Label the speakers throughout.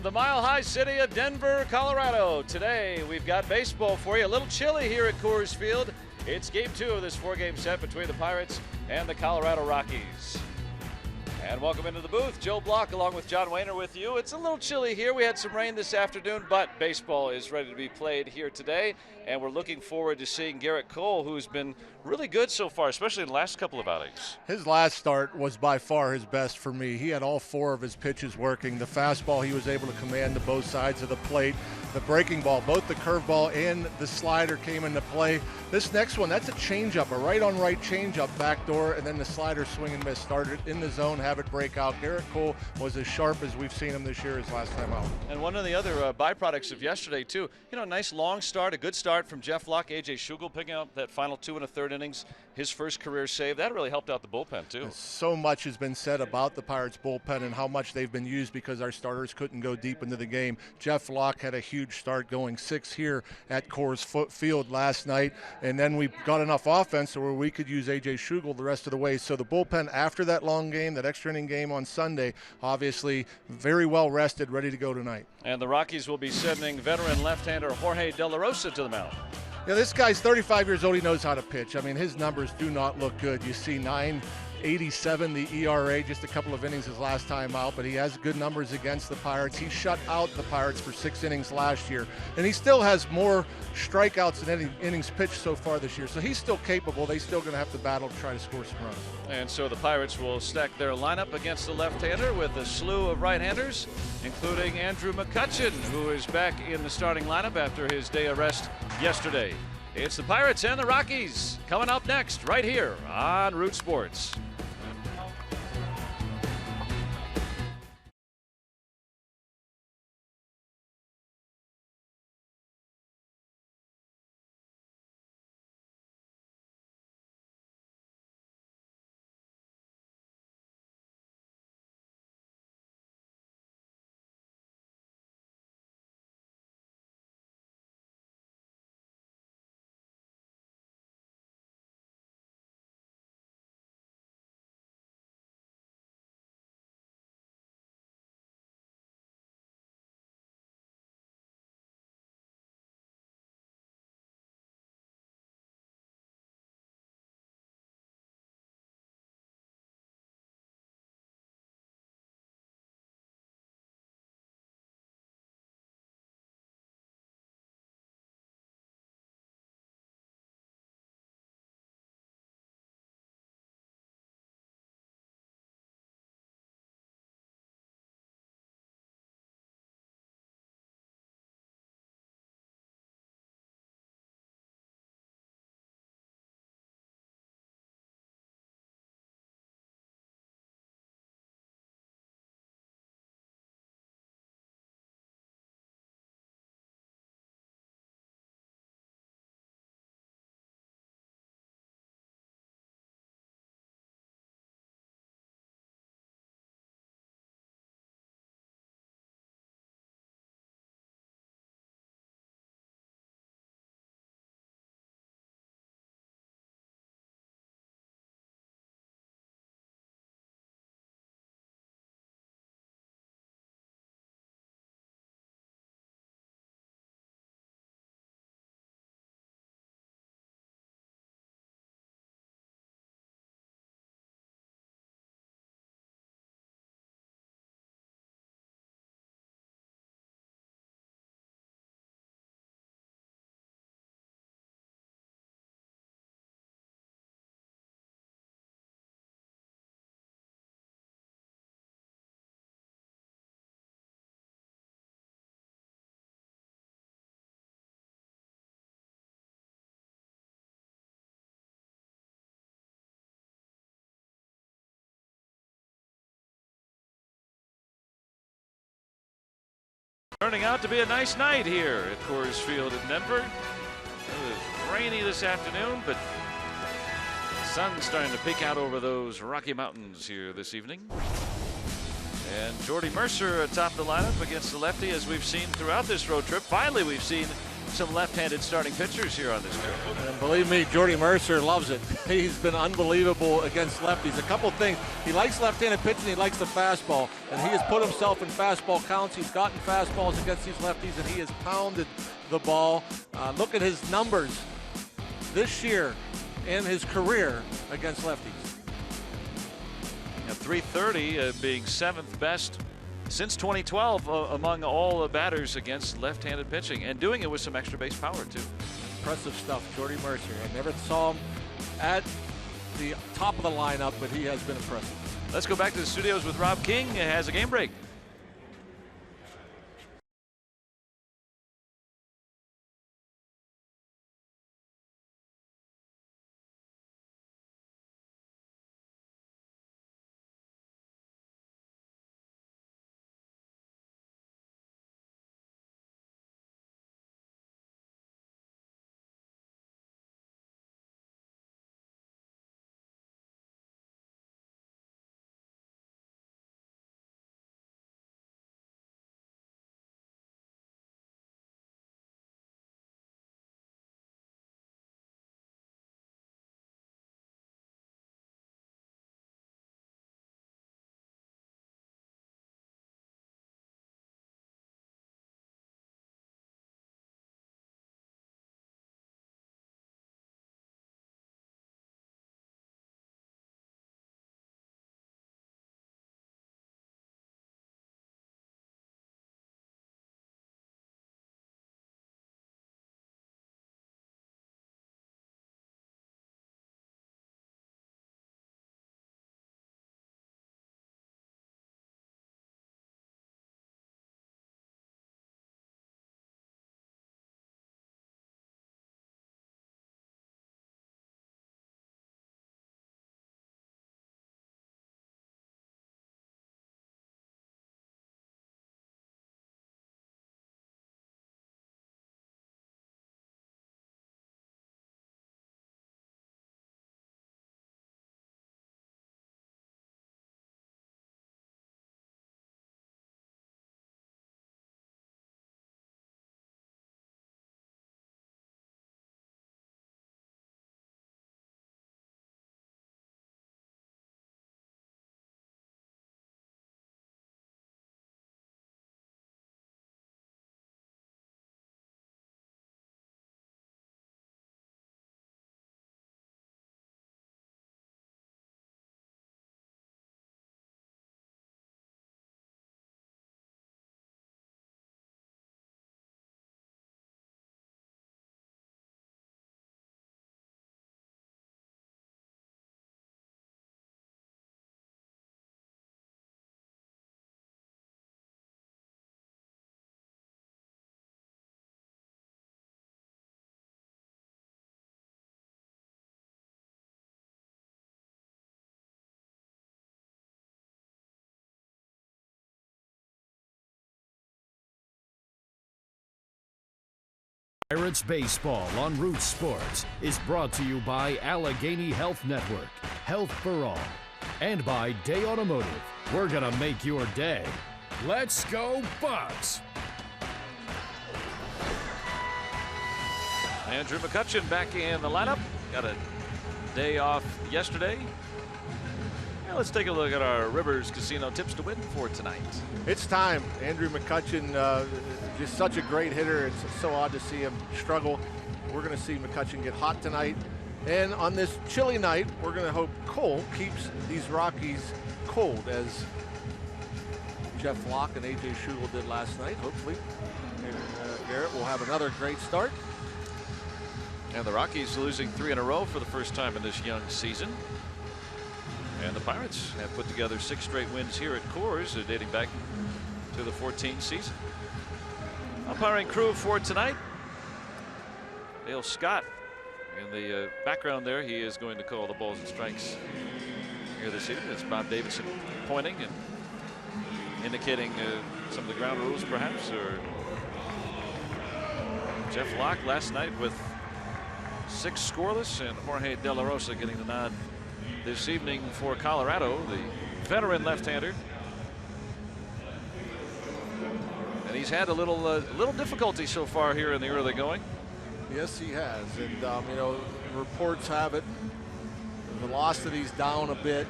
Speaker 1: From the mile-high city of Denver, Colorado, today we've got baseball for you. A little chilly here at Coors Field. It's game 2 of this 4-game set between the Pirates and the Colorado Rockies. And welcome into the booth. Joe Block along with John Wayner with you. It's a little chilly here. We had some rain this afternoon, but baseball is ready to be played here today. And we're looking forward to seeing Gerrit Cole, who's been really good so far, especially in the last couple of outings.
Speaker 2: His last start was by far his best for me. He had all 4 of his pitches working. The fastball he was able to command to both sides of the plate. The breaking ball, both the curveball and the slider came into play. This next one, that's a changeup, a right-on-right changeup backdoor, and then the slider swing and miss. Started in the zone, have it break out. Gerrit Cole was as sharp as we've seen him this year his last time out.
Speaker 1: And one of the other byproducts of yesterday, too, nice long start, a good start from Jeff Locke. A.J. Schugel picking up that final 2 1/3 innings, his first career save. That really helped out the bullpen, too.
Speaker 2: So much has been said about the Pirates bullpen and how much they've been used because our starters couldn't go deep into the game. Jeff Locke had a huge start, going 6 here at Coors Field last night, and then we got enough offense where we could use A.J. Schugel the rest of the way. So the bullpen after that long game, that extra inning game on Sunday, obviously very well rested, ready to go tonight.
Speaker 1: And the Rockies will be sending veteran left-hander Jorge De La Rosa to the mound.
Speaker 2: This guy's 35 years old. He knows how to pitch. I mean, his numbers do not look good. You see 9.87 the ERA, just a couple of innings his last time out, but he has good numbers against the Pirates. He shut out the Pirates for 6 innings last year, and he still has more strikeouts than innings pitched so far this year. So he's still capable. They're still going to have to battle to try to score some runs.
Speaker 1: And so the Pirates will stack their lineup against the left-hander with a slew of right-handers, including Andrew McCutchen, who is back in the starting lineup after his day of rest yesterday. It's the Pirates and the Rockies coming up next right here on Root Sports. Turning out to be a nice night here at Coors Field in Denver. It was rainy this afternoon, but the sun's starting to peek out over those Rocky Mountains here this evening. And Jordy Mercer atop the lineup against the lefty, as we've seen throughout this road trip. Finally, we've seen some left-handed starting pitchers here on this trip.
Speaker 2: And believe me, Jordy Mercer loves it. He's been unbelievable against lefties. A couple things. He likes left-handed pitching. He likes the fastball. And he has put himself in fastball counts. He's gotten fastballs against these lefties, and he has pounded the ball. Look at his numbers this year in his career against lefties.
Speaker 1: At 330 being 7th best since 2012 among all batters against left-handed pitching, and doing it with some extra base power too.
Speaker 2: Impressive stuff, Jordy Mercer. I never saw him at the top of the lineup, but he has been impressive.
Speaker 1: Let's go back to the studios with Rob King. It has a game break.
Speaker 3: Pirates Baseball on Root Sports is brought to you by Allegheny Health Network, Health for All, and by Day Automotive. We're gonna make your day. Let's go Bucks!
Speaker 1: Andrew McCutchen back in the lineup. Got a day off yesterday. Now let's take a look at our Rivers Casino tips to win for tonight.
Speaker 2: It's time. Andrew McCutchen, just such a great hitter. It's so odd to see him struggle. We're going to see McCutchen get hot tonight. And on this chilly night, we're going to hope Cole keeps these Rockies cold, as Jeff Locke and AJ Schugel did last night. Hopefully, Garrett will have another great start.
Speaker 1: And the Rockies losing 3 in a row for the first time in this young season. And the Pirates have put together 6 straight wins here at Coors, dating back to the 14th season. Umpiring crew for tonight: Dale Scott. In the background there, he is going to call the balls and strikes here this evening. It's Bob Davidson pointing and indicating some of the ground rules, perhaps. Or Jeff Locke last night with 6 scoreless, and Jorge De La Rosa getting the nod this evening for Colorado, the veteran left-hander. And He's had a little difficulty so far here in the early going.
Speaker 2: Yes, he has, and you know, reports have it the velocity's down a bit,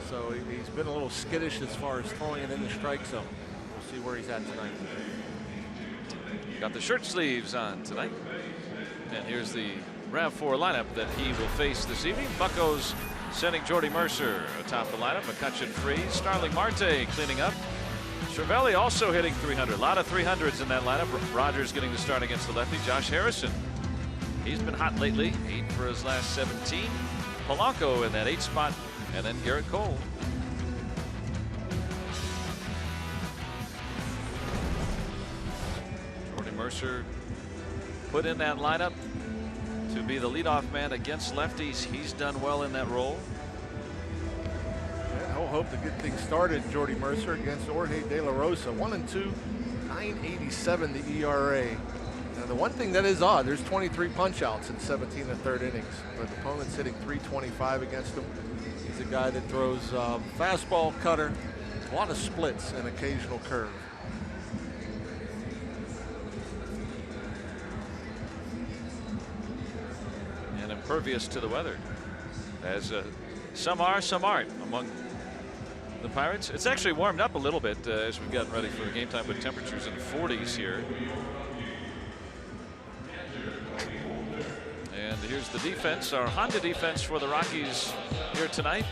Speaker 2: so he's been a little skittish as far as throwing it in the strike zone. We'll see where he's at tonight.
Speaker 1: Got the shirt sleeves on tonight, and here's the RAV4 lineup that he will face this evening. Bucco's sending Jordy Mercer atop the lineup. McCutchen free. Starling Marte cleaning up. Cervelli also hitting 300. A lot of 300s in that lineup. Rogers getting the start against the lefty. Josh Harrison. He's been hot lately. 8 for his last 17. Polanco in that 8 spot. And then Garrett Cole. Jordy Mercer put in that lineup to be the leadoff man against lefties. He's done well in that role.
Speaker 2: Yeah, he'll hope to get things started. Jordy Mercer against Jorge De La Rosa. 1-2, 9.87 the ERA. Now the one thing that is odd, there's 23 punch-outs in 17 and third innings, but the opponent's hitting 325 against him. He's a guy that throws fastball, cutter, a lot of splits, and occasional curve.
Speaker 1: And impervious to the weather, as some are, some aren't among the Pirates. It's actually warmed up a little bit as we've gotten ready for the game time, with temperatures in the 40s here. And here's the defense, our Honda defense for the Rockies here tonight.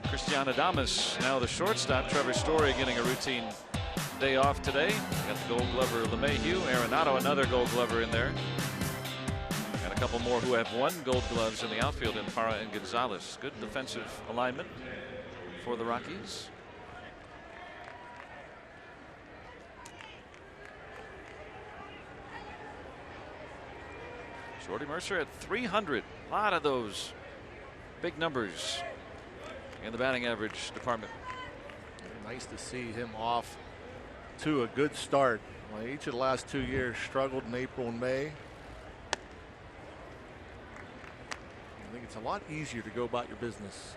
Speaker 1: Christian Adames now the shortstop. Trevor Story getting a routine day off today. Got the Gold Glover LeMahieu. Arenado, another Gold Glover in there. And a couple more who have won Gold Gloves in the outfield in Parra and Gonzalez. Good defensive alignment for the Rockies. Jordy Mercer at 300. A lot of those big numbers in the batting average department.
Speaker 2: Nice to see him off to a good start. Well, each of the last 2 years struggled in April and May. I think it's a lot easier to go about your business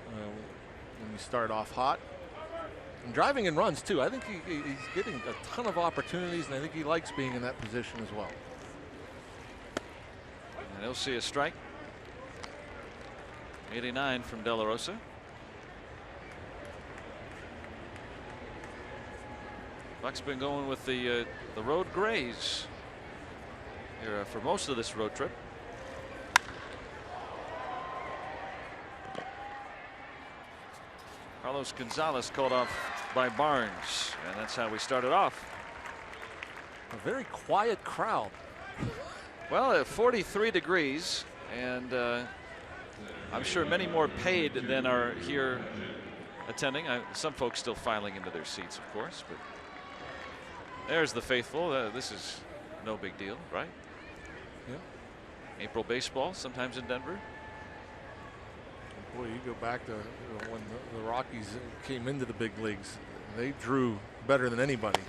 Speaker 2: when you start off hot. And driving in runs too. I think he's getting a ton of opportunities, and I think he likes being in that position as well.
Speaker 1: And he'll see a strike. 89 from De La Rosa. Buck's been going with the road grays here for most of this road trip. Carlos Gonzalez called off by Barnes, and that's how we started off.
Speaker 2: A very quiet crowd.
Speaker 1: Well, at 43 degrees, and I'm sure many more paid than are here attending. Some folks still filing into their seats, of course, but there's the faithful. This is no big deal, right?
Speaker 2: Yeah.
Speaker 1: April baseball, sometimes in Denver.
Speaker 2: Boy, you go back to when the Rockies came into the big leagues. They drew better than anybody.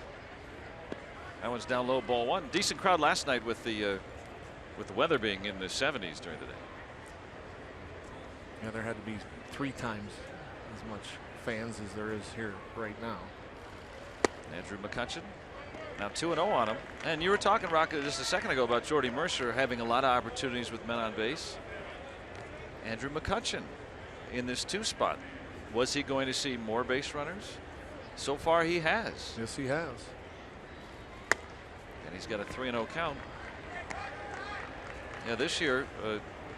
Speaker 1: That one's down low, ball one. Decent crowd last night with the weather being in the 70s during the day.
Speaker 2: Yeah, there had to be 3 times as much fans as there is here right now.
Speaker 1: Andrew McCutchen now 2-0 on him. And you were talking, Rocco, just a second ago about Jordy Mercer having a lot of opportunities with men on base. Andrew McCutchen in this 2 spot. Was he going to see more base runners? So far he has.
Speaker 2: Yes, he has.
Speaker 1: And he's got a 3-0 count. Yeah, this year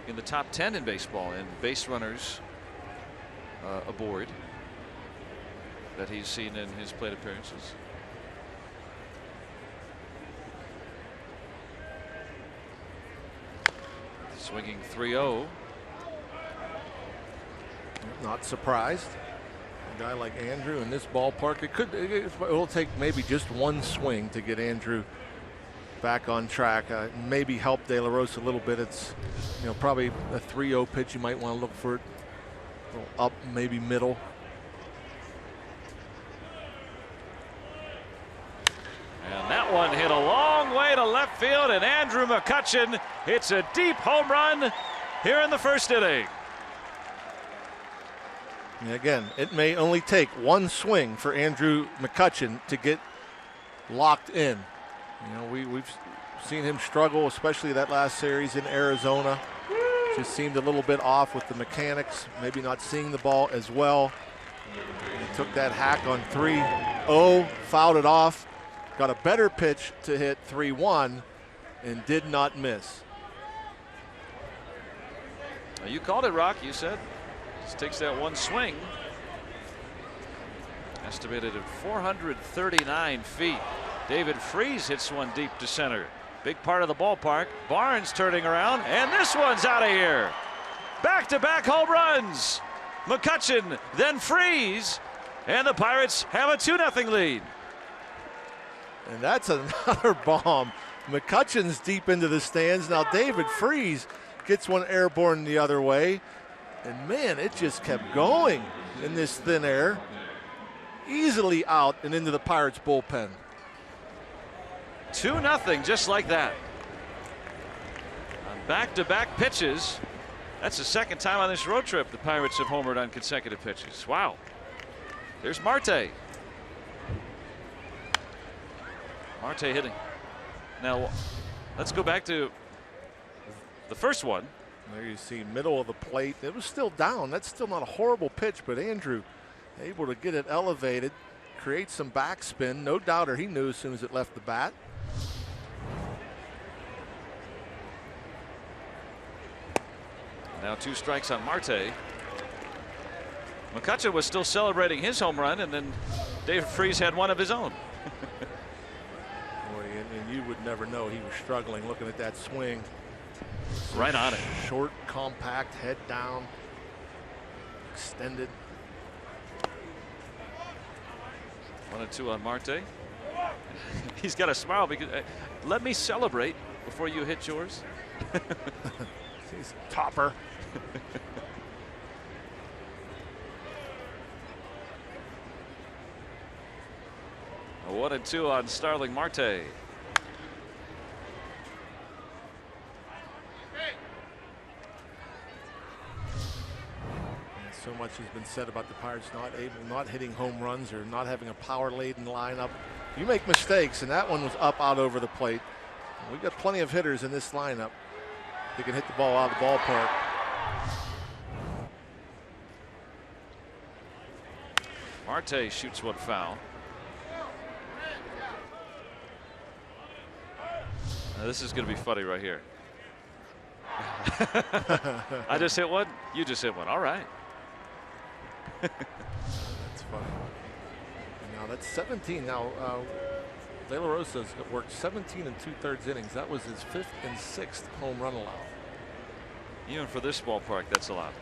Speaker 1: in the top 10 in baseball in base runners aboard that he's seen in his plate appearances. Swinging 3-0.
Speaker 2: Not surprised. A guy like Andrew in this ballpark, it will take maybe just one swing to get Andrew back on track. Maybe help De La Rosa a little bit. It's, you know, probably a 3-0 pitch. You might want to look for it a little up, maybe middle.
Speaker 1: And that one hit a long way to left field, and Andrew McCutchen hits a deep home run here in the first inning.
Speaker 2: And again, it may only take one swing for Andrew McCutchen to get locked in. You know, we've seen him struggle, especially that last series in Arizona. Just seemed a little bit off with the mechanics, maybe not seeing the ball as well. He took that hack on 3-0, fouled it off, got a better pitch to hit 3-1, and did not miss.
Speaker 1: You called it, Rock. You said just takes that one swing. Estimated at 439 feet. David Freese hits one deep to center. Big part of the ballpark. Barnes turning around, and this one's out of here. Back-to-back home runs. McCutchen, then Freese, and the Pirates have a 2-0 lead.
Speaker 2: And that's another bomb. McCutchen's deep into the stands. Now David Freese gets one airborne the other way. And man, it just kept going in this thin air. Easily out and into the Pirates bullpen.
Speaker 1: 2-0, just like that. On back-to-back pitches. That's the second time on this road trip the Pirates have homered on consecutive pitches. Wow. There's Marte. Marte hitting. Now, let's go back to the first one.
Speaker 2: There you see middle of the plate. It was still down. That's still not a horrible pitch, but Andrew able to get it elevated, create some backspin. No doubter, he knew as soon as it left the bat.
Speaker 1: Now 2 strikes on Marte. McCutchen was still celebrating his home run, and then David Freese had one of his own.
Speaker 2: Boy, and you would never know he was struggling looking at that swing.
Speaker 1: Right on it.
Speaker 2: Short, compact, head down, extended.
Speaker 1: 1-2 on Marte. He's got a smile because let me celebrate before you hit yours.
Speaker 2: He's a topper.
Speaker 1: A 1-2 on Starling Marte.
Speaker 2: So much has been said about the Pirates not hitting home runs or not having a power-laden lineup. You make mistakes, and that one was up out over the plate. We've got plenty of hitters in this lineup. They can hit the ball out of the ballpark.
Speaker 1: Marte shoots one foul. Now this is going to be funny right here. I just hit one. You just hit one. All right.
Speaker 2: That's funny. And now that's 17. Now De La Rosa's worked 17 2/3 innings. That was his 5th and 6th home run allowed.
Speaker 1: Even for this ballpark, that's a lot.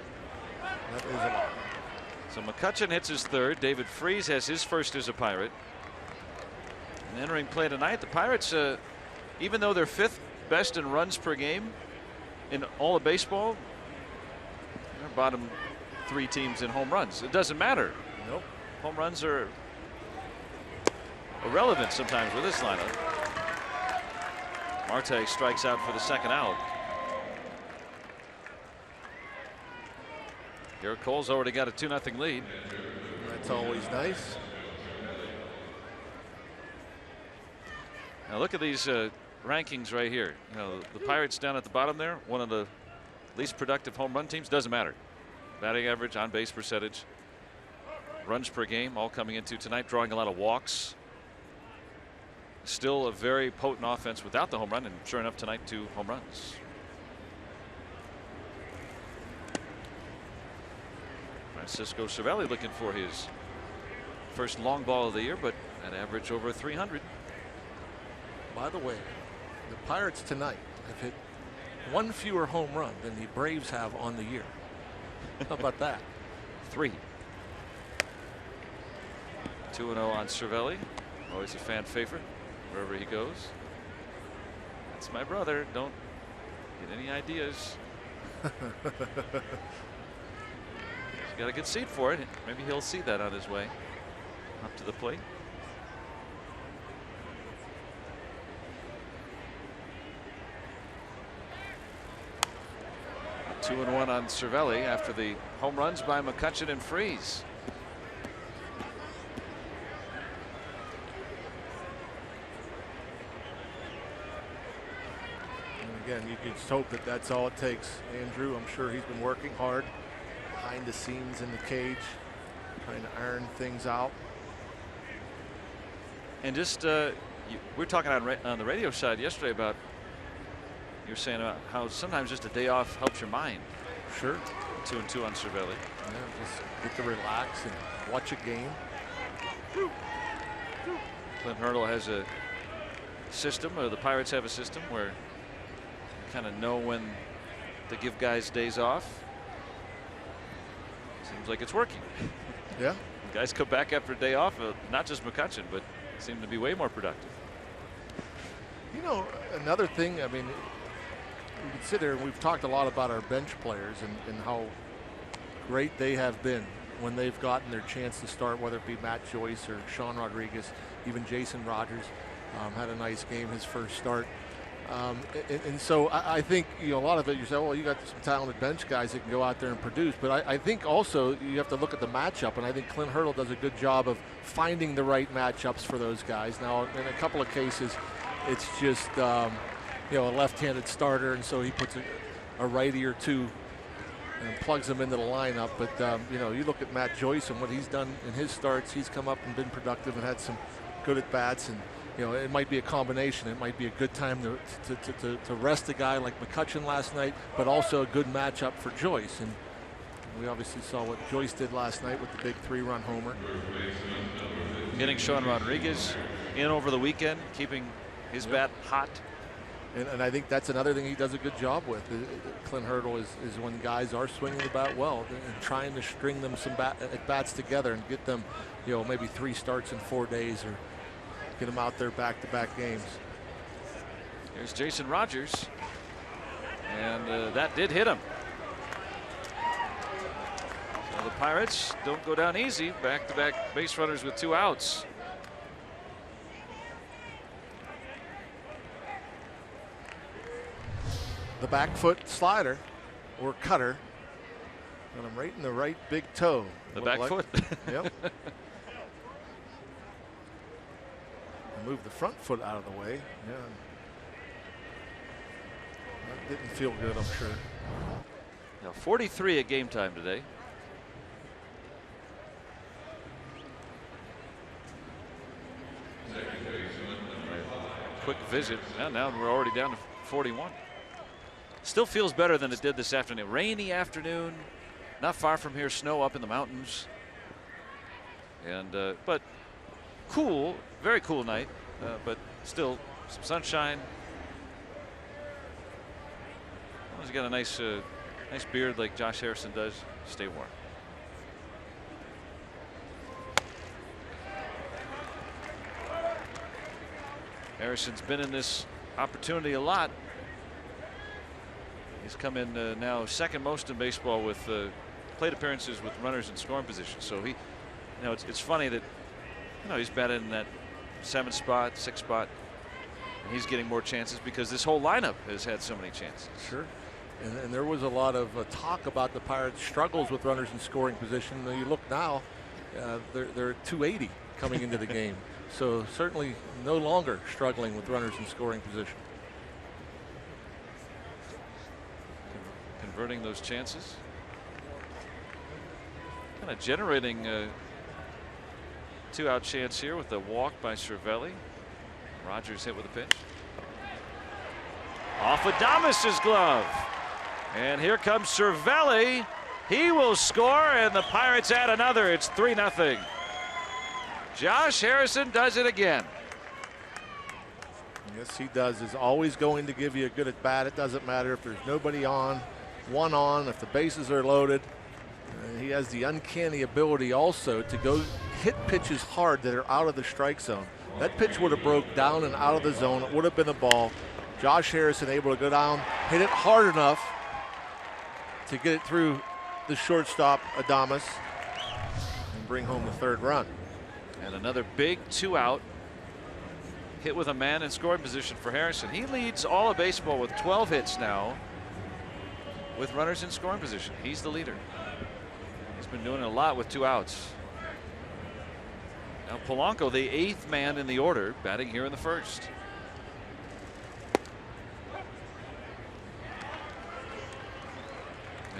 Speaker 2: That is a lot.
Speaker 1: So McCutchen hits his 3rd. David Freese has his 1st as a Pirate. And entering play tonight, the Pirates, even though they're 5th best in runs per game in all of baseball, they're bottom 3 teams in home runs. It doesn't matter.
Speaker 2: Nope.
Speaker 1: Home runs are irrelevant sometimes with this lineup. Marte strikes out for the 2nd out. Garrett Cole's already got a 2-0 lead.
Speaker 2: That's always nice.
Speaker 1: Now look at these rankings right here. You know, the Pirates down at the bottom there, one of the least productive home run teams. Doesn't matter. Batting average, on base percentage, runs per game, all coming into tonight, drawing a lot of walks. Still a very potent offense without the home run, and sure enough tonight 2 home runs. Francisco Cervelli looking for his first long ball of the year, but an average over 300.
Speaker 2: By the way, the Pirates tonight have hit 1 fewer home run than the Braves have on the year. How about that?
Speaker 1: 3. 2-0 on Cervelli. Always a fan favorite wherever he goes. That's my brother. Don't get any ideas. He's got a good seat for it. Maybe he'll see that on his way up to the plate. A 2-1 on Cervelli after the home runs by McCutchen and Freese.
Speaker 2: again, you can just hope that that's all it takes. Andrew, I'm sure he's been working hard behind the scenes in the cage, trying to iron things out.
Speaker 1: And just we were talking on the radio side yesterday about, you were saying about how sometimes just a day off helps your mind.
Speaker 2: Sure.
Speaker 1: 2-2 on Cervelli.
Speaker 2: Yeah, just get to relax and watch a game.
Speaker 1: Clint Hurdle has a system, or the Pirates have a system where you kind of know when to give guys days off. Seems like it's working.
Speaker 2: Yeah.
Speaker 1: Guys come back after a day off, not just McCutchen, but seem to be way more productive.
Speaker 2: You know, another thing, I mean, we can sit here and we've talked a lot about our bench players and how great they have been when they've gotten their chance to start, whether it be Matt Joyce or Sean Rodriguez, even Jason Rogers had a nice game, his first start. And so I think, you know, a lot of it, you say, well, you got some talented bench guys that can go out there and produce. But I think also you have to look at the matchup, and I think Clint Hurdle does a good job of finding the right matchups for those guys. Now, in a couple of cases, it's just, you know, a left-handed starter, and so he puts a righty or two and plugs them into the lineup. But, you know, you look at Matt Joyce and what he's done in his starts. He's come up and been productive and had some good at-bats. And, you know, it might be a combination. It might be a good time to rest a guy like McCutchen last night, but also a good matchup for Joyce. And we obviously saw what Joyce did last night with the big 3-run homer.
Speaker 1: Getting Sean Rodriguez in over the weekend, keeping his bat hot.
Speaker 2: And I think that's another thing he does a good job with. Clint Hurdle is when guys are swinging the bat well and trying to string them some at-bats together and get them, you know, maybe 3 starts in 4 days or get them out there back-to-back games.
Speaker 1: Here's Jason Rogers, and that did hit him. So the Pirates don't go down easy. Back-to-back base runners with 2 outs.
Speaker 2: The back foot slider or cutter. Got him right in the right big toe.
Speaker 1: The back foot.
Speaker 2: Yep. Move the front foot out of the way. Yeah. That didn't feel good, I'm sure.
Speaker 1: Now 43 at game time today. Quick visit. And now we're already down to 41. Still feels better than it did this afternoon. Rainy afternoon, not far from here, snow up in the mountains. And but cool, very cool night, but still some sunshine. Well, he's got a nice nice beard like Josh Harrison does. Stay warm. Harrison's been in this opportunity a lot. He's come in now second most in baseball with plate appearances with runners in scoring position. So he, you know, it's funny that, you know, he's batted in that 7th spot, 6th spot, and he's getting more chances because this whole lineup has had so many chances.
Speaker 2: Sure. And there was a lot of talk about the Pirates' struggles with runners in scoring position. You look now, they're at 280 coming into the game. So certainly no longer struggling with runners in scoring position.
Speaker 1: Converting those chances. Kind of generating a 2-out chance here with the walk by Cervelli. Rogers hit with a pitch. Off Adames' glove. And here comes Cervelli. He will score, and the Pirates add another. It's 3-0. Josh Harrison does it again.
Speaker 2: Yes, he does. He's always going to give you a good at bat. It doesn't matter if there's nobody on, one on, if the bases are loaded. He has the uncanny ability also to go hit pitches hard that are out of the strike zone. That pitch would have broke down and out of the zone. It would have been a ball. Josh Harrison able to go down, hit it hard enough to get it through the shortstop, Adames, and bring home the 3rd run.
Speaker 1: And another big 2-out hit with a man in scoring position for Harrison. He leads all of baseball with 12 hits now with runners in scoring position. He's the leader. He's been doing it a lot with 2 outs. Now Polanco, the 8th man in the order, batting here in the 1st.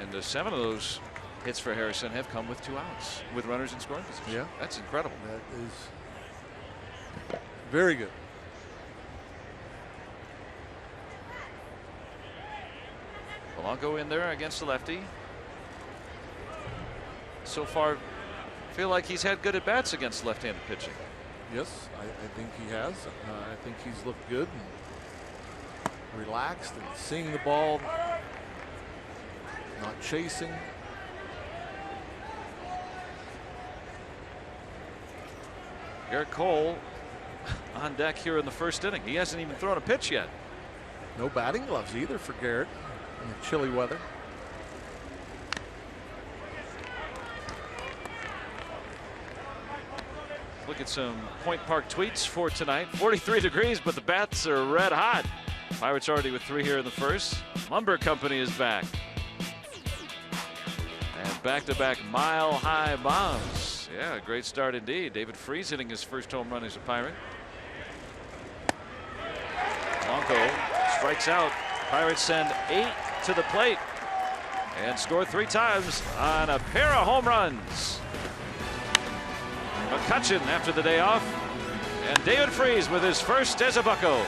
Speaker 1: And 7 of those hits for Harrison have come with 2 outs with runners in scoring position.
Speaker 2: Yeah,
Speaker 1: that's incredible.
Speaker 2: That is very good.
Speaker 1: Polanco in there against the lefty. So far, feel like he's had good at bats against left-handed pitching.
Speaker 2: Yes, I think he has. I think he's looked good and relaxed and seeing the ball, not chasing.
Speaker 1: Garrett Cole on deck here in the first inning. He hasn't even thrown a pitch yet.
Speaker 2: No batting gloves either for Garrett in the chilly weather.
Speaker 1: Look at some Point Park tweets for tonight. 43 degrees, but the bats are red hot. Pirates already with 3 here in the first. Lumber Company is back. And back-to-back mile-high bombs. Yeah, great start indeed. David Freese hitting his first home run as a Pirate. Polanco strikes out. Pirates send 8 to the plate and score 3 times on a pair of home runs. McCutchen after the day off, and David Freese with his first as a Bucco.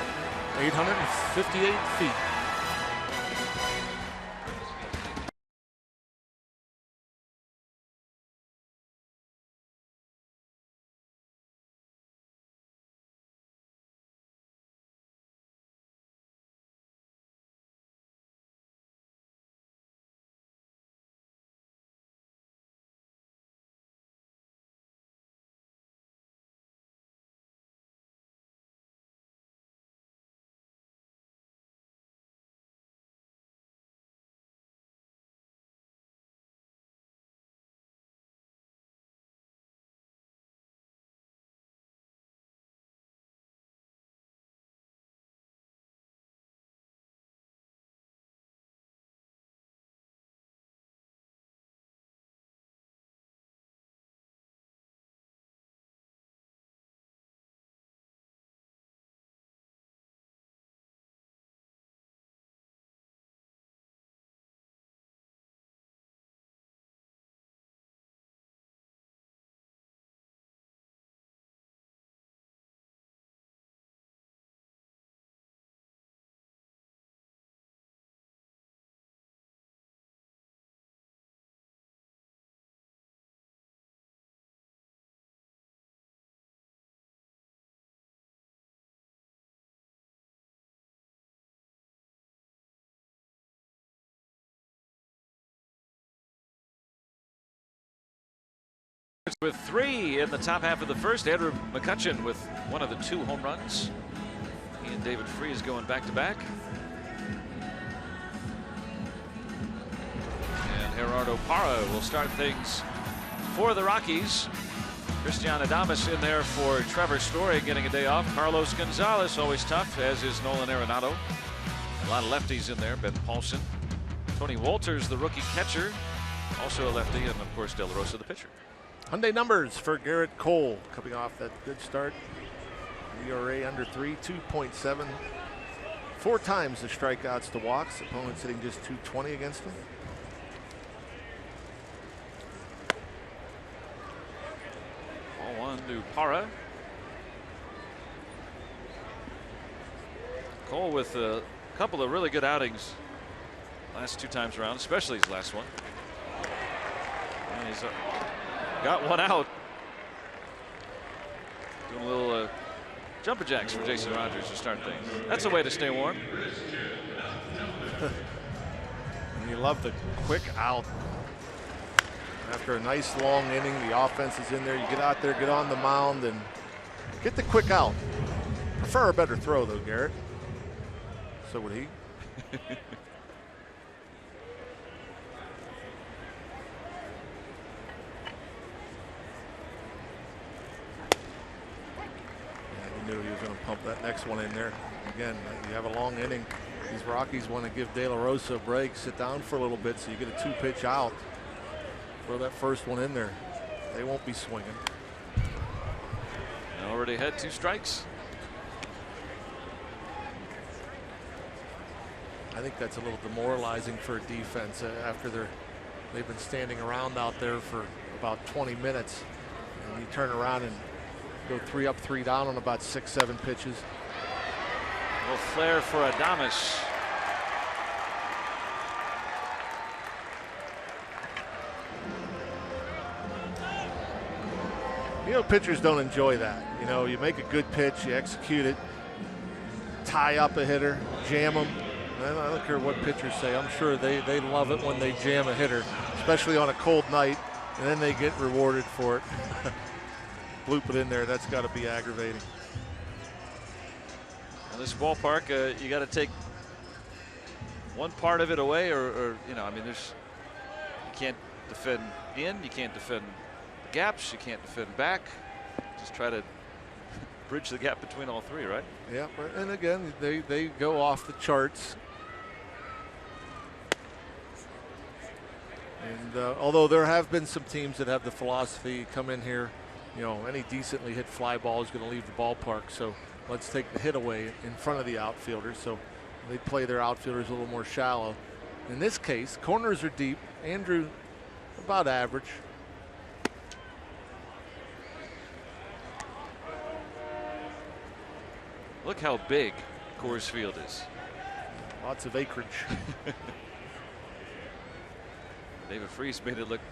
Speaker 2: 858 feet.
Speaker 1: With 3 in the top half of the first. Andrew McCutchen with one of the 2 home runs. He and David Freese going back-to-back. And Gerardo Parra will start things for the Rockies. Christian Adames in there for Trevor Story getting a day off. Carlos Gonzalez always tough, as is Nolan Arenado. A lot of lefties in there. Ben Paulson. Tony Wolters, the rookie catcher, also a lefty, and of course De La Rosa, the pitcher.
Speaker 2: Hyundai numbers for Garrett Cole coming off that good start. ERA under 3, 2.7. 4 times the strikeouts to walks. Opponents hitting just 220 against him.
Speaker 1: Ball 1 to Parra. Cole with a couple of really good outings last 2 times around, especially his last one. And he's got 1 out. Doing a little jumper jacks for Jason Rogers to start things. That's a way to stay warm.
Speaker 2: And you love the quick out. After a nice long inning, the offense is in there. You get out there, get on the mound, and get the quick out. Prefer a better throw, though, Garrett. So would he. Knew he was going to pump that next one in there. Again, you have a long inning. These Rockies want to give De La Rosa a break, sit down for a little bit so you get a 2-pitch out. Throw that first one in there. They won't be swinging.
Speaker 1: Already had 2 strikes.
Speaker 2: I think that's a little demoralizing for a defense after they've been standing around out there for about 20 minutes. And you turn around and go 3 up, 3 down on about 6, 7 pitches.
Speaker 1: A little flare for Adames.
Speaker 2: You know, pitchers don't enjoy that. You know, you make a good pitch, you execute it, tie up a hitter, jam them. I don't care what pitchers say. I'm sure they love it when they jam a hitter, especially on a cold night, and then they get rewarded for it. Bloop it in there. That's got to be aggravating.
Speaker 1: In this ballpark, you got to take one part of it away, or you know, I mean, you can't defend in, you can't defend gaps, you can't defend back. Just try to bridge the gap between all three, right?
Speaker 2: Yeah, and again, they go off the charts. And although there have been some teams that have the philosophy, come in here, you know, any decently hit fly ball is going to leave the ballpark, so let's take the hit away in front of the outfielder. So they play their outfielders a little more shallow. In this case, corners are deep. Andrew about average.
Speaker 1: Look how big Coors Field is.
Speaker 2: Lots of acreage.
Speaker 1: David Freese made it look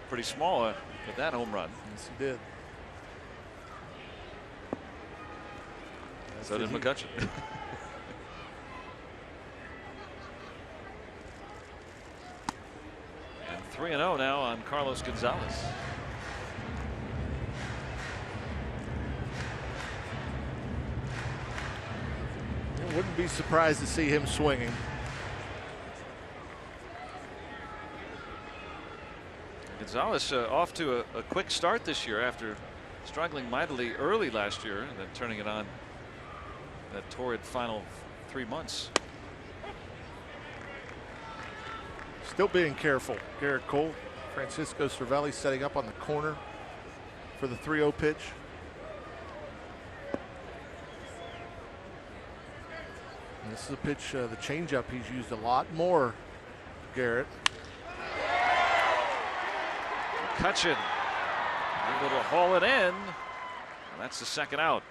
Speaker 1: pretty small with that home run.
Speaker 2: Yes, he did.
Speaker 1: So did McCutchen. And 3-0 now on Carlos Gonzalez.
Speaker 2: Wouldn't be surprised to see him swinging.
Speaker 1: Gonzalez off to a quick start this year after struggling mightily early last year and then turning it on that torrid final 3 months.
Speaker 2: Still being careful. Garrett Cole, Francisco Cervelli setting up on the corner for the 3-0 pitch. And this is a pitch, the changeup he's used a lot more, Garrett.
Speaker 1: McCutchen able to haul it in. And that's the second out.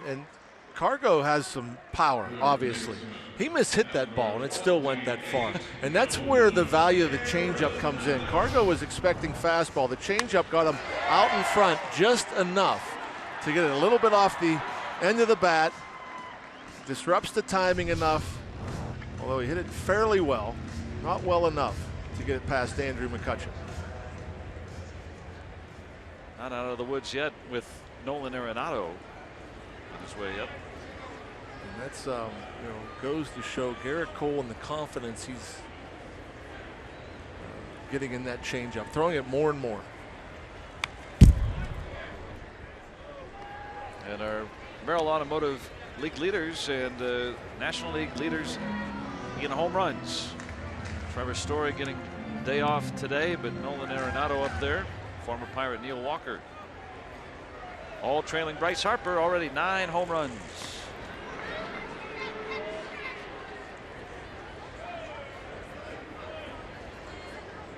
Speaker 2: And Cargo has some power, obviously. He mishit that ball, and it still went that far. And that's where the value of the changeup comes in. Cargo was expecting fastball. The changeup got him out in front just enough to get it a little bit off the end of the bat. Disrupts the timing enough, although he hit it fairly well, not well enough to get it past Andrew McCutchen.
Speaker 1: Not out of the woods yet with Nolan Arenado on his way up.
Speaker 2: And that's, goes to show Garrett Cole and the confidence he's getting in that changeup, throwing it more and more.
Speaker 1: And our Merrill Automotive League leaders and National League leaders in home runs. Trevor Story getting a day off today, but Nolan Arenado up there. Former Pirate Neil Walker. All trailing Bryce Harper, already 9 home runs.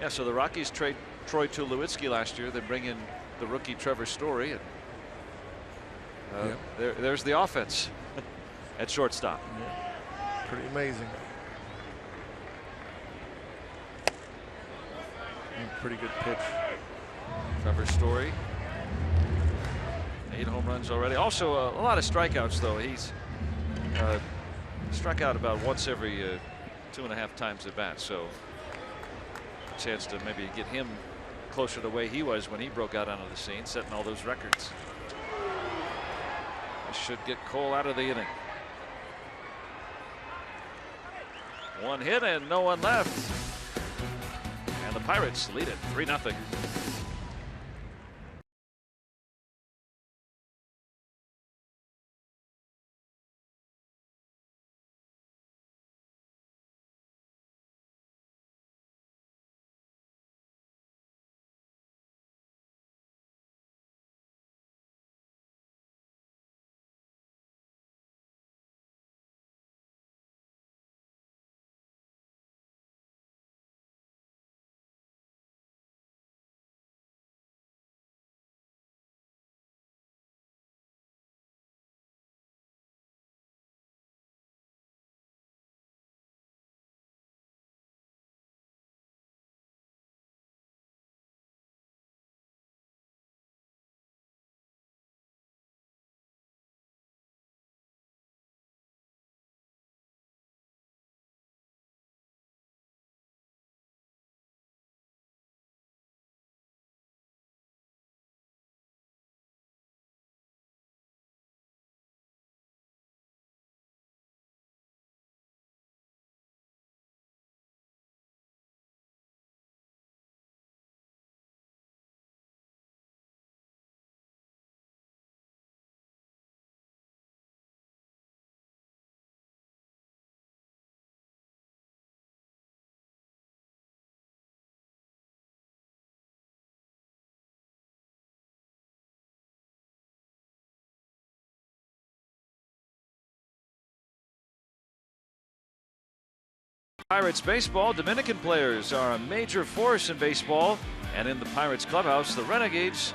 Speaker 1: Yeah, so the Rockies trade Troy Tulowitzki last year. They bring in the rookie Trevor Story. And there's the offense at shortstop.
Speaker 2: Yeah. Pretty amazing. Pretty good pitch.
Speaker 1: Trevor Story. 8 home runs already. Also a lot of strikeouts, though. He's struck out about once every 2.5 times at bat. So a chance to maybe get him closer to the way he was when he broke out onto the scene, setting all those records. This should get Cole out of the inning. 1 hit and no one left. And the Pirates lead it 3-0. Pirates baseball. Dominican players are a major force in baseball, and in the Pirates clubhouse, the Renegades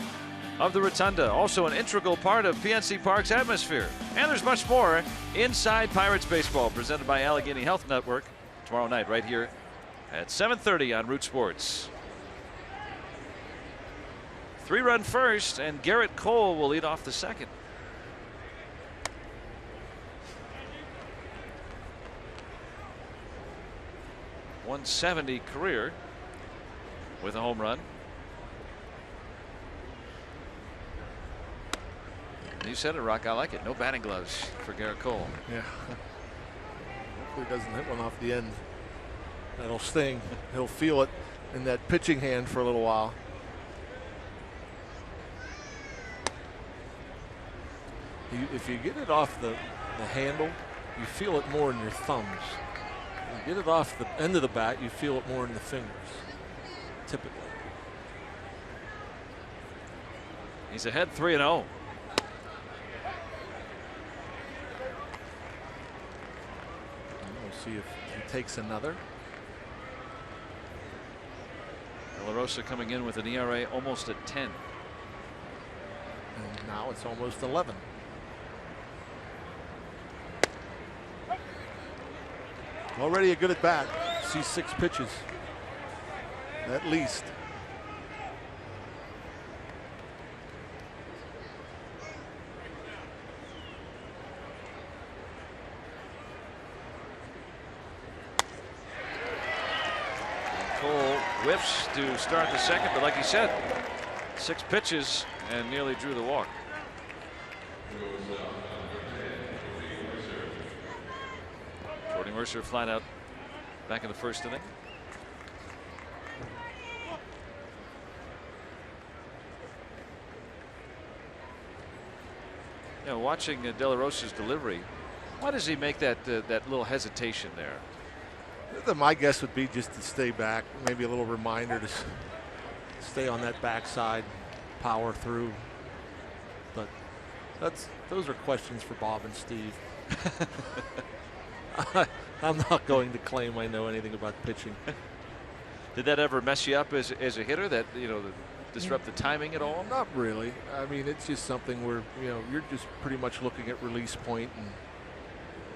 Speaker 1: of the Rotunda, also an integral part of PNC Park's atmosphere. And there's much more inside Pirates baseball, presented by Allegheny Health Network, tomorrow night right here at 7:30 on Root Sports. 3-run first, and Garrett Cole will lead off the second. .170 career with a home run. You said it, Rock. I like it. No batting gloves for Garrett Cole.
Speaker 2: Yeah. Hopefully he doesn't hit one off the end. That'll sting. He'll feel it in that pitching hand for a little while. If you get it off the handle, you feel it more in your thumbs. You get it off the end of the bat, you feel it more in the fingers, typically.
Speaker 1: He's ahead 3-0.
Speaker 2: We'll see if he takes another.
Speaker 1: De La Rosa coming in with an ERA almost at 10.
Speaker 2: And now it's almost 11. Already a good at bat. See 6 pitches at least.
Speaker 1: Cole whiffs to start the second, but like you said, 6 pitches and nearly drew the walk. Jordy Mercer flat out back in the first inning. You know, watching De La Rosa's delivery, why does he make that that little hesitation there?
Speaker 2: My guess would be just to stay back, maybe a little reminder to stay on that backside, power through. But those are questions for Bob and Steve. I'm not going to claim I know anything about pitching.
Speaker 1: Did that ever mess you up as a hitter? That, you know, disrupt the timing at all?
Speaker 2: Not really. I mean, it's just something where, you know, you're just pretty much looking at release point and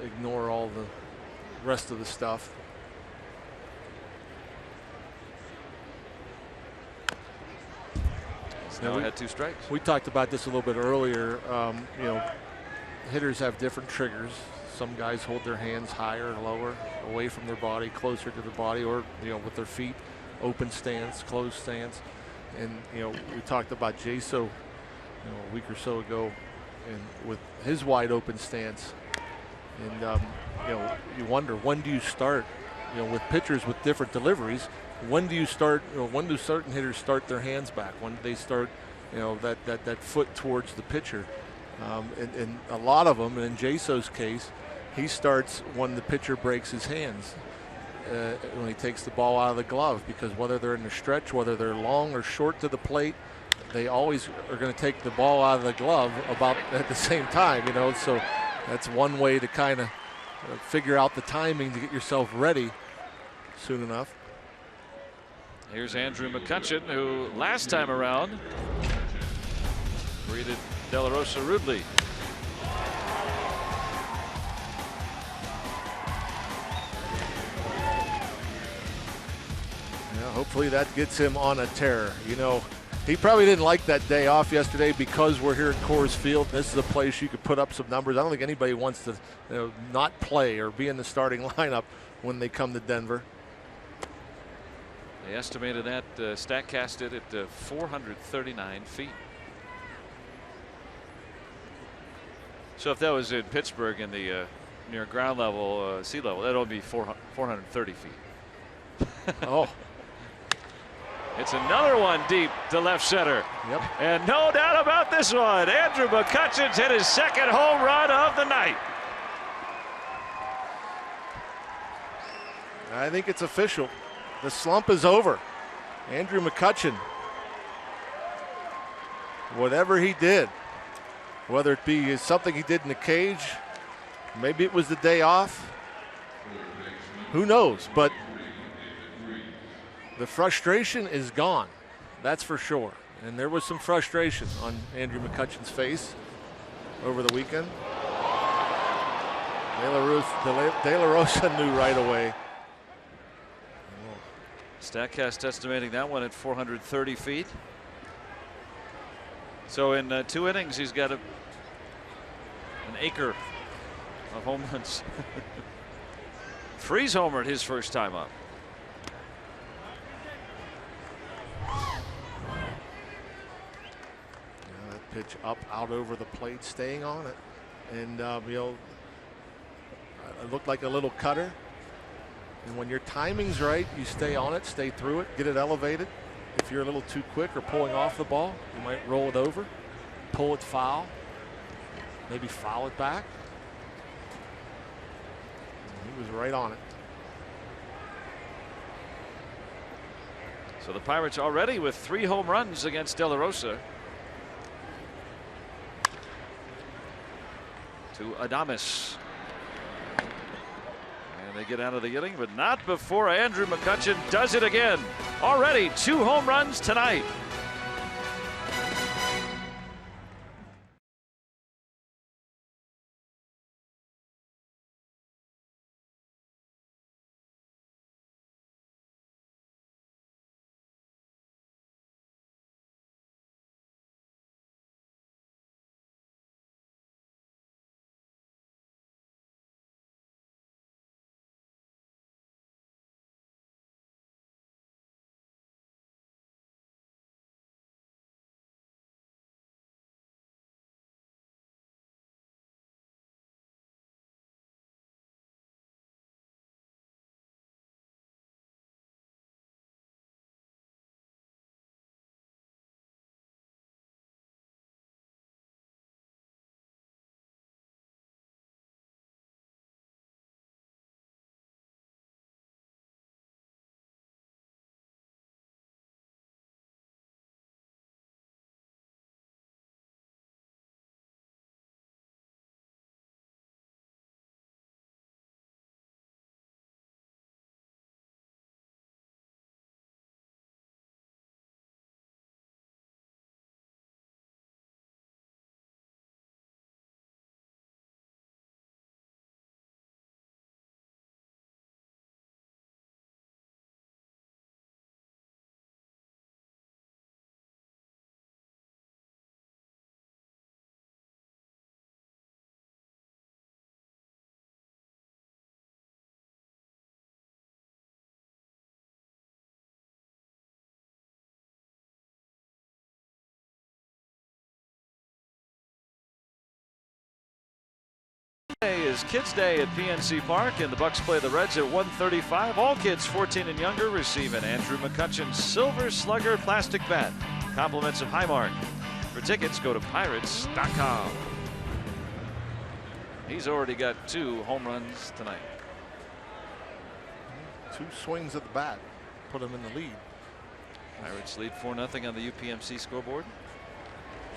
Speaker 2: ignore all the rest of the stuff.
Speaker 1: Now had 2 strikes.
Speaker 2: We talked about this a little bit earlier. You know, hitters have different triggers. Some guys hold their hands higher and lower, away from their body, closer to the body, or, you know, with their feet, open stance, closed stance. And, you know, we talked about Jaso, you know, a week or so ago, and with his wide open stance. And, you know, you wonder, when do you start, you know, with pitchers with different deliveries, when do you start, you know, when do certain hitters start their hands back? When do they start, you know, that foot towards the pitcher? And a lot of them, and in Jaso's case, he starts when the pitcher breaks his hands, when he takes the ball out of the glove, because whether they're in the stretch, whether they're long or short to the plate, they always are going to take the ball out of the glove about at the same time, you know. So that's one way to kind of figure out the timing to get yourself ready soon enough.
Speaker 1: Here's Andrew McCutchen, who last time around greeted De La Rosa rudely.
Speaker 2: Yeah, hopefully that gets him on a tear. You know, he probably didn't like that day off yesterday because we're here at Coors Field. This is a place you could put up some numbers. I don't think anybody wants to, you know, not play or be in the starting lineup when they come to Denver.
Speaker 1: They estimated that, StatCast did at 439 feet. So if that was in Pittsburgh in the near ground level, sea level, that would be 430 feet.
Speaker 2: Oh.
Speaker 1: It's another one deep to left center.
Speaker 2: Yep.
Speaker 1: And no doubt about this one. Andrew McCutchen's hit his 2nd home run of the night.
Speaker 2: I think it's official. The slump is over. Andrew McCutchen, whatever he did, whether it be something he did in the cage, maybe it was the day off, who knows? But the frustration is gone. That's for sure. And there was some frustration on Andrew McCutchen's face over the weekend. De La Rosa knew right away.
Speaker 1: StatCast estimating that one at 430 feet. So in 2 innings, he's got an acre of home runs. Freeze homered his first time up.
Speaker 2: That pitch up, out over the plate, staying on it. And, it looked like a little cutter. And when your timing's right, you stay on it, stay through it, get it elevated. If you're a little too quick or pulling off the ball, you might roll it over, pull it foul, maybe foul it back. And he was right on it.
Speaker 1: So the Pirates already with 3 home runs against De La Rosa. To Adames. They get out of the inning, but not before Andrew McCutchen does it again. Already 2 home runs tonight. Today is Kids Day at PNC Park, and the Bucks play the Reds at 1:35. All kids 14 and younger receive an Andrew McCutchen Silver Slugger plastic bat. Compliments of Highmark. For tickets, go to Pirates.com. He's already got 2 home runs tonight.
Speaker 2: 2 swings at the bat, put him in the lead.
Speaker 1: Pirates lead 4-0 on the UPMC scoreboard.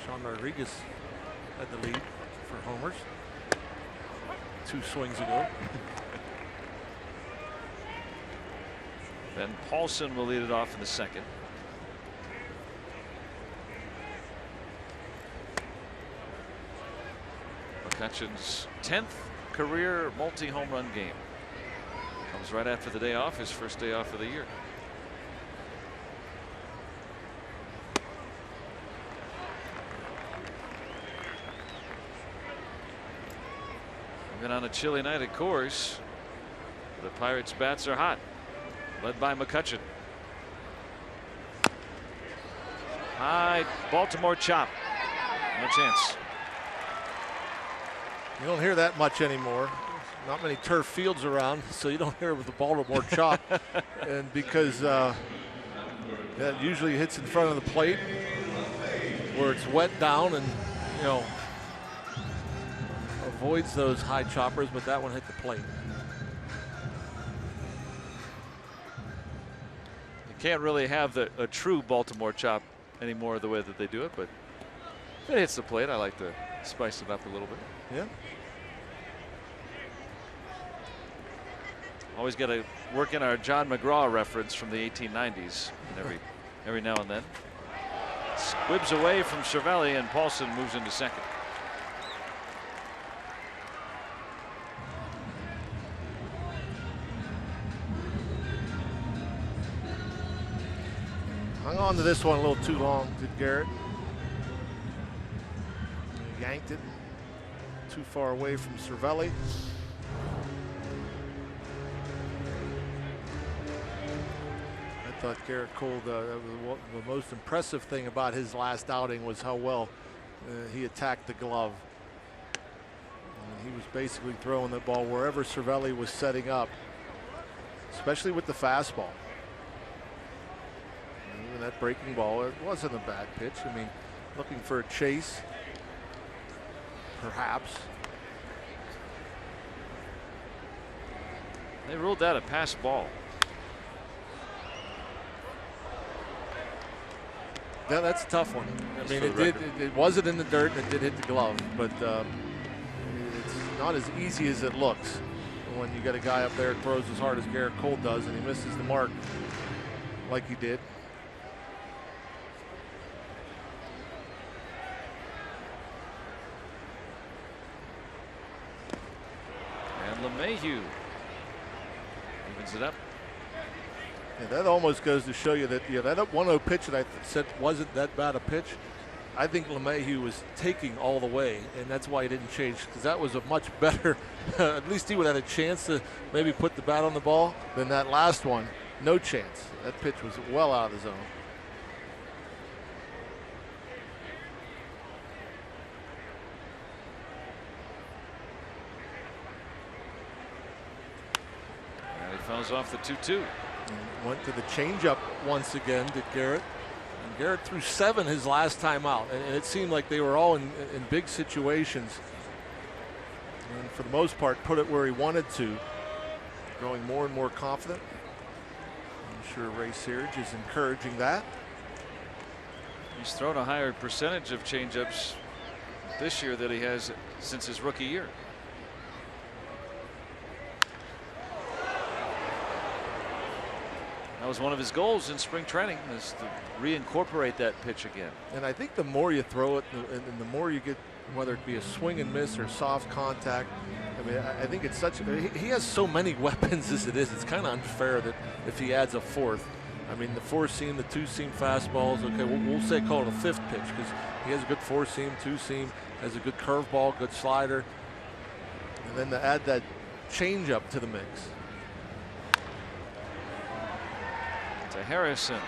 Speaker 2: Sean Rodriguez had the lead for homers 2 swings ago.
Speaker 1: Ben Paulson will lead it off in the second. McCutchen's 10th career multi-home run game. Comes right after the day off, his first day off of the year. Even on a chilly night at Coors, the Pirates' bats are hot, led by McCutchen. High Baltimore chop. No chance.
Speaker 2: You don't hear that much anymore. Not many turf fields around, so you don't hear with the Baltimore chop. And because that usually hits in front of the plate where it's wet down and, you know, avoids those high choppers, but that one hit the plate.
Speaker 1: You can't really have a true Baltimore chop anymore the way that they do it, but if it hits the plate, I like to spice it up a little bit.
Speaker 2: Yeah.
Speaker 1: Always got to work in our John McGraw reference from the 1890s every now and then. Squibs away from Cervelli, and Paulson moves into second.
Speaker 2: Hung on to this one a little too long, did Garrett. Yanked it too far away from Cervelli. I thought Garrett Cole, the most impressive thing about his last outing was how well he attacked the glove. He was basically throwing the ball wherever Cervelli was setting up, especially with the fastball. And even that breaking ball, it wasn't a bad pitch. I mean, looking for a chase, perhaps.
Speaker 1: They ruled that a pass ball.
Speaker 2: Yeah, that's a tough one. I mean, it wasn't in the dirt, and it did hit the glove, but it's not as easy as it looks when you got a guy up there that throws as hard as Garrett Cole does, and he misses the mark like he did.
Speaker 1: And LeMahieu evens it up.
Speaker 2: Yeah, that almost goes to show you that that 1-0 pitch that I said wasn't that bad a pitch. I think LeMahieu was taking all the way, and that's why he didn't change, because that was a much better. At least he would have had a chance to maybe put the bat on the ball than that last one. No chance. That pitch was well out of the zone.
Speaker 1: And he fouls off the 2-2.
Speaker 2: Went to the changeup once again, did Garrett. And Garrett threw 7 his last time out, and it seemed like they were all in big situations. And for the most part, put it where he wanted to. Growing more and more confident. I'm sure Ray Searage is encouraging that.
Speaker 1: He's thrown a higher percentage of changeups this year than he has since his rookie year. That was one of his goals in spring training, is to reincorporate that pitch again.
Speaker 2: And I think the more you throw it, and the more you get, whether it be a swing and miss or soft contact, I mean, I think it's such. He has so many weapons as it is. It's kind of unfair that if he adds a fourth. I mean, the 4-seam, the 2-seam fastballs. Okay, we'll say call it a 5th pitch, because he has a good 4-seam, 2-seam, has a good curveball, good slider, and then to add that changeup to the mix.
Speaker 1: To Harrison.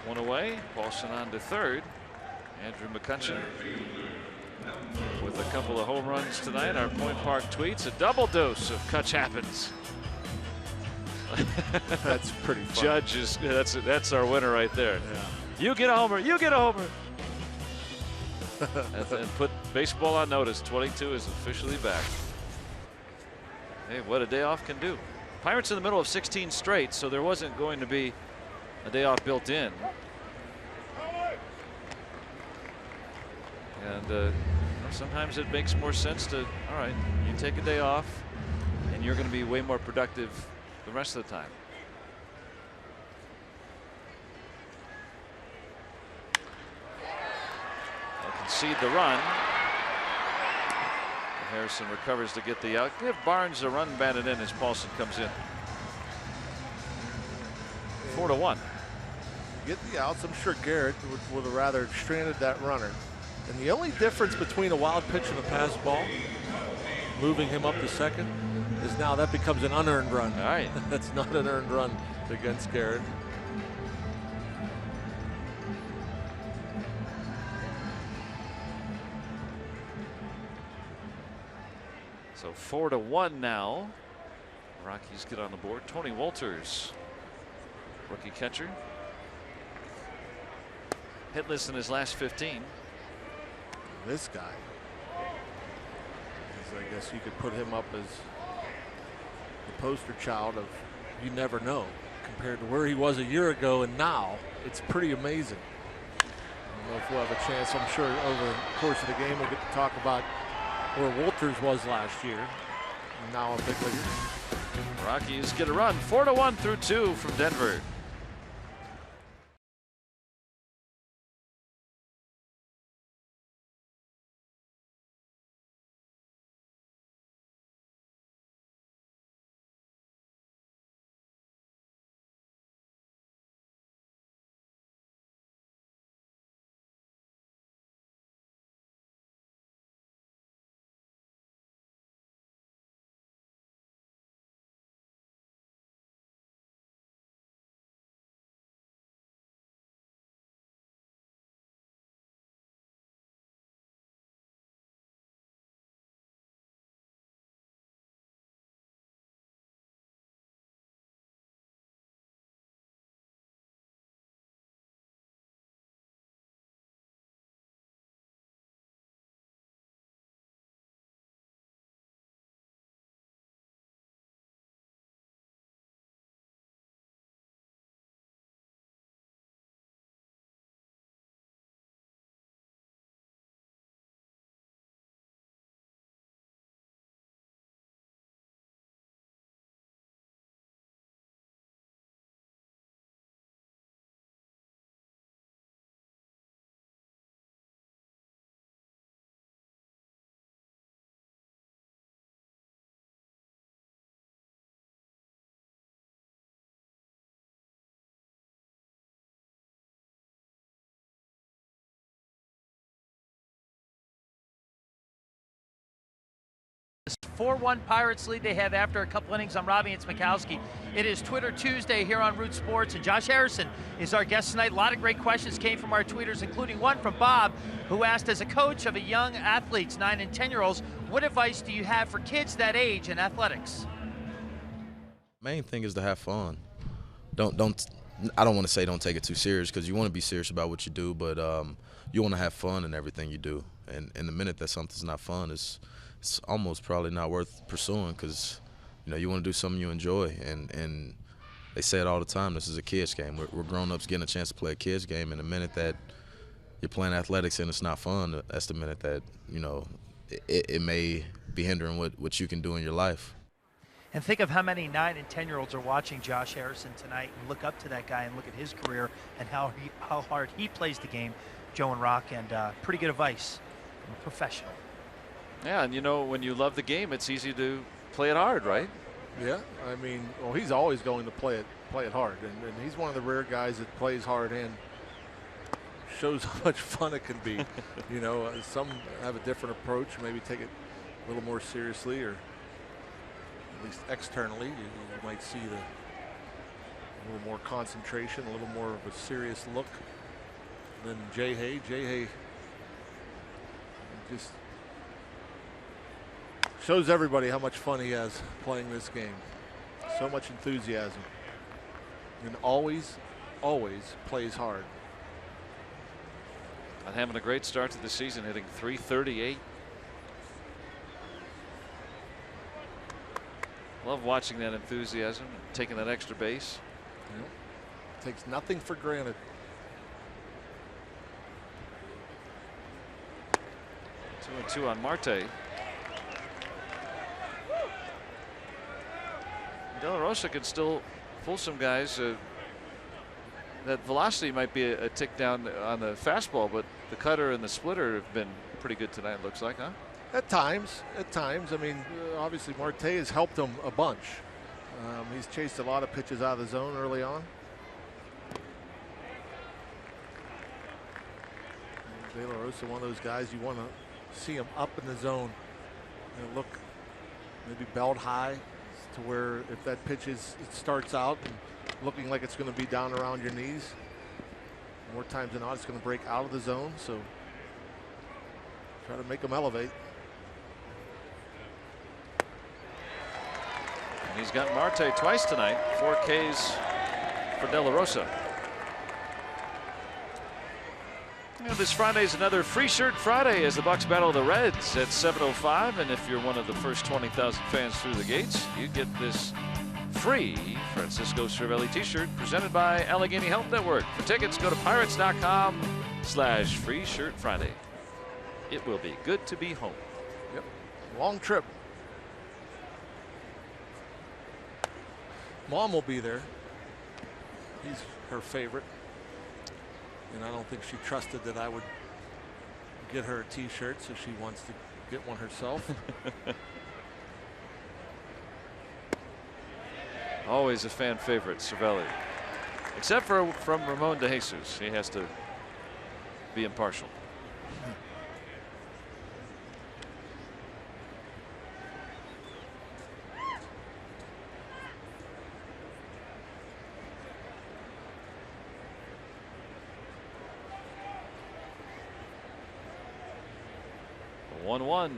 Speaker 1: One away. Paulson on to third. Andrew McCutchen with a couple of home runs tonight. Our Point Park tweets: a double dose of Kutch happens.
Speaker 2: That's pretty fun.
Speaker 1: Judge is that's our winner right there.
Speaker 2: Yeah.
Speaker 1: You get a homer. You get a homer. And put baseball on notice. 22 is officially back. Hey, what a day off can do. Pirates in the middle of 16 straight, so there wasn't going to be a day off built in. And sometimes it makes more sense to, all right, you take a day off, and you're going to be way more productive the rest of the time. They'll concede the run. Harrison recovers to get the out. Give Barnes a run batted in as Paulson comes in. 4-1.
Speaker 2: Get the outs. I'm sure Garrett would have rather stranded that runner. And the only difference between a wild pitch and a pass ball, moving him up to second, is now that becomes an unearned run.
Speaker 1: All right.
Speaker 2: That's not an earned run against Garrett.
Speaker 1: So 4-1 now. Rockies get on the board. Tony Wolters, rookie catcher, hitless in his last 15.
Speaker 2: This guy, I guess you could put him up as the poster child of you never know, compared to where he was a year ago and now. It's pretty amazing. I don't know if we'll have a chance. I'm sure over the course of the game we'll get to talk about where Walters was last year. And now a big leaguer.
Speaker 1: Rockies get a run, 4-1 through 2 from Denver.
Speaker 4: This 4-1 Pirates lead they have after a couple innings. I'm Robbie, it's Mikowski. It is Twitter Tuesday here on Root Sports, and Josh Harrison is our guest tonight. A lot of great questions came from our tweeters, including one from Bob, who asked, as a coach of a young athletes, 9 and 10-year-olds, what advice do you have for kids that age in athletics?
Speaker 5: Main thing is to have fun. I don't want to say don't take it too serious, because you want to be serious about what you do, but you want to have fun in everything you do. And the minute that something's not fun, it's almost probably not worth pursuing, because you want to do something you enjoy. And they say it all the time, this is a kid's game. We're grown-ups getting a chance to play a kid's game, and the minute that you're playing athletics and it's not fun, that's the minute that it may be hindering what you can do in your life.
Speaker 4: And think of how many 9 and 10-year-olds are watching Josh Harrison tonight and look up to that guy and look at his career and how hard he plays the game, Joe and Rock, and pretty good advice from a professional.
Speaker 1: Yeah, and when you love the game, it's easy to play it hard, right?
Speaker 2: Yeah, I mean, well, he's always going to play it hard, and he's one of the rare guys that plays hard and shows how much fun it can be. Some have a different approach, maybe take it a little more seriously, or at least externally, you might see a little more concentration, a little more of a serious look than Jay Hay. Jay Hay just shows everybody how much fun he has playing this game. So much enthusiasm. And always plays hard.
Speaker 1: And having a great start to the season, hitting .338. Love watching that enthusiasm, taking that extra base.
Speaker 2: Yeah. Takes nothing for granted.
Speaker 1: 2-2 on Marte. De La Rosa can still fool some guys. That velocity might be a tick down on the fastball, but the cutter and the splitter have been pretty good tonight, it looks like, huh?
Speaker 2: At times. I mean, obviously Marte has helped him a bunch. He's chased a lot of pitches out of the zone early on. De La Rosa, one of those guys you want to see him up in the zone and look maybe belt high, to where if that pitch it starts out and looking like it's going to be down around your knees, more times than not it's going to break out of the zone. So try to make him elevate.
Speaker 1: And he's got Marte twice tonight. 4 Ks for De La Rosa. And this Friday is another Free Shirt Friday as the Bucks battle the Reds at 7:05. And if you're one of the first 20,000 fans through the gates, you get this free Francisco Cervelli t-shirt presented by Allegheny Health Network. For tickets, go to pirates.com/Free Shirt Friday. It will be good to be home.
Speaker 2: Yep. Long trip. Mom will be there. He's her favorite. And I don't think she trusted that I would get her a t-shirt, so she wants to get one herself.
Speaker 1: Always a fan favorite, Cervelli. Except for from Ramon de Jesus. He has to be impartial. The 1-1.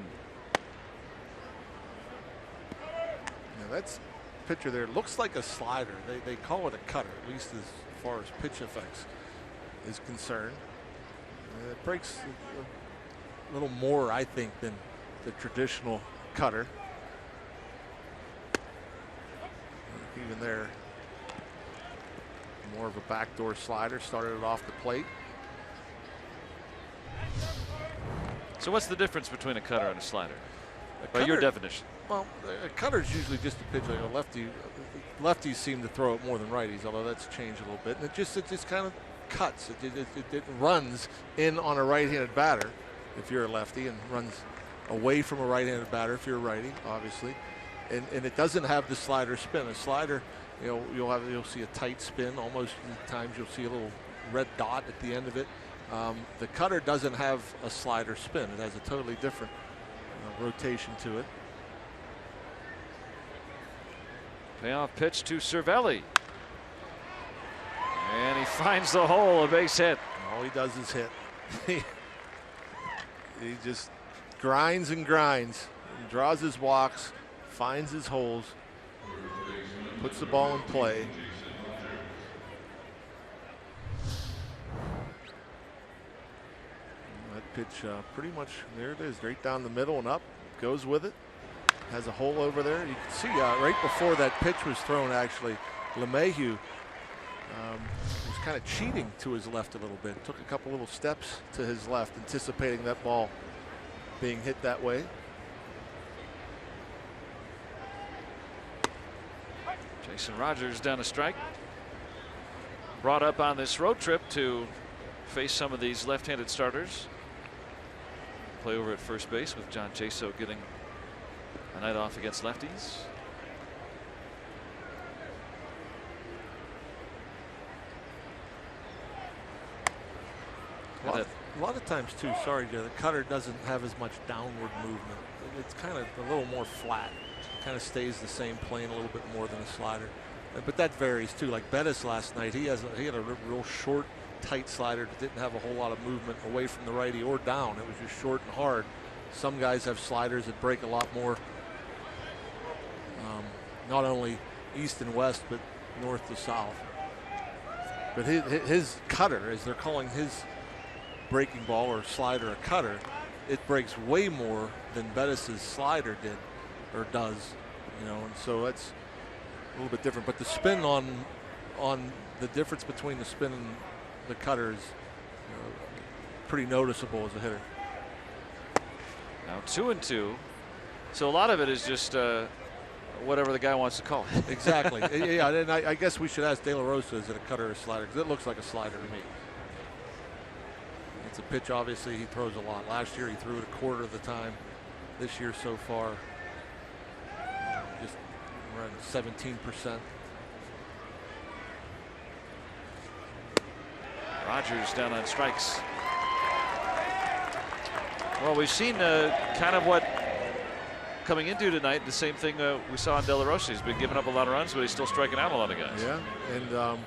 Speaker 2: Now that's pitcher there. Looks like a slider. They call it a cutter, at least as far as pitch effects is concerned. It breaks a little more, I think, than the traditional cutter. Even there, more of a backdoor slider. Started it off the plate.
Speaker 1: So what's the difference between a cutter and a slider?
Speaker 2: A
Speaker 1: By your
Speaker 2: cutter-
Speaker 1: definition.
Speaker 2: Well, a cutter is usually just a pitch like a lefty. Lefties seem to throw it more than righties, although that's changed a little bit. And it just kind of cuts. It runs in on a right-handed batter if you're a lefty, and runs away from a right-handed batter if you're a righty, obviously. And it doesn't have the slider spin. A slider, you know, you'll see a tight spin. Almost at times you'll see a little red dot at the end of it. The cutter doesn't have a slider spin. It has a totally different rotation to it.
Speaker 1: Payoff pitch to Cervelli. And he finds the hole, a base hit.
Speaker 2: All he does is hit. He just grinds and grinds, and draws his walks, finds his holes, puts the ball in play. That pitch pretty much, there it is, right down the middle and up, goes with it. Has a hole over there. You can see right before that pitch was thrown, actually, LeMahieu was kind of cheating to his left a little bit. Took a couple little steps to his left, anticipating that ball being hit that way.
Speaker 1: Jason Rogers down a strike. Brought up on this road trip to face some of these left-handed starters. Play over at first base with John Chaso getting a night off against lefties.
Speaker 2: A lot of times too, sorry Joe, the cutter doesn't have as much downward movement. It's kind of a little more flat. Kind of stays the same plane a little bit more than a slider. But that varies too. Like Bettis last night, he had a real short, tight slider that didn't have a whole lot of movement away from the righty or down. It was just short and hard. Some guys have sliders that break a lot more, not only east and west, but north to south. But his cutter, as they're calling his breaking ball or slider a cutter, it breaks way more than Bettis's slider did or does, you know, and so that's a little bit different. But the spin on the difference between the spin and the cutter is pretty noticeable as a hitter.
Speaker 1: Now 2-2. So a lot of it is just whatever the guy wants to call it.
Speaker 2: Exactly. Yeah, and I guess we should ask De La Rosa, is it a cutter or a slider? Because it looks like a slider to me. It's a pitch, obviously, he throws a lot. Last year he threw it a quarter of the time. This year so far, just around 17%.
Speaker 1: Rogers down on strikes. Well, we've seen kind of what coming into tonight, the same thing we saw in De La Rosa. He's been giving up a lot of runs, but he's still striking out a lot of guys.
Speaker 2: Yeah,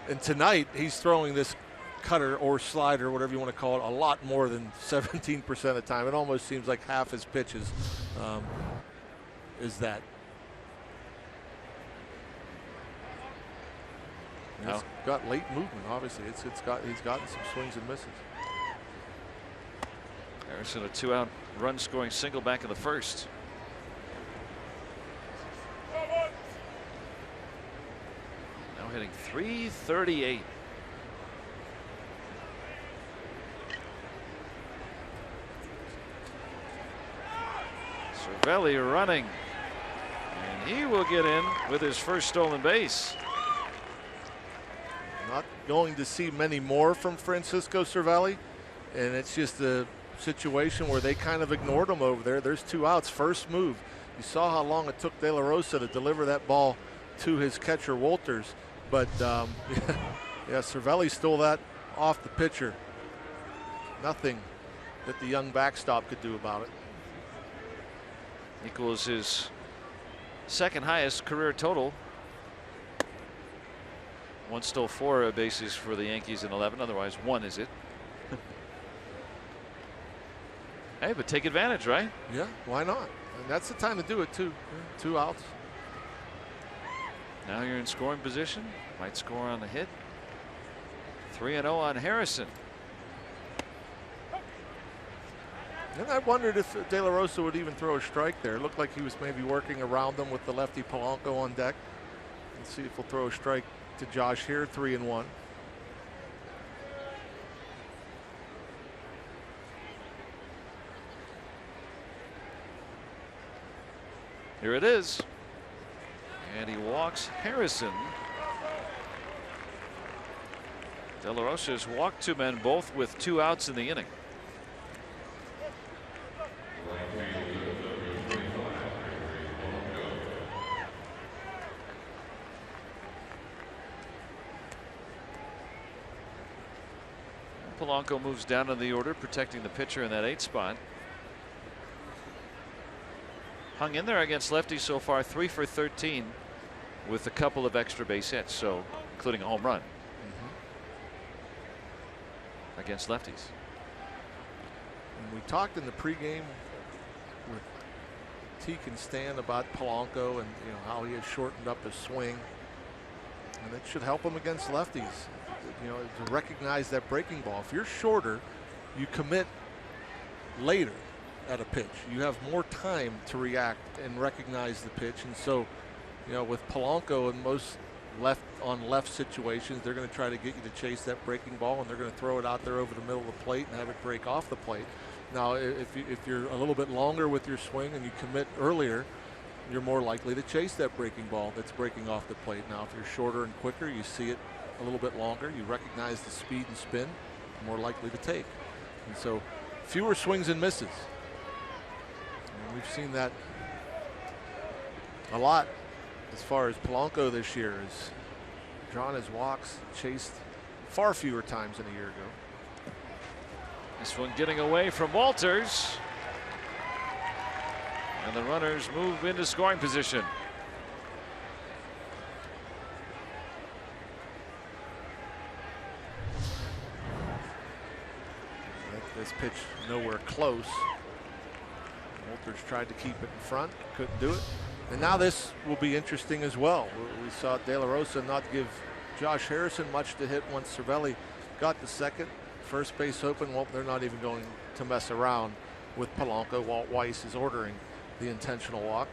Speaker 2: and tonight he's throwing this cutter or slider, whatever you want to call it, a lot more than 17% of the time. It almost seems like half his pitches is that. It's got late movement, obviously. He's gotten some swings and misses.
Speaker 1: Harrison, a 2-out run scoring single back in the first. Now hitting .338. Cervelli running, and he will get in with his first stolen base.
Speaker 2: Not going to see many more from Francisco Cervelli, and it's just a situation where they kind of ignored him over there. There's 2 outs. First move. You saw how long it took De La Rosa to deliver that ball to his catcher Walters, but yeah, Cervelli stole that off the pitcher. Nothing that the young backstop could do about it.
Speaker 1: Equals his second highest career total. One stole 4 bases for the Yankees in 11. Otherwise, 1 is it. Hey, but take advantage, right?
Speaker 2: Yeah, why not? And that's the time to do it too. 2 outs.
Speaker 1: Now you're in scoring position. Might score on the hit. 3-0 on Harrison.
Speaker 2: And I wondered if De La Rosa would even throw a strike there. It looked like he was maybe working around them with the lefty Polanco on deck. Let's see if he'll throw a strike to Josh here. 3-1.
Speaker 1: Here it is. And he walks Harrison. De La Rosa has walked 2 men, both with 2 outs in the inning. Polanco moves down in the order, protecting the pitcher in that 8th spot. Hung in there against lefties so far, 3 for 13 with a couple of extra base hits, so including a home run against lefties.
Speaker 2: And we talked in the pregame with Teak and Stan about Polanco and how he has shortened up his swing, and it should help him against lefties. To recognize that breaking ball. If you're shorter, you commit later at a pitch. You have more time to react and recognize the pitch. And so, with Polanco in most left situations, they're going to try to get you to chase that breaking ball, and they're going to throw it out there over the middle of the plate and have it break off the plate. Now, if you're a little bit longer with your swing and you commit earlier, you're more likely to chase that breaking ball that's breaking off the plate. Now, if you're shorter and quicker, you see it a little bit longer, you recognize the speed and spin, more likely to take. And so fewer swings and misses. And we've seen that a lot as far as Polanco this year has drawn his walks, chased far fewer times than a year ago.
Speaker 1: This one getting away from Walters. And the runners move into scoring position.
Speaker 2: This pitch nowhere close. Walters tried to keep it in front, couldn't do it. And now this will be interesting as well. We saw De La Rosa not give Josh Harrison much to hit once Cervelli got the second. First base open. Well, they're not even going to mess around with Polanco. Walt Weiss is ordering the intentional walk.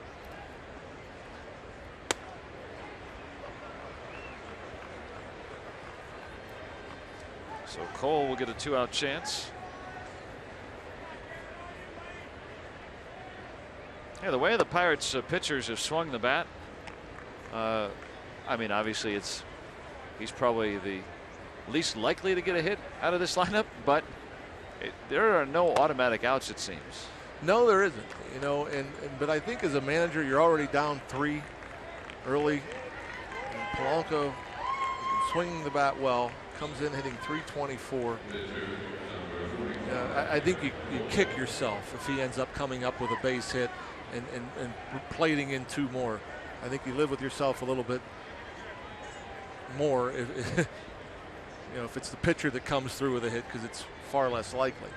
Speaker 1: So Cole will get a 2-out chance. Yeah, the way the Pirates pitchers have swung the bat, I mean, obviously he's probably the least likely to get a hit out of this lineup, but there are no automatic outs, it seems.
Speaker 2: No, there isn't. But I think as a manager, you're already down 3 early. And Polanco swinging the bat well, comes in hitting .324. I think you kick yourself if he ends up coming up with a base hit and plating in 2 more. I think you live with yourself a little bit more if it's the pitcher that comes through with a hit, because it's far less likely.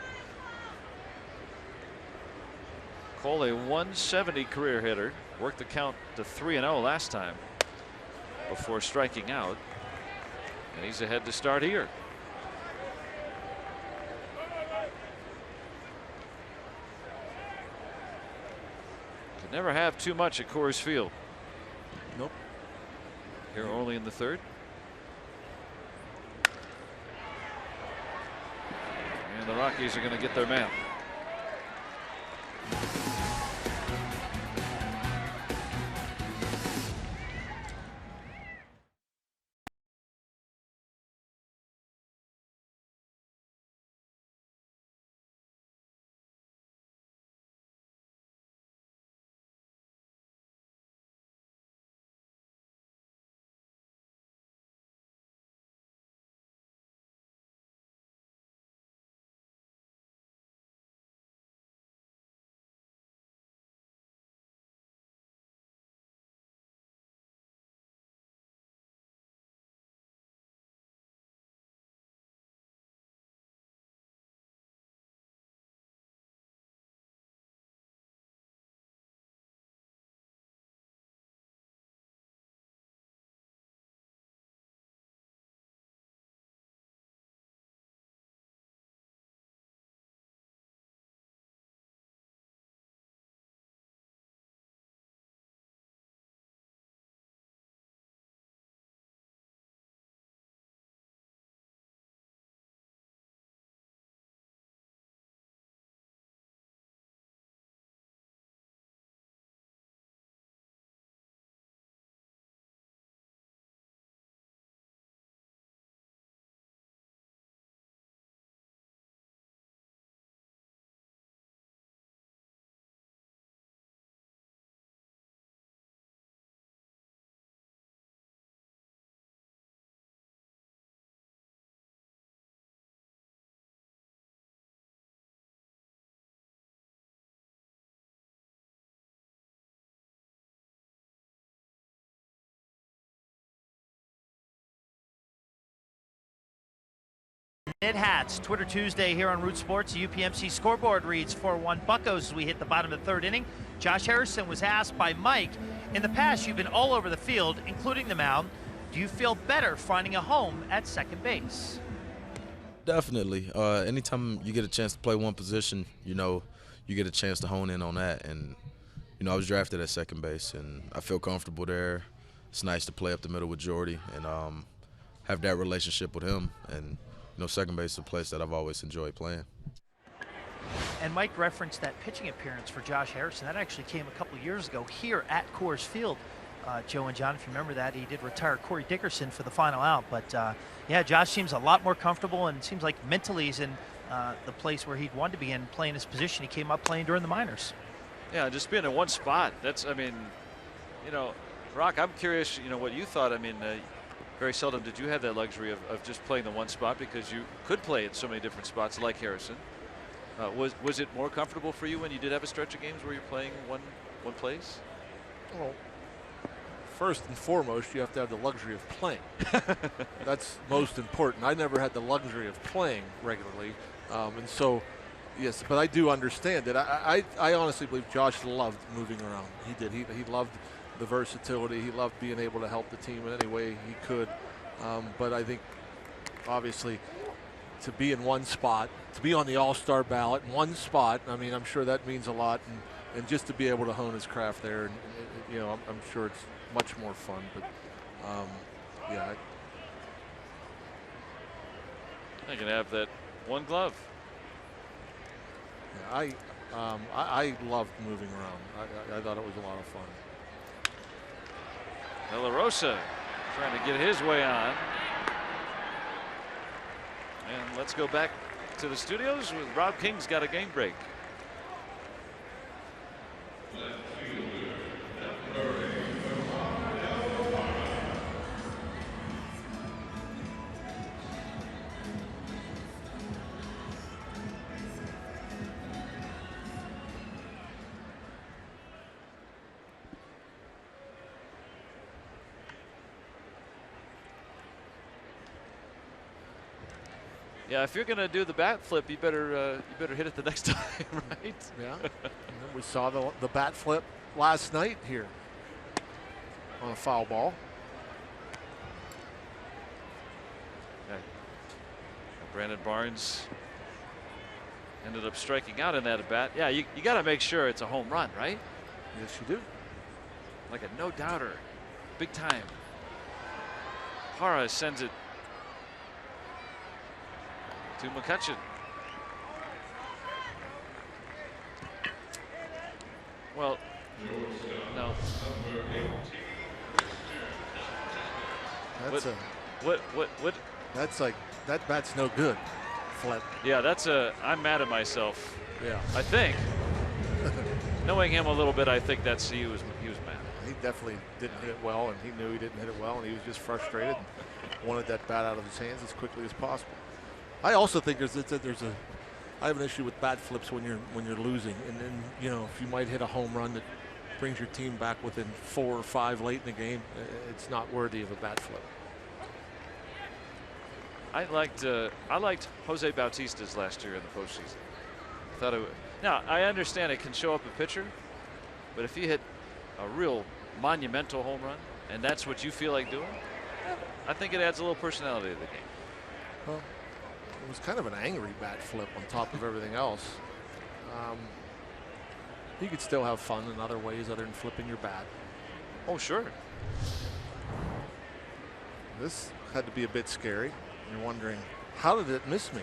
Speaker 1: Cole, a 170 career hitter, worked the count to 3-0 last time before striking out, and he's ahead to start here. Could never have too much at Coors Field.
Speaker 2: Nope.
Speaker 1: Here only in the 3rd. And the Rockies are going to get their man.
Speaker 4: Knit hats, Twitter Tuesday here on Root Sports. The UPMC scoreboard reads 4-1 Buccos as we hit the bottom of the third inning. Josh Harrison was asked by Mike, in the past you've been all over the field, including the mound. Do you feel better finding a home at second base?
Speaker 5: Definitely. Anytime you get a chance to play one position, you know, you get a chance to hone in on that. And, you know, I was drafted at second base, and I feel comfortable there. It's nice to play up the middle with Jordy and have that relationship with him. And, you know, second base is a place that I've always enjoyed playing.
Speaker 4: And Mike referenced that pitching appearance for Josh Harrison. That actually came a couple years ago here at Coors Field. Joe and John, if you remember that, he did retire Corey Dickerson for the final out. But, yeah, Josh seems a lot more comfortable, and it seems like mentally he's in the place where he'd want to be in, playing his position. He came up playing during the minors.
Speaker 1: Yeah, just being in one spot. That's, I mean, you know, Rock, I'm curious, you know, what you thought. I mean, very seldom did you have that luxury of just playing the one spot, because you could play in so many different spots like Harrison. Was it more comfortable for you when you did have a stretch of games where you're playing one place?
Speaker 2: Well, first and foremost, you have to have the luxury of playing. That's most important. I never had the luxury of playing regularly, and so, yes, but I do understand it. I honestly believe Josh loved moving around. He did. He loved the versatility. He loved being able to help the team in any way he could. But I think, obviously, to be in one spot, to be on the All-Star ballot in one spot, I mean, I'm sure that means a lot. And just to be able to hone his craft there, and you know, I'm sure it's much more fun. But yeah,
Speaker 1: I can have that one glove.
Speaker 2: Yeah, I loved moving around. I thought it was a lot of fun.
Speaker 1: De La Rosa trying to get his way on. And let's go back to the studios with Rob King's got a game break. Yeah, if you're going to do the bat flip, you better hit it the next time, right?
Speaker 2: Yeah. And then we saw the bat flip last night here on a foul ball.
Speaker 1: Okay. Brandon Barnes ended up striking out in that at bat. Yeah, you got to make sure it's a home run, right?
Speaker 2: Yes, you do.
Speaker 1: Like a no-doubter, big time. Hara sends it to McCutchen. Well, no.
Speaker 2: That's
Speaker 1: what?
Speaker 2: That's like, that bat's no good. Flip.
Speaker 1: Yeah, I'm mad at myself.
Speaker 2: Yeah.
Speaker 1: I think. Knowing him a little bit, I think he was mad.
Speaker 2: He definitely didn't hit it well, and he knew he didn't hit it well, and he was just frustrated and wanted that bat out of his hands as quickly as possible. I also think I have an issue with bat flips when you're losing, and then, you know, if you might hit a home run that brings your team back within 4 or 5 late in the game, it's not worthy of a bat flip.
Speaker 1: I liked Jose Bautista's last year in the postseason. I thought it would. Now I understand it can show up a pitcher, but if you hit a real monumental home run and that's what you feel like doing, I think it adds a little personality to the game.
Speaker 2: Well, it was kind of an angry bat flip on top of everything else. You could still have fun in other ways other than flipping your bat.
Speaker 1: Oh, sure.
Speaker 2: This had to be a bit scary. You're wondering, how did it miss me?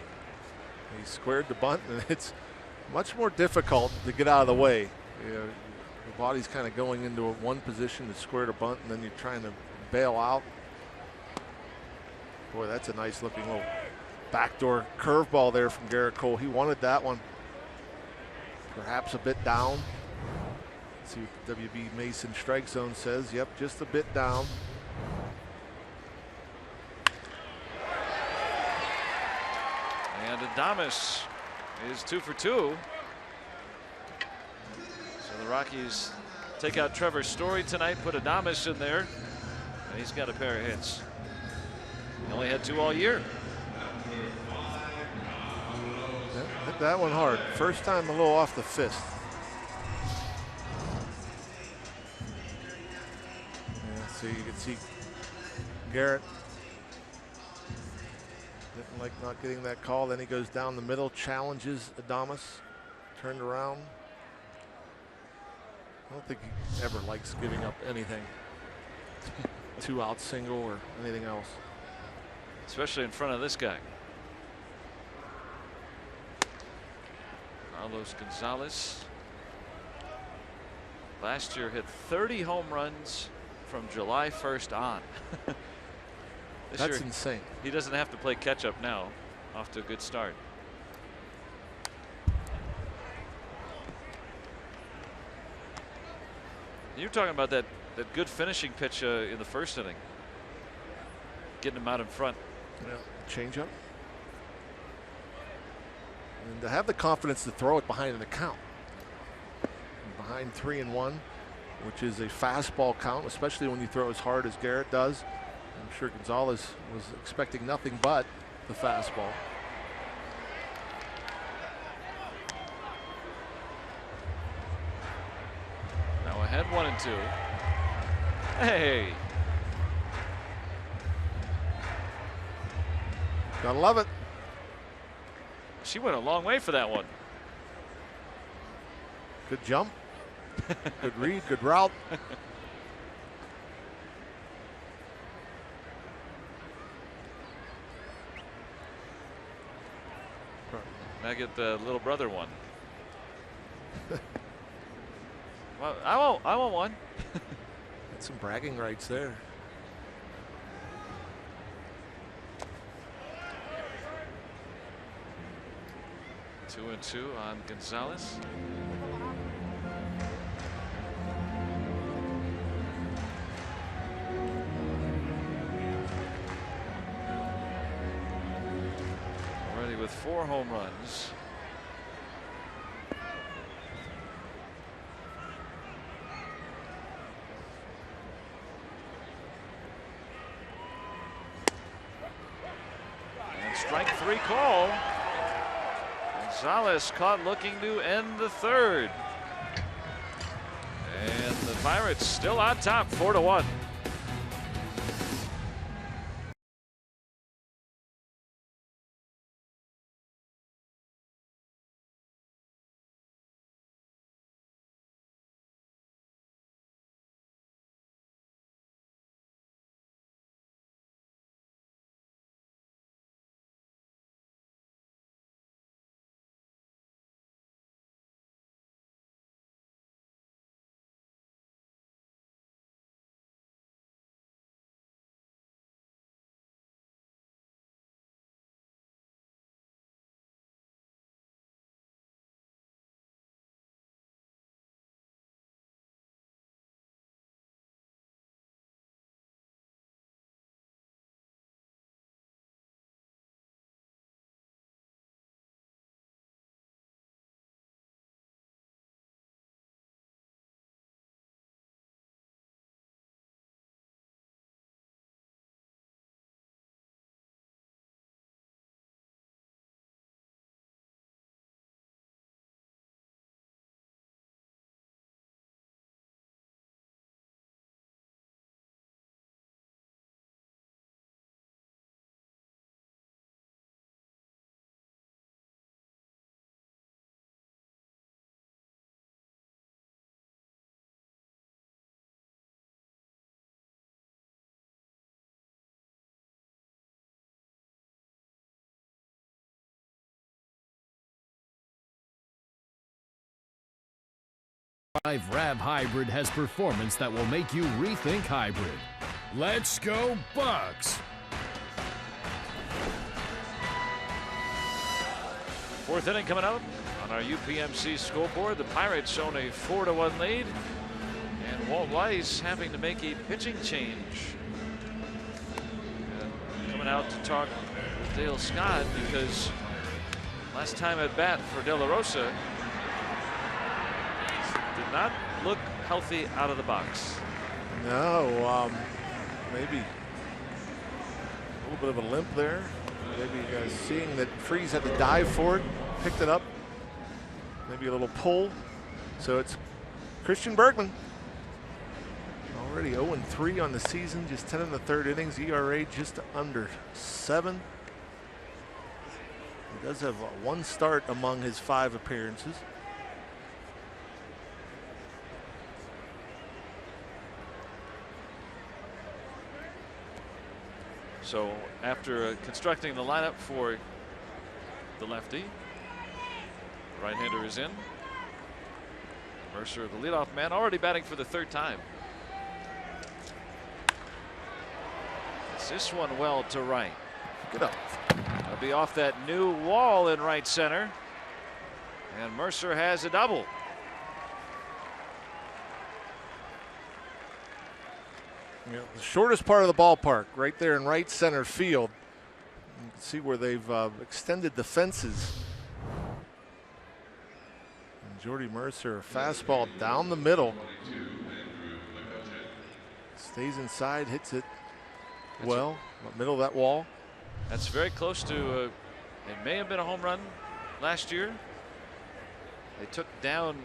Speaker 2: He squared the bunt, and it's much more difficult to get out of the way. You know, your body's kind of going into one position to square the bunt, and then you're trying to bail out. Boy, that's a nice looking little backdoor curveball there from Garrett Cole. He wanted that one. Perhaps a bit down. Let's see what the WB Mason strike zone says. Yep, just a bit down.
Speaker 1: And Adames is 2 for 2. So the Rockies take out Trevor Story tonight, put Adames in there, and he's got a pair of hits. He only had 2 all year.
Speaker 2: Hit that one hard. First time a little off the fist. Yeah, so you can see Garrett didn't like not getting that call. Then he goes down the middle, challenges Adames, turned around. I don't think he ever likes giving up anything. 2-out single or anything else.
Speaker 1: Especially in front of this guy. Carlos Gonzalez. Last year hit 30 home runs from July 1st on.
Speaker 2: That's insane.
Speaker 1: He doesn't have to play catch up now. Off to a good start. You're talking about that good finishing pitch in the first inning. Getting him out in front.
Speaker 2: Yeah, change up. And to have the confidence to throw it behind an account. Behind 3-1, which is a fastball count, especially when you throw as hard as Garrett does. I'm sure Gonzalez was expecting nothing but the fastball.
Speaker 1: Now ahead 1-2. Hey.
Speaker 2: Gotta love it.
Speaker 1: She went a long way for that one.
Speaker 2: Good jump. Good read, good route.
Speaker 1: I get the little brother one. Well, I want one.
Speaker 2: Got some bragging rights there.
Speaker 1: Two and two on Gonzalez. Already with 4 home runs. And strike 3 call. Gonzalez caught looking to end the third. And the Pirates still on top, 4-1.
Speaker 3: Rab Hybrid has performance that will make you rethink hybrid. Let's go Bucks!
Speaker 1: 4th inning coming up on our UPMC scoreboard. The Pirates own a 4-1 lead. And Walt Weiss having to make a pitching change. And coming out to talk with Dale Scott because last time at bat for De La Rosa did not look healthy out of the box.
Speaker 2: No, maybe a little bit of a limp there. Maybe seeing that Freese had to dive for it picked it up. Maybe a little pull. So it's Christian Bergman. Already 0-3 on the season, just 10 in the third innings. ERA just under 7. He does have one start among his 5 appearances.
Speaker 1: So after constructing the lineup for the lefty, right-hander is in. Mercer, the leadoff man, already batting for the 3rd time. It's this one well to right.
Speaker 2: Get up.
Speaker 1: It'll be off that new wall in right center. And Mercer has a double.
Speaker 2: You know, the shortest part of the ballpark, right there in right center field. You can see where they've extended the fences. And Jordy Mercer, a fastball down the middle. Stays inside, hits it well, middle of that wall.
Speaker 1: That's very close to, it may have been a home run last year. They took down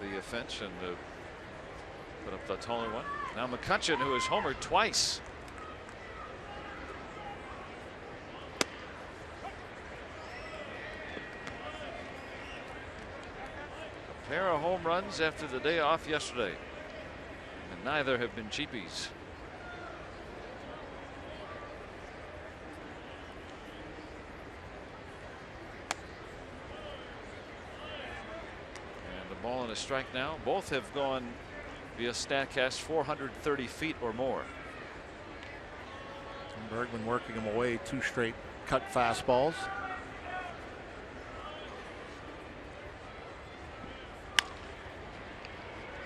Speaker 1: the fence and put up the taller one. Now McCutchen, who has homered twice. A pair of home runs after the day off yesterday. And neither have been cheapies. And the ball and a strike now. Both have gone via StatCast 430 feet or more.
Speaker 2: And Bergman working him away, 2 straight cut fastballs.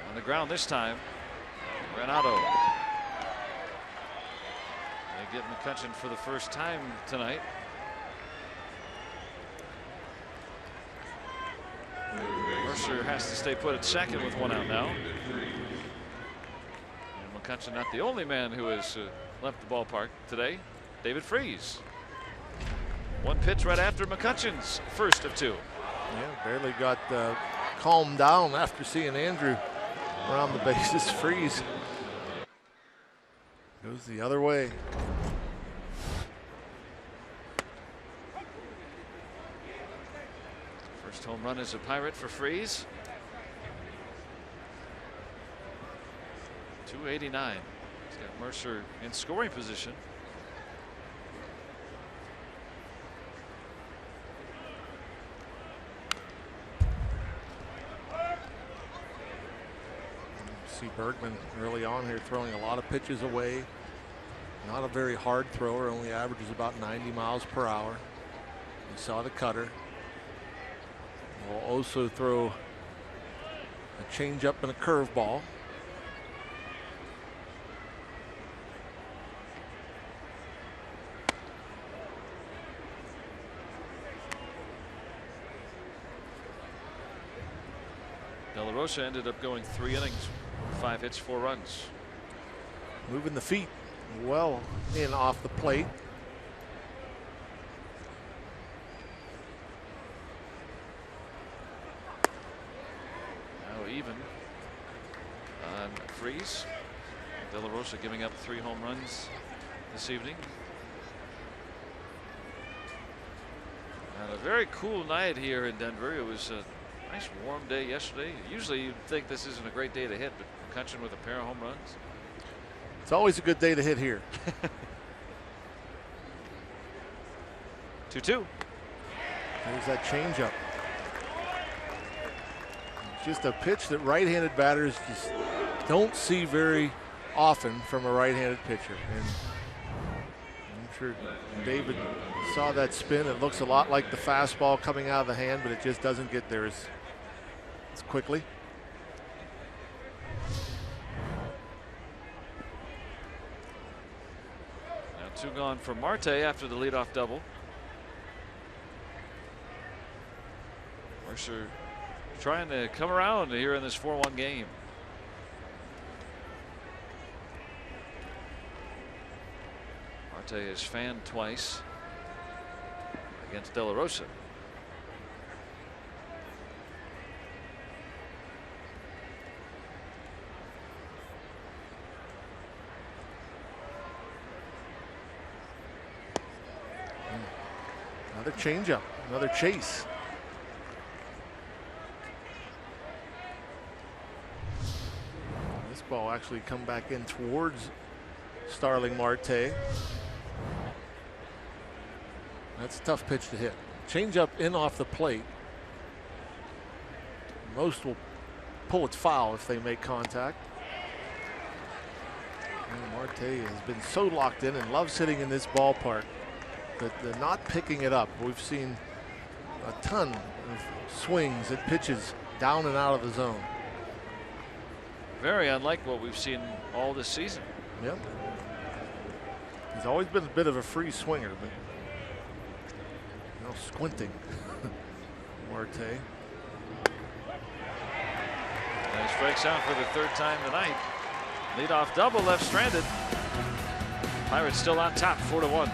Speaker 1: On the ground this time. Renato. They get McCutchen for the first time tonight. Mercer has to stay put at second with 1 out now. And McCutchen not the only man who has left the ballpark today. David Freese. 1 pitch right after McCutchen's first of 2.
Speaker 2: Yeah, barely got calmed down after seeing Andrew around the bases. Freeze goes the other way.
Speaker 1: First home run is a Pirate for Freese. 289. He's got Mercer in scoring position.
Speaker 2: See Bergman early on here throwing a lot of pitches away. Not a very hard thrower, only averages about 90 miles per hour. You saw the cutter. Will also throw a changeup and a curveball.
Speaker 1: De La Rosa ended up going 3 innings, 5 hits, 4 runs.
Speaker 2: Moving the feet well in off the plate.
Speaker 1: Now even on Freese. De La Rosa giving up 3 home runs this evening. And a very cool night here in Denver. It was a nice warm day yesterday. Usually you'd think this isn't a great day to hit, but McCutchen with a pair of home runs.
Speaker 2: It's always a good day to hit here.
Speaker 1: 2-2.
Speaker 2: There's that changeup. Just a pitch that right-handed batters just don't see very often from a right-handed pitcher. And I'm sure David saw that spin. It looks a lot like the fastball coming out of the hand, but it just doesn't get there as quickly.
Speaker 1: Now 2 gone for Marte after the leadoff double. Mercer trying to come around here in this 4-1 game. Marte has fanned twice. against De La Rosa.
Speaker 2: Another changeup, another chase. This ball actually come back in towards Starling Marte. That's a tough pitch to hit. Changeup in off the plate. Most will pull its foul if they make contact. And Marte has been so locked in and loves hitting in this ballpark that they're not picking it up. We've seen a ton of swings and pitches down and out of the zone.
Speaker 1: Very unlike what we've seen all this season.
Speaker 2: Yep. He's always been a bit of a free swinger, but now squinting. Marte.
Speaker 1: And he strikes out for the 3rd time tonight. Leadoff double, left stranded. Pirates still on top, 4-1.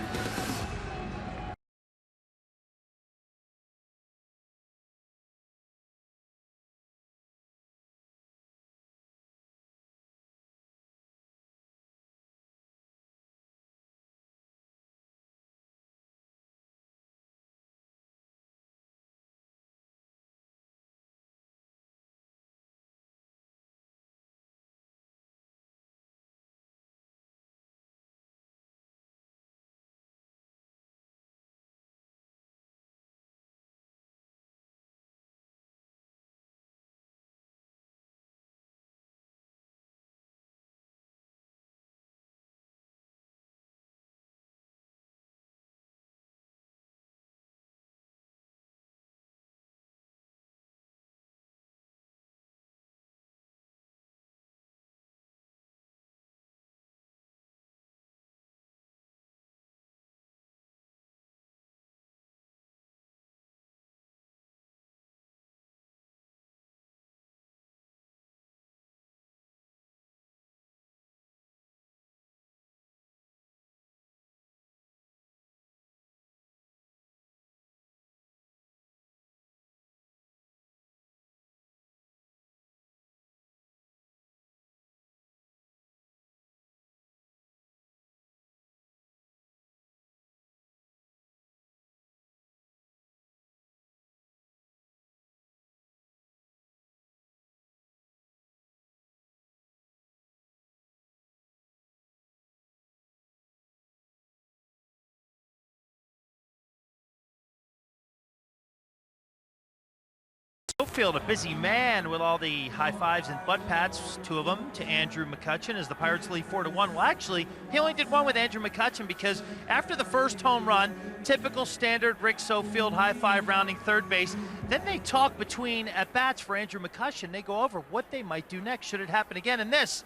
Speaker 4: Field, a busy man with all the high fives and butt pats, 2 of them to Andrew McCutchen as the Pirates lead 4-1. Well, actually, he only did 1 with Andrew McCutchen because after the first home run, typical standard Rick Sofield high five rounding third base. Then they talk between at bats for Andrew McCutchen. They go over what they might do next should it happen again, and this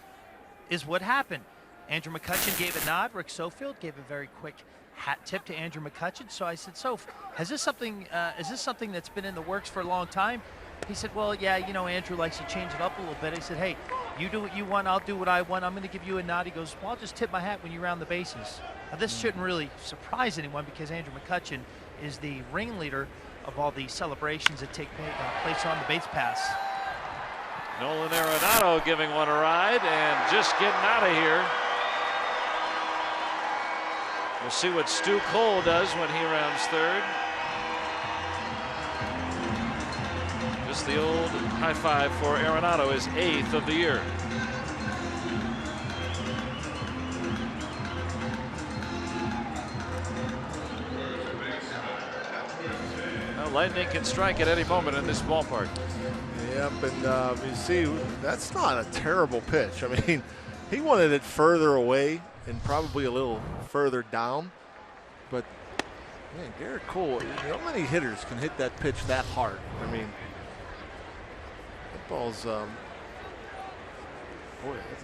Speaker 4: is what happened. Andrew McCutchen gave a nod. Rick Sofield gave a very quick hat tip to Andrew McCutchen. So I said, Soph, is this something that's been in the works for a long time? He said, well, yeah, you know, Andrew likes to change it up a little bit. I said, hey, you do what you want, I'll do what I want. I'm going to give you a nod. He goes, well, I'll just tip my hat when you round the bases. Now, this shouldn't really surprise anyone because Andrew McCutchen is the ringleader of all the celebrations that take place on the base pass.
Speaker 1: Nolan Arenado giving one a ride and just getting out of here. We'll see what Stu Cole does when he rounds third. Just the old high five for Arenado, his 8th of the year. Well, lightning can strike at any moment in this ballpark.
Speaker 2: Yep, and you see, that's not a terrible pitch. I mean, he wanted it further away and probably a little further down. But, man, Garrett Cole, how many hitters can hit that pitch that hard? I mean, that ball's, boy,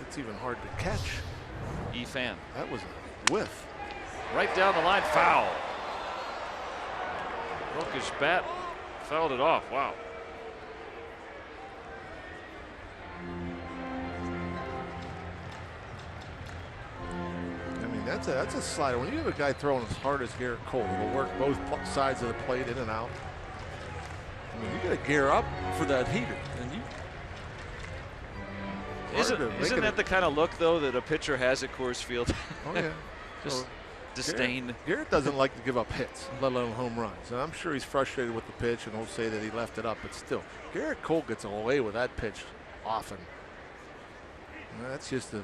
Speaker 2: it's even hard to catch.
Speaker 1: E-Fan.
Speaker 2: That was a whiff.
Speaker 1: Right down the line, foul. Broke his bat, fouled it off. Wow.
Speaker 2: That's a slider. When you have a guy throwing as hard as Garrett Cole, it'll work both sides of the plate in and out. I mean, you got to gear up for that heater, and you.
Speaker 1: Isn't that the kind of look though that a pitcher has at Coors Field?
Speaker 2: Oh yeah.
Speaker 1: Just disdain.
Speaker 2: Garrett doesn't like to give up hits, let alone home runs. And I'm sure he's frustrated with the pitch, and he'll say that he left it up. But still, Garrett Cole gets away with that pitch often. And that's just a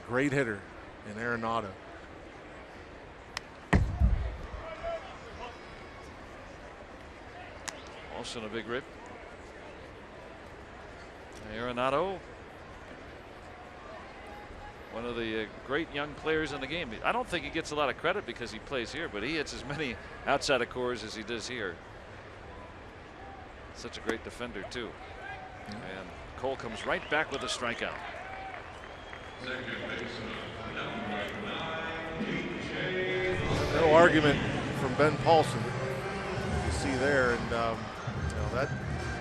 Speaker 2: great hitter in Arenado.
Speaker 1: Also a big rip. Arenado, one of the great young players in the game. I don't think he gets a lot of credit because he plays here, but he hits as many outside of Coors as he does here. Such a great defender too. And Cole comes right back with a strikeout.
Speaker 2: No argument from Ben Paulson. You see there, and that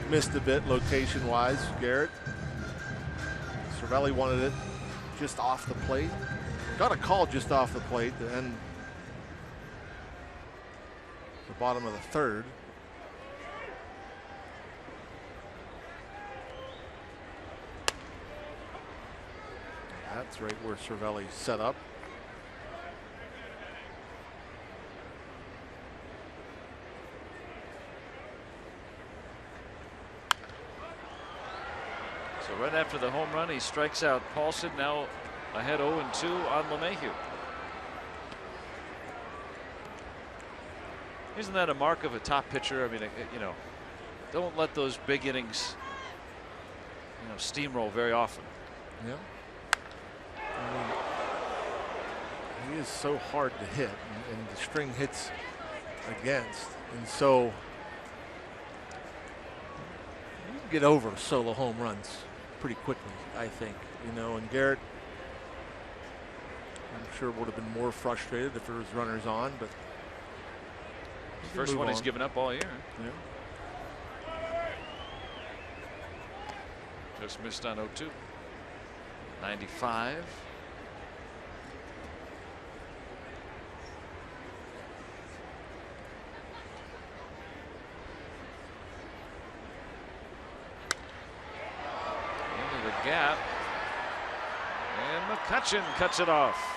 Speaker 2: missed a bit location-wise. Garrett. Cervelli wanted it just off the plate. Got a call just off the plate to end the bottom of the third. That's right where Cervelli set up.
Speaker 1: So right after the home run, he strikes out Paulson, now ahead 0-2 on LeMahieu. Isn't that a mark of a top pitcher? I mean, don't let those big innings, steamroll very often.
Speaker 2: Yeah. I mean, he is so hard to hit, and the string hits against, and so you can get over solo home runs pretty quickly, I think. And Garrett, I'm sure would have been more frustrated if there was runners on, but
Speaker 1: first one he's given up all year.
Speaker 2: Yeah.
Speaker 1: Just missed on 0-2. 95. Into the gap. And McCutchen cuts it off.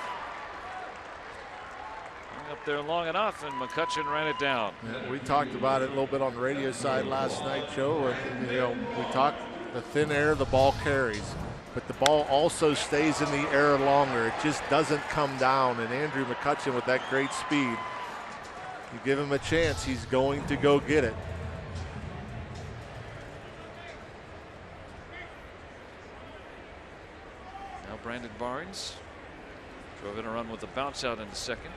Speaker 1: Up there long enough, and McCutchen ran it down.
Speaker 2: Yeah, we talked about it a little bit on the radio side last night, Joe. And, we talked the thin air the ball carries, but the ball also stays in the air longer. It just doesn't come down. And Andrew McCutchen, with that great speed, you give him a chance, he's going to go get it.
Speaker 1: Now Brandon Barnes drove in a run with a bounce out in the second.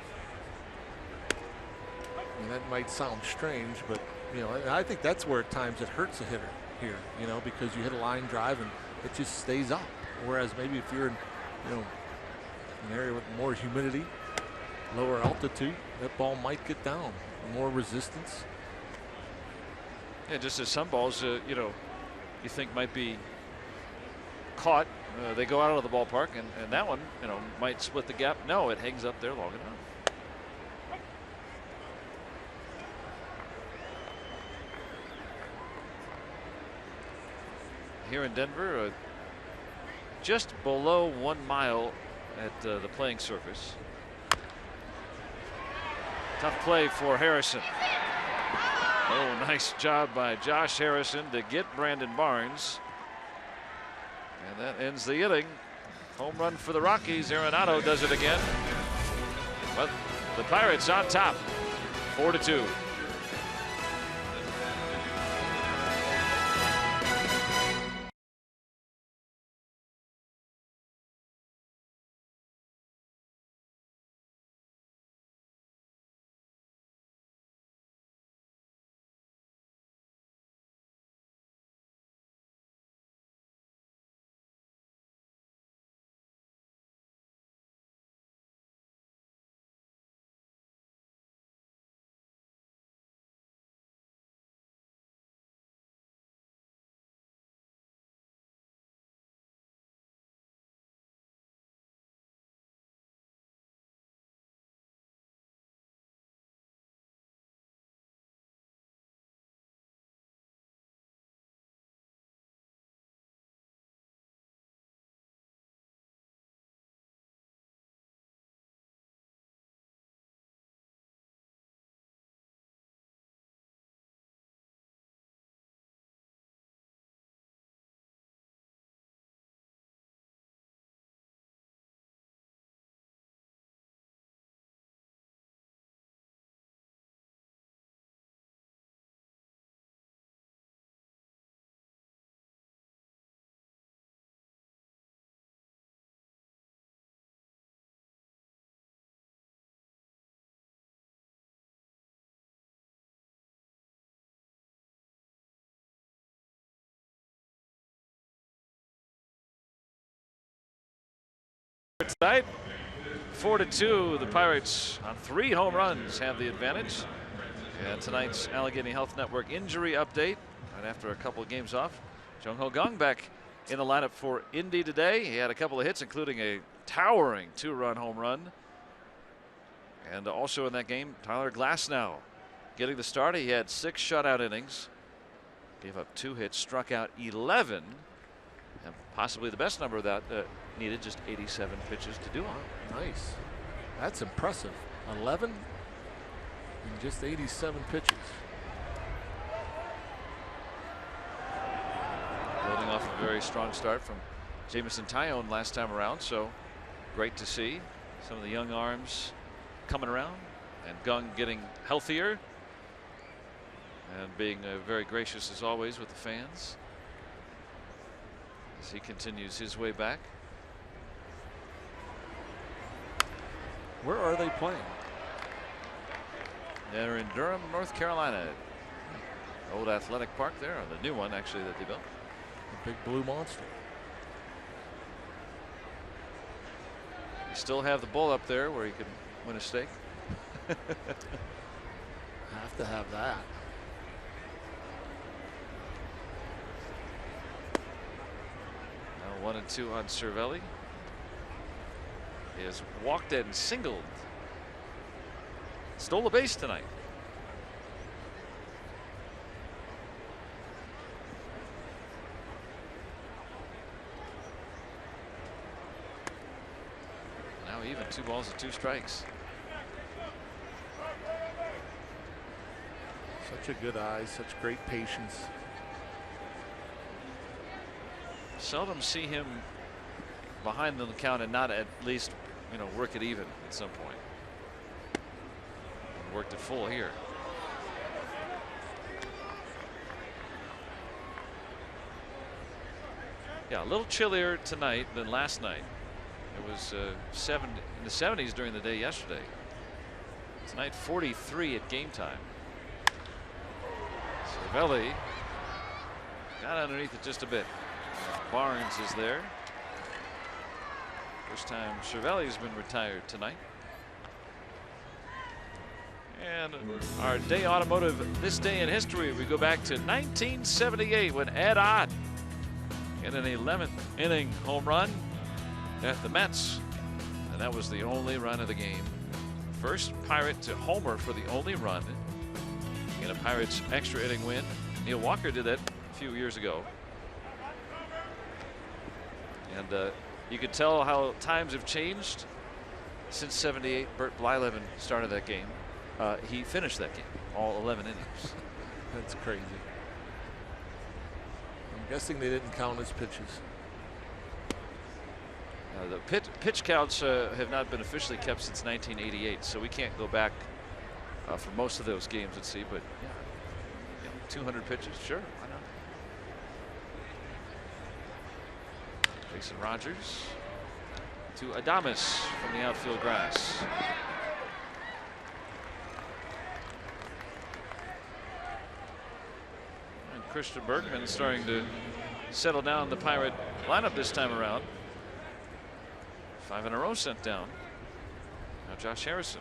Speaker 2: And that might sound strange, but I think that's where at times it hurts a hitter here, because you hit a line drive and it just stays up. Whereas maybe if you're in, an area with more humidity, lower altitude, that ball might get down, more resistance.
Speaker 1: Yeah, just as some balls, you think might be caught, they go out of the ballpark, and that one, might split the gap. No, it hangs up there long enough. Here in Denver, just below 1 mile at the playing surface. Tough play for Harrison. Oh, nice job by Josh Harrison to get Brandon Barnes. And that ends the inning. Home run for the Rockies. Arenado does it again. But the Pirates on top, 4-2. Tonight, 4-2. The Pirates on 3 home runs have the advantage. And tonight's Allegheny Health Network injury update. Right after a couple of games off, Jung Ho Kang back in the lineup for Indy today. He had a couple of hits, including a towering 2-run home run. And also in that game, Tyler Glasnow getting the start. He had 6 shutout innings, gave up 2 hits, struck out 11, and possibly the best number of that needed just 87 pitches to do it.
Speaker 6: Nice. That's impressive. 11 in just 87 pitches.
Speaker 1: Building off a very strong start from Jameson Taillon last time around, so great to see some of the young arms coming around, and Gung getting healthier and being very gracious as always with the fans as he continues his way back.
Speaker 6: Where are they playing?
Speaker 1: They're in Durham, North Carolina. Old athletic park there, or the new one actually that they built.
Speaker 6: The big blue monster.
Speaker 1: You still have the bull up there where you can win a steak.
Speaker 6: Have to have that.
Speaker 1: Now 1-2 on Cervelli. He has walked and singled. Stole a base tonight. Now even 2 balls and 2 strikes.
Speaker 6: Such a good eye, such great patience.
Speaker 1: Seldom see him behind the count and not at least, you know, work it even at some point. And worked it full here. Yeah, a little chillier tonight than last night. It was in the 70s during the day yesterday. Tonight 43 at game time. Cervelli got underneath it just a bit. Barnes is there. First time Cervelli's been retired tonight. And our day automotive this day in history, we go back to 1978 when Ed Ott in an 11th inning home run at the Mets, and that was the only run of the game. First Pirate to homer for the only run in a Pirates extra inning win. Neil Walker did that a few years ago. And you could tell how times have changed since '78. Bert Blyleven started that game. He finished that game, all 11 innings.
Speaker 6: That's crazy. I'm guessing they didn't count his pitches.
Speaker 1: The pitch counts have not been officially kept since 1988, so we can't go back for most of those games and see. But yeah, 200 pitches, sure, why not? Jason Rogers to Adames from the outfield grass. And Christian Bergman starting to settle down the Pirate lineup this time around. 5 in a row sent down. Now Josh Harrison.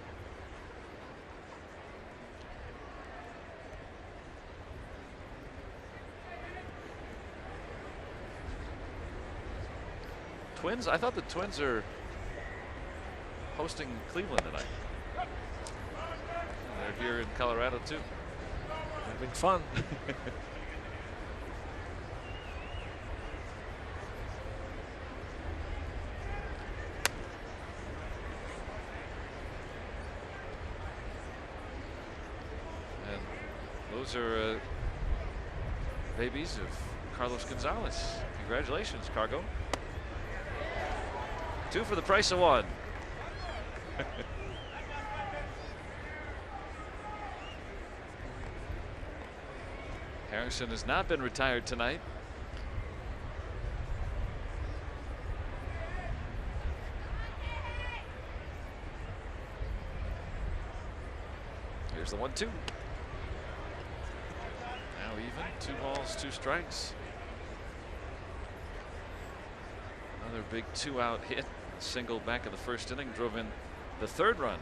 Speaker 1: Twins? I thought the Twins are hosting Cleveland tonight. And they're here in Colorado too.
Speaker 6: Having fun.
Speaker 1: And those are babies of Carlos Gonzalez. Congratulations, Cargo. 2 for the price of 1. Harrison has not been retired tonight. Here's the 1-2. Now even 2 balls, 2 strikes. Another big 2-out hit Single back of the first inning drove in the third run.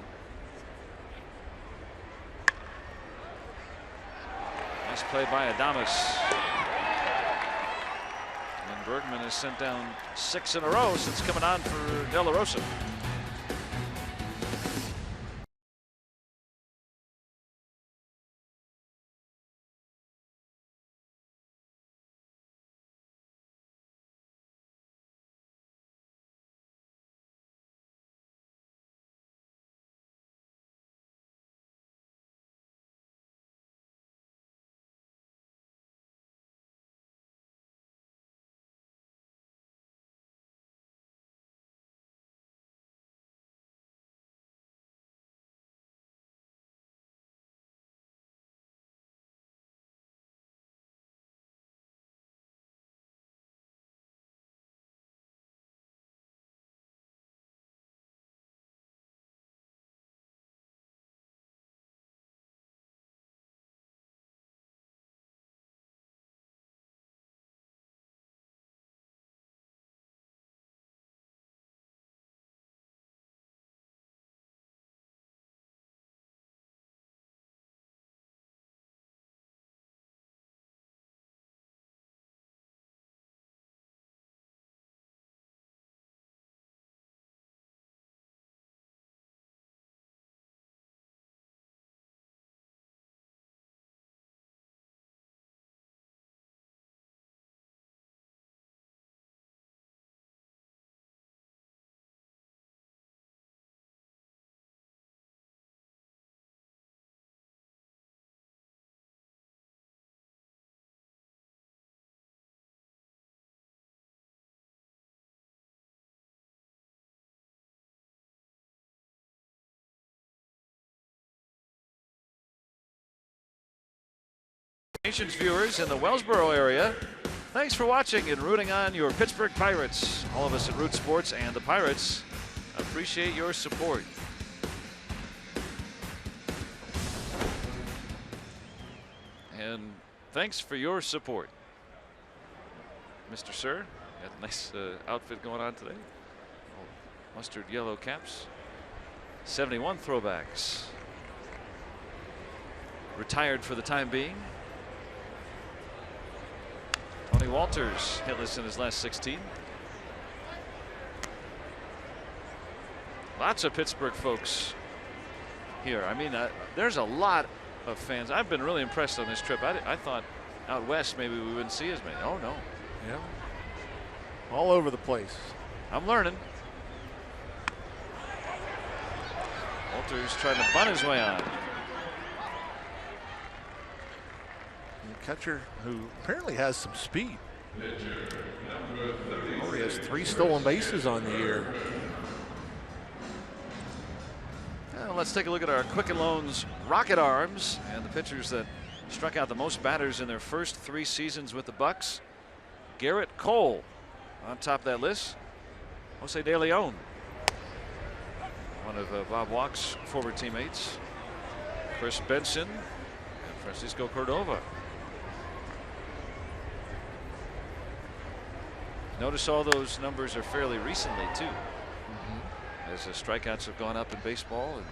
Speaker 1: Nice play by Adames. And Bergman has sent down 6 in a row since coming on for De La Rosa. Viewers in the Wellsboro area, thanks for watching and rooting on your Pittsburgh Pirates. All of us at Root Sports and the Pirates appreciate your support. And thanks for your support. Mr. Sir, got a nice outfit going on today. Mustard yellow caps. 71 throwbacks. Retired for the time being. Tony Walters hitless in his last 16. Lots of Pittsburgh folks here. I mean, there's a lot of fans. I've been really impressed on this trip. I thought out west maybe we wouldn't see as many. Oh no.
Speaker 2: Yeah. All over the place.
Speaker 1: I'm learning. Walters trying to bunt his way on.
Speaker 2: Catcher who apparently has some speed. Already has 3 stolen bases on the year.
Speaker 1: Well, let's take a look at our Quicken Loans Rocket Arms and the pitchers that struck out the most batters in their first 3 seasons with the Bucks. Garrett Cole on top of that list. Jose De Leon, one of Bob Walk's former teammates. Chris Benson and Francisco Cordova. Notice all those numbers are fairly recently too. As the strikeouts have gone up in baseball and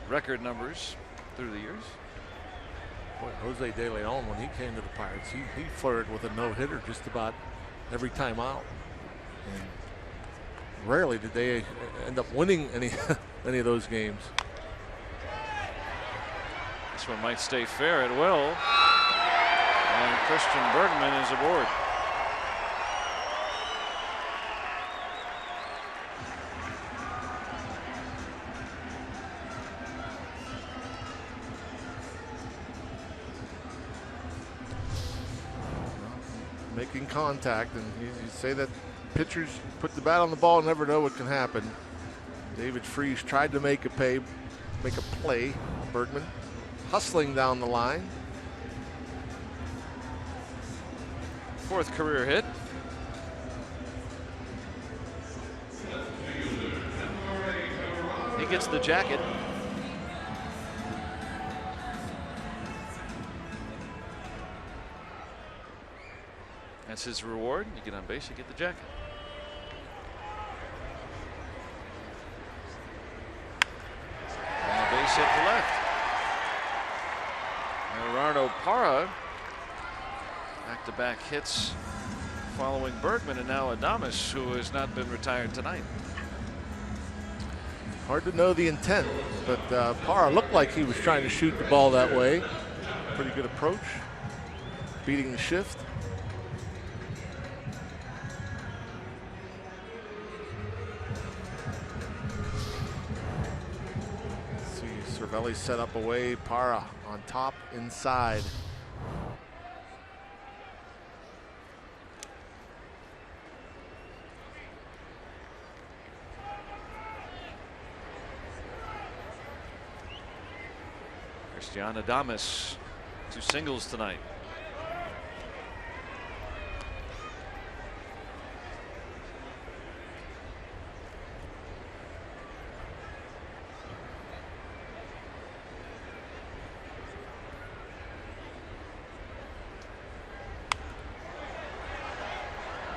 Speaker 1: record numbers through the years.
Speaker 2: Boy, Jose De Leon, when he came to the Pirates, he flirted with a no-hitter just about every time out. And rarely did they end up winning any of those games.
Speaker 1: This one might stay fair at will. And Christian Bergman is aboard.
Speaker 2: Making contact, and you say that pitchers put the bat on the ball and never know what can happen. David Freese tried to make a play. Bergman hustling down the line.
Speaker 1: 4th career hit. He gets the jacket. That's his reward. You get on base, you get the jacket. hit to left. Gerardo Parra, back-to-back hits following Bergman, and now Adames, who has not been retired tonight.
Speaker 2: Hard to know the intent, but Parra looked like he was trying to shoot the ball that way. Pretty good approach, beating the shift. Cervelli set up away, Parra on top, inside.
Speaker 1: Christian Adames, 2 singles tonight.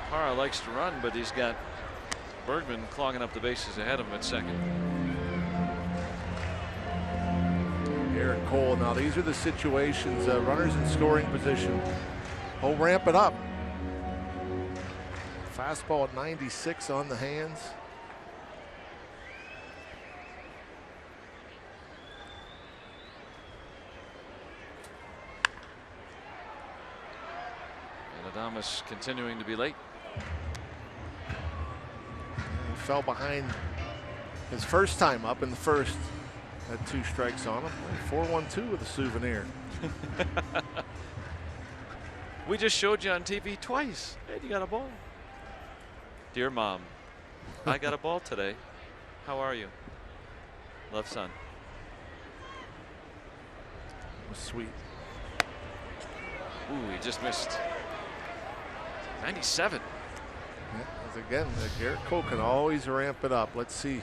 Speaker 1: Parra likes to run, but he's got Bergman clogging up the bases ahead of him at second.
Speaker 2: Garrett Cole. Now these are the situations, runners in scoring position. He'll ramp it up. Fastball at 96 on the hands.
Speaker 1: And Adames continuing to be late.
Speaker 2: He fell behind his first time up in the first. Had 2 strikes on him. 4-1-2 with a souvenir.
Speaker 1: We just showed you on TV twice. Hey, you got a ball. Dear Mom, I got a ball today. How are you? Love, son.
Speaker 2: It was sweet.
Speaker 1: Ooh, he just missed. 97.
Speaker 2: Yeah, again, Garrett Cole can always ramp it up. Let's see.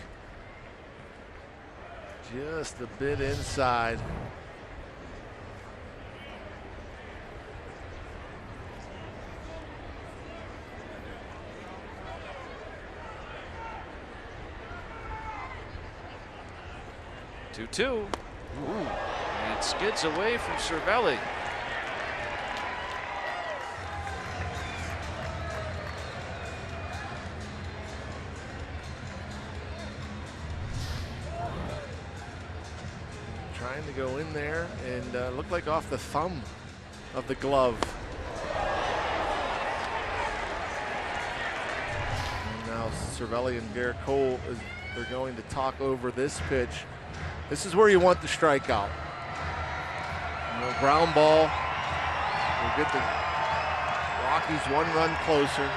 Speaker 2: Just a bit inside.
Speaker 1: Two. Ooh. And skids away from Cervelli.
Speaker 2: Trying to go in there and looked like off the thumb of the glove. And now Cervelli and Garrett Cole, they're going to talk over this pitch. This is where you want the strikeout. Ground ball will get the Rockies 1 run closer.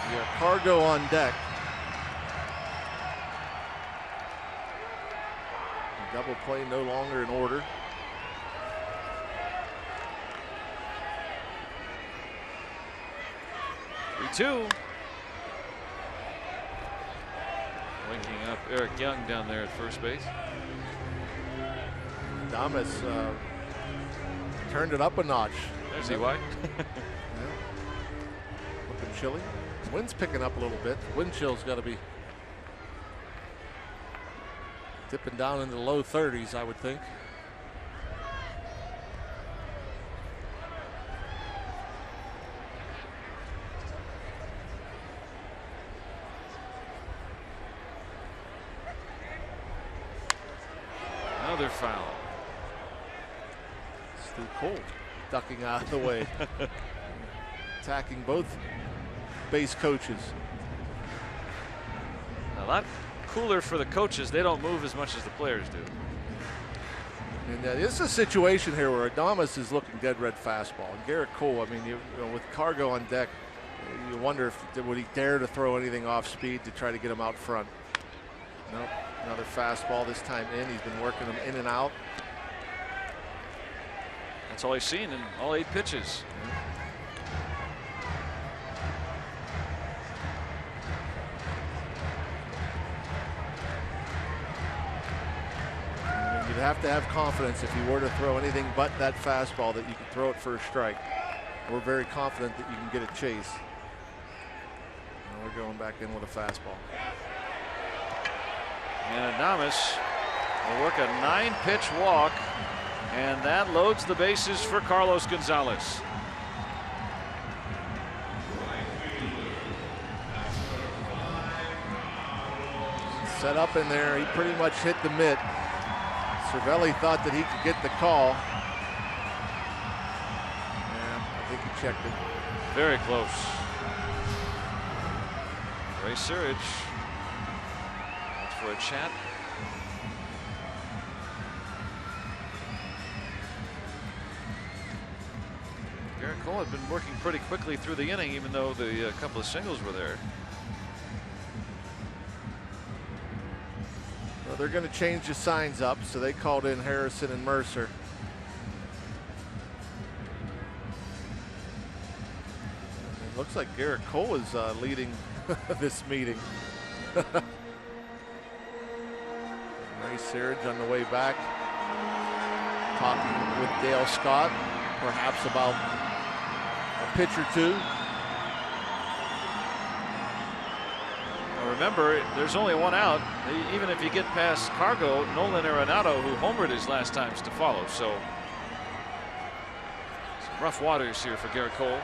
Speaker 2: You got Cargo on deck. Double play no longer in order.
Speaker 1: Two. Waking up Eric Young down there at first base.
Speaker 2: Adames turned it up a notch.
Speaker 1: There's the white.
Speaker 2: Yeah. Looking chilly. Wind's picking up a little bit. Wind chill's got to be dipping down into the low 30s, I would think.
Speaker 1: Another foul.
Speaker 2: Stu Cole ducking out of the way. Attacking both base coaches.
Speaker 1: A lot cooler for the coaches. They don't move as much as the players do.
Speaker 2: And this is a situation here where Adames is looking dead red fastball. And Garrett Cole, I mean, you know, with Cargo on deck, you wonder if would he dare to throw anything off speed to try to get him out front. Nope. Another fastball, this time in. He's been working them in and out.
Speaker 1: That's all he's seen in all 8 pitches.
Speaker 2: You'd have to have confidence if you were to throw anything but that fastball that you could throw it for a strike. We're very confident that you can get a chase. Now we're going back in with a fastball.
Speaker 1: And Adames We'll work a 9-pitch walk, and that loads the bases for Carlos Gonzalez.
Speaker 2: Set up in there, he pretty much hit the mitt. Cervelli thought that he could get the call. Yeah, I think he checked it.
Speaker 1: Very close. Ray Searage out for a chat. Garrett Cole had been working pretty quickly through the inning, even though the couple of singles were there.
Speaker 2: Well, they're going to change the signs up, so they called in Harrison and Mercer. It looks like Garrett Cole is leading this meeting. Ray Searage on the way back, talking with Dale Scott, perhaps about a pitch or two.
Speaker 1: Remember, there's only one out. Even if you get past Cargo, Nolan Arenado, who homered his last times, to follow. So some rough waters here for Garrett Cole.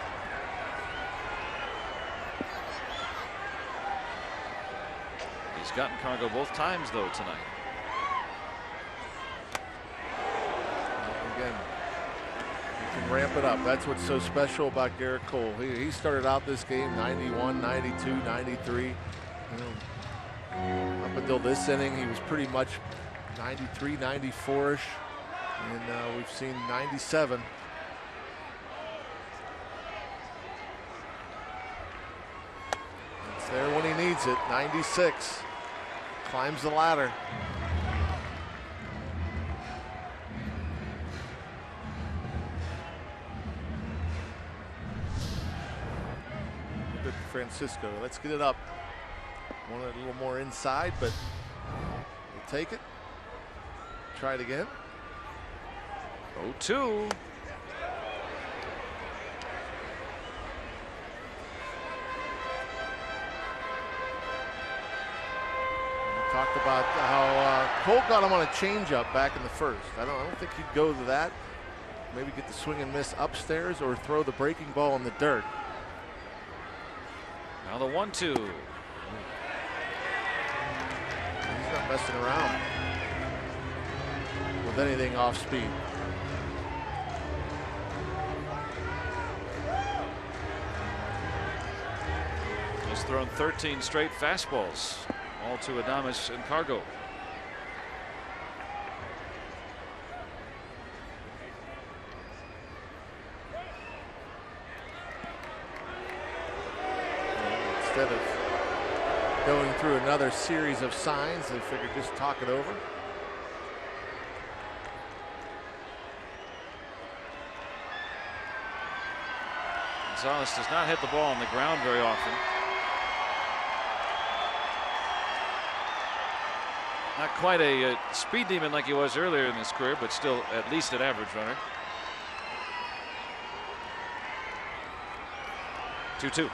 Speaker 1: He's gotten Cargo both times, though, tonight.
Speaker 2: Again, he can ramp it up. That's what's so special about Garrett Cole. He started out this game 91, 92, 93. Up until this inning, he was pretty much 93, 94-ish, and we've seen 97. It's there when he needs it. 96. Climbs the ladder. Good Francisco. Let's get it up. Want it a little more inside, but we'll take it. Try it again.
Speaker 1: 0-2.
Speaker 2: We talked about how Cole got him on a changeup back in the first. I don't think he'd go to that. Maybe get the swing and miss upstairs or throw the breaking ball in the dirt.
Speaker 1: Now the 1-2.
Speaker 2: He's not messing around with anything off speed.
Speaker 1: He's thrown 13 straight fastballs, all to Adames and Cargo.
Speaker 2: Instead of going through another series of signs, they figured just talk it over.
Speaker 1: Gonzalez does not hit the ball on the ground very often. Not quite a speed demon like he was earlier in his career, but still at least an average runner. 2-2.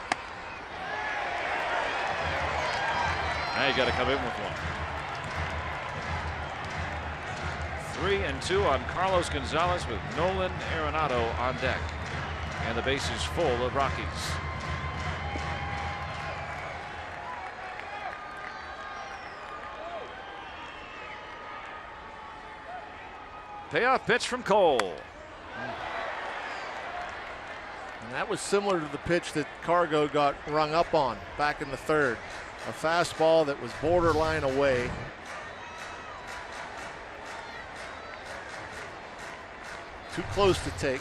Speaker 1: Now you got to come in with one. 3-2 on Carlos Gonzalez with Nolan Arenado on deck. And the base is full of Rockies. Payoff pitch from Cole.
Speaker 2: And that was similar to the pitch that Cargo got rung up on back in the third. A fastball that was borderline away. Too close to take.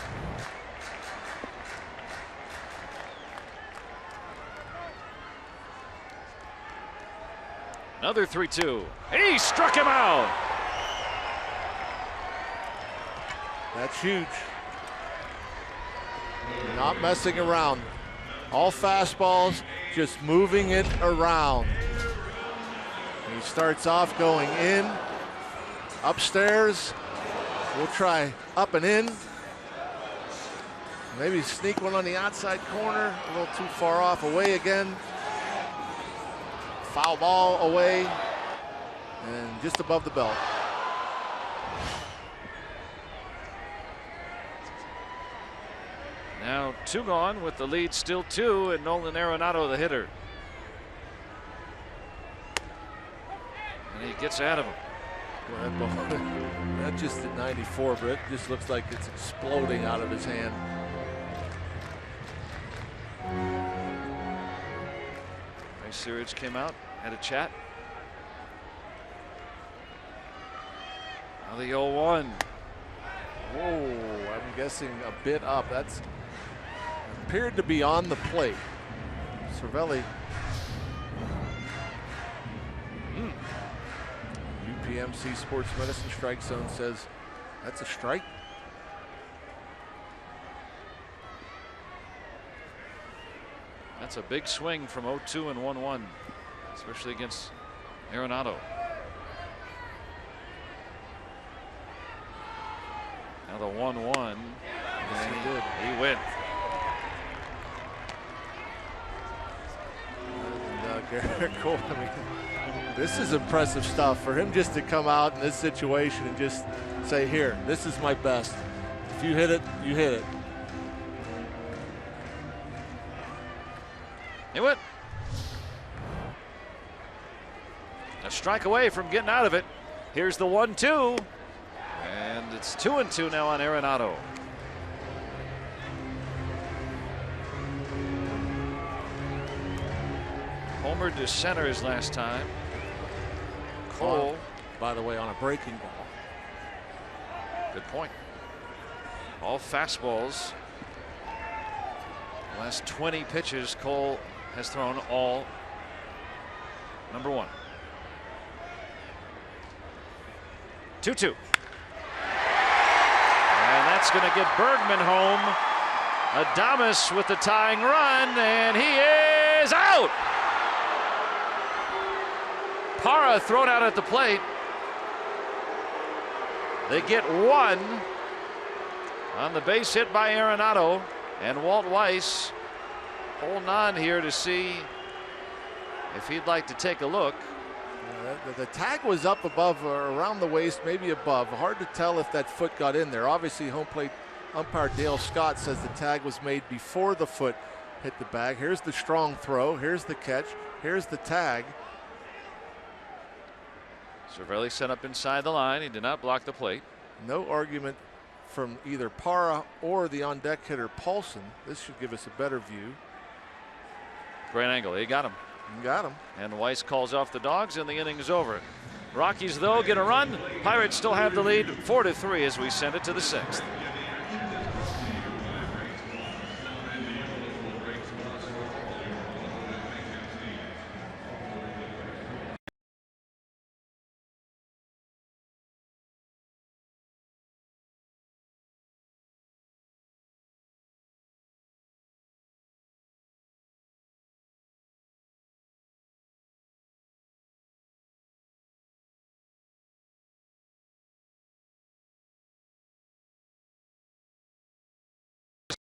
Speaker 1: Another 3-2. He struck him out.
Speaker 2: That's huge. Not messing around. All fastballs, just moving it around. He starts off going in, upstairs. We'll try up and in. Maybe sneak one on the outside corner, a little too far off, away again. Foul ball away, and just above the belt.
Speaker 1: Now 2 gone with the lead still 2, and Nolan Arenado the hitter. And he gets out of him.
Speaker 6: Well, that ball, not just at 94, but it just looks like it's exploding out of his hand.
Speaker 1: Ray Searage came out, had a chat. Now the 0-1.
Speaker 6: Whoa, I'm guessing a bit up. That's appeared to be on the plate. Cervelli. UPMC Sports Medicine Strike Zone says that's a strike.
Speaker 1: That's a big swing from 0-2 and 1-1, especially against Arenado. Now the 1-1.
Speaker 6: Yes, he did.
Speaker 1: He went.
Speaker 6: And Garrett Cole, I mean, this is impressive stuff for him just to come out in this situation and just say, here, this is my best. If you hit it, you hit it.
Speaker 1: He went. A strike away from getting out of it. Here's the 1-2. And it's 2-2 now on Arenado. Homered to center his last time. Cole,
Speaker 6: by the way, on a breaking ball.
Speaker 1: Good point. All fastballs. Last 20 pitches, Cole has thrown all number 1. 2-2. And that's going to get Bergman home. Adames with the tying run, and he is out. Parra thrown out at the plate. They get 1 on the base hit by Arenado, and Walt Weiss holding on here to see if he'd like to take a look.
Speaker 6: The tag was up above or around the waist, maybe above. Hard to tell if that foot got in there. Obviously, home plate umpire Dale Scott says the tag was made before the foot hit the bag. Here's the strong throw. Here's the catch. Here's the tag.
Speaker 1: Cervelli set up inside the line. He did not block the plate.
Speaker 6: No argument from either Parra or the on-deck hitter Paulson. This should give us a better view.
Speaker 1: Great angle. He got him.
Speaker 6: Got him.
Speaker 1: And Weiss calls off the dogs, and the inning is over. Rockies, though, get a run. Pirates still have the lead 4-3 as we send it to the 6th.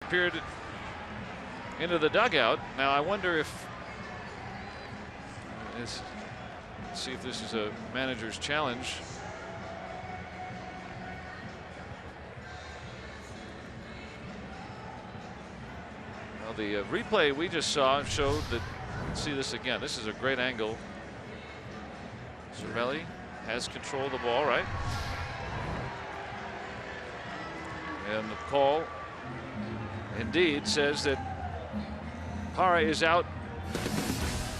Speaker 1: Appeared into the dugout. Now I wonder if let's see if this is a manager's challenge. Well, the replay we just saw showed that. Let's see this again. This is a great angle. Cervelli has control of the ball, right? And the call indeed says that Parra is out,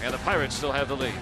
Speaker 1: and the Pirates still have the lead.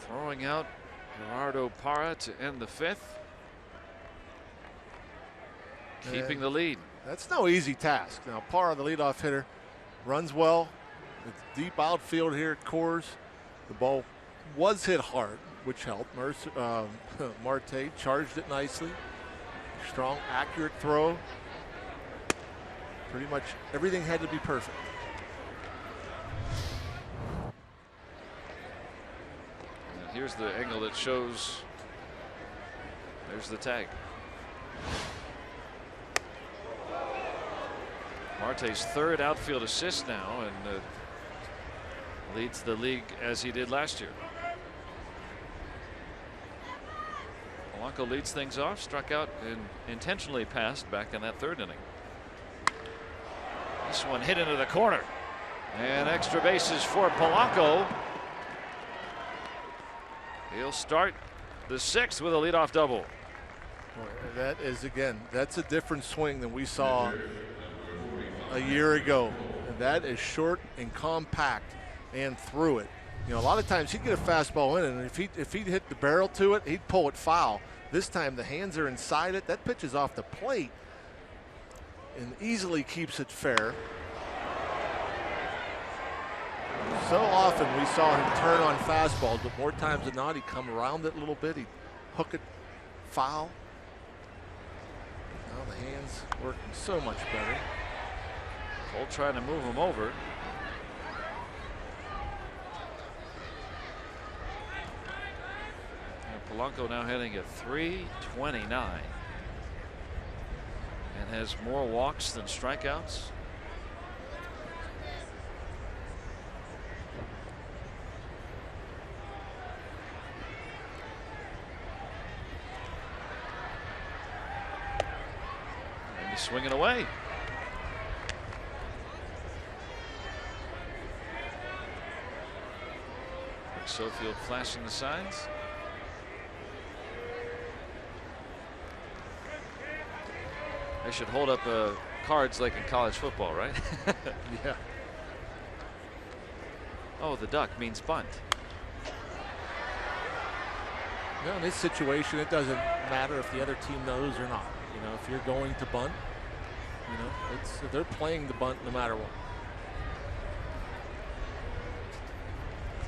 Speaker 1: Throwing out Gerardo Parra to end the 5th. Keeping the lead.
Speaker 6: That's no easy task. Now Parra, the leadoff hitter, runs well. It's deep outfield here at Coors. The ball was hit hard, which helped. Marte charged it nicely. Strong, accurate throw. Pretty much everything had to be perfect.
Speaker 1: And here's the angle that shows. There's the tag. Marte's 3rd outfield assist now, and leads the league as he did last year. Polanco leads things off, struck out and intentionally passed back in that 3rd inning. This one hit into the corner, and extra bases for Polanco. He'll start the 6th with a leadoff double.
Speaker 6: That is, again, that's a different swing than we saw a year ago. And that is short and compact and through it. You know, a lot of times he'd get a fastball in, and if he'd hit the barrel to it, he'd pull it foul. This time the hands are inside it. That pitch is off the plate and easily keeps it fair. So often we saw him turn on fastballs, but more times than not, he'd come around it a little bit. He'd hook it foul. Now the hands working so much better.
Speaker 1: Cole trying to move him over. And Polanco now hitting at .329 and has more walks than strikeouts. And he's swinging away. Sofield flashing the signs. They should hold up cards like in college football, right?
Speaker 6: Yeah.
Speaker 1: Oh, the duck means bunt.
Speaker 6: No, in this situation, it doesn't matter if the other team knows or not. You know, if you're going to bunt, you know, they're playing the bunt no matter what.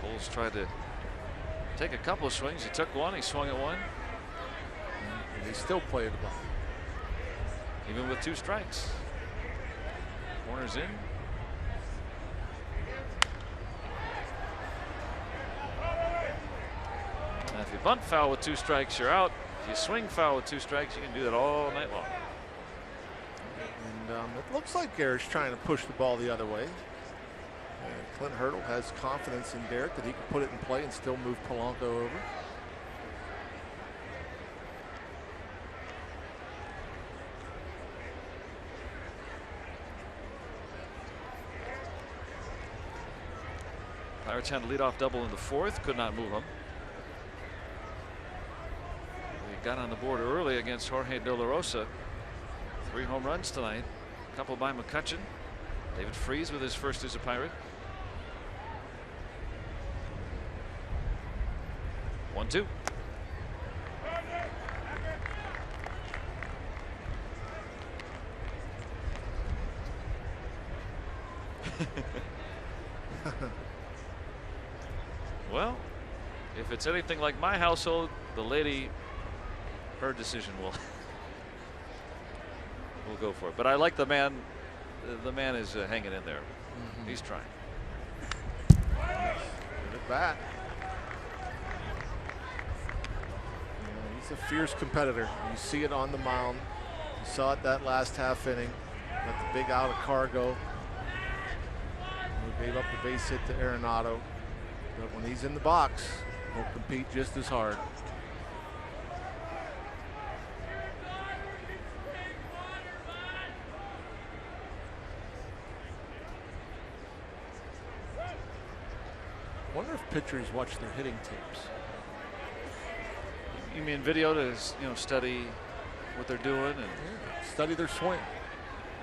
Speaker 1: Cole's tried to take a couple of swings. He took one. He swung at one.
Speaker 6: And they still play the bunt.
Speaker 1: Even with 2 strikes. Corner's in. Now if you bunt foul with 2 strikes, you're out. If you swing foul with 2 strikes, you can do that all night long.
Speaker 6: And it looks like Garrett's trying to push the ball the other way. Clint Hurdle has confidence in Garrett that he can put it in play and still move Polanco over.
Speaker 1: Pirates had a leadoff double in the 4th, could not move him. They got on the board early against Jorge De La Rosa. 3 home runs tonight, a couple by McCutchen. David Freese with his first as a Pirate. 1-2. Well, if it's anything like my household, the lady, her decision will go for it. But I like the man. The man is hanging in there. He's trying.
Speaker 6: Good at bat. He's a fierce competitor. You see it on the mound. You saw it that last half inning. Got the big out of Cargo. He gave up the base hit to Arenado. But when he's in the box, he'll compete just as hard. I wonder if pitchers watch their hitting tapes.
Speaker 1: You mean video to study what they're doing and
Speaker 6: study their swing?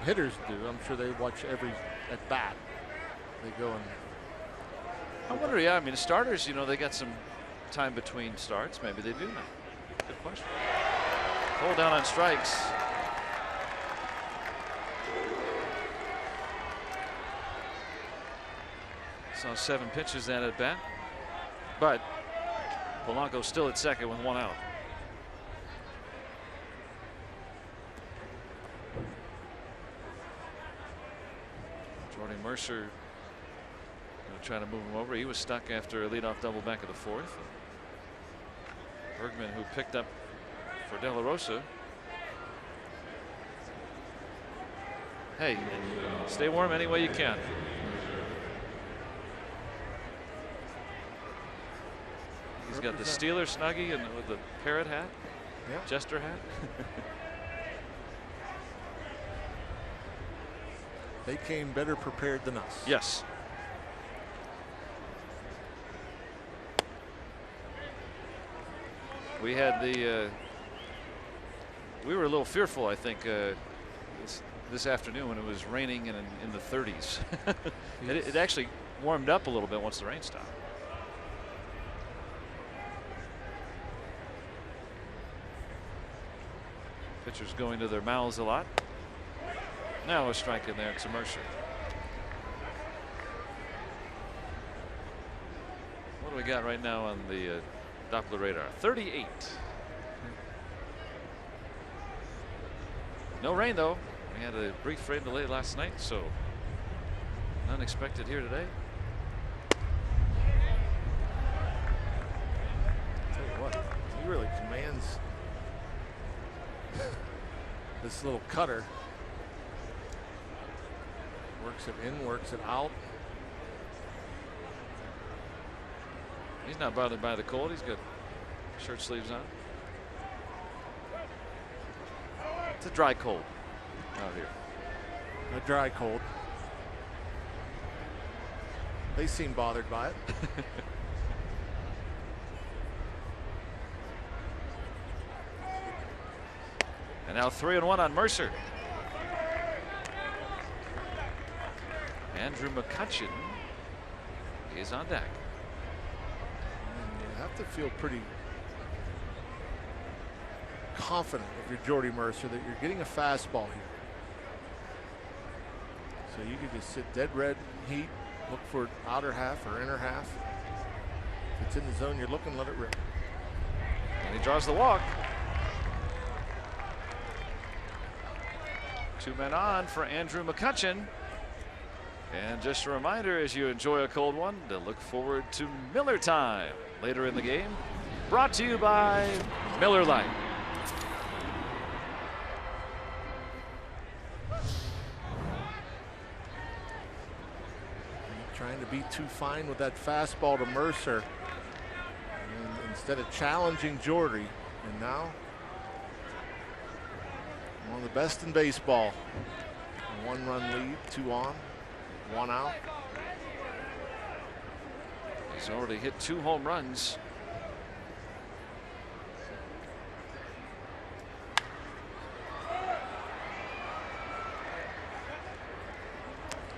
Speaker 6: Hitters do. I'm sure they watch every at bat. They go and
Speaker 1: I wonder, yeah, I mean, the starters, you know, they got some time between starts. Maybe they do now. Good question. Hold down on strikes. Saw 7 pitches then at bat, but Polanco still at second with 1 out. Jordy Mercer trying to move him over. He was stuck after a leadoff double back of the 4th. Bergman, who picked up for De La Rosa. Hey, stay warm any way you can. He's got the Steeler snuggie and with the parrot hat, jester hat.
Speaker 6: They came better prepared than us.
Speaker 1: Yes. We had the we were a little fearful, I think, this afternoon when it was raining and in the 30s. It actually warmed up a little bit once the rain stopped. Pitchers going to their mouths a lot. Now a strike in there to Mercer. What do we got right now on the Doppler radar? 38. No rain though. We had a brief rain delay last night, so unexpected here today.
Speaker 6: Tell you what, he really commands this little cutter. Works it in, works it out.
Speaker 1: He's not bothered by the cold. He's got shirt sleeves on. It's a dry cold out here.
Speaker 6: A dry cold. They seem bothered by it.
Speaker 1: And now 3-1 on Mercer. Andrew McCutchen is on deck.
Speaker 6: And you have to feel pretty confident if you're Jordy Mercer that you're getting a fastball here. So you could just sit dead red heat, look for outer half or inner half. If it's in the zone you're looking, let it rip.
Speaker 1: And he draws the walk. 2 men on for Andrew McCutchen. And just a reminder, as you enjoy a cold one, to look forward to Miller Time later in the game. Brought to you by Miller Lite.
Speaker 6: Trying to be too fine with that fastball to Mercer. And instead of challenging Jordy, and now one of the best in baseball. A 1-run lead, 2 on, 1 out.
Speaker 1: He's already hit 2 home runs.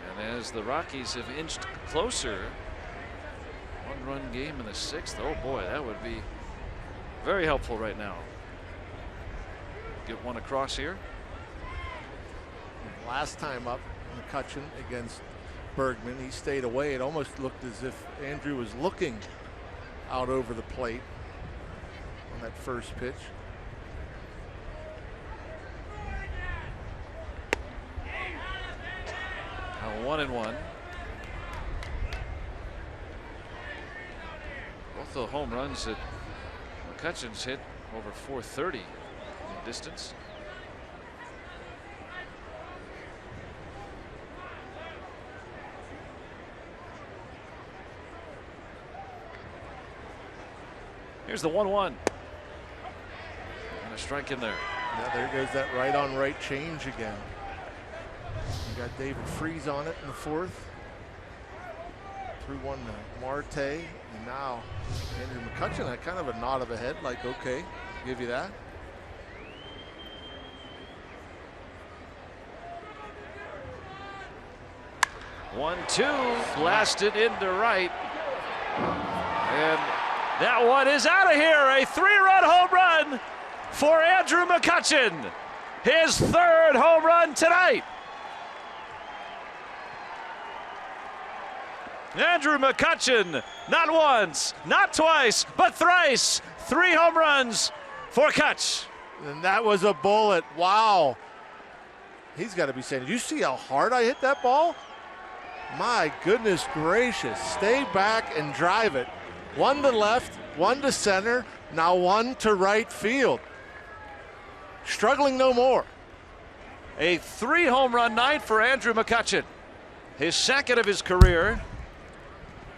Speaker 1: And as the Rockies have inched closer, 1-run game in the 6th. Oh boy, that would be very helpful right now. Get one across here.
Speaker 6: Last time up, McCutchen against Bergman, he stayed away. It almost looked as if Andrew was looking out over the plate on that first pitch.
Speaker 1: Now 1-1. Both the home runs that McCutchen's hit over 430 in distance. Here's the 1-1. And a strike in there.
Speaker 6: Now there goes that right on right change again. You got David Freese on it in the 4th. 3-1 to Marte. And now Andrew McCutchen had kind of a nod of the head, like, okay, give you that.
Speaker 1: One, two, blasted into right. And that one is out of here. A 3-run home run for Andrew McCutchen. His 3rd home run tonight. Andrew McCutchen, not once, not twice, but thrice. 3 home runs for Kutch.
Speaker 6: And that was a bullet. Wow. He's got to be saying, did you see how hard I hit that ball? My goodness gracious. Stay back and drive it. 1 to left, 1 to center, now 1 to right field. Struggling no more.
Speaker 1: A 3 home run night for Andrew McCutchen. His 2nd of his career.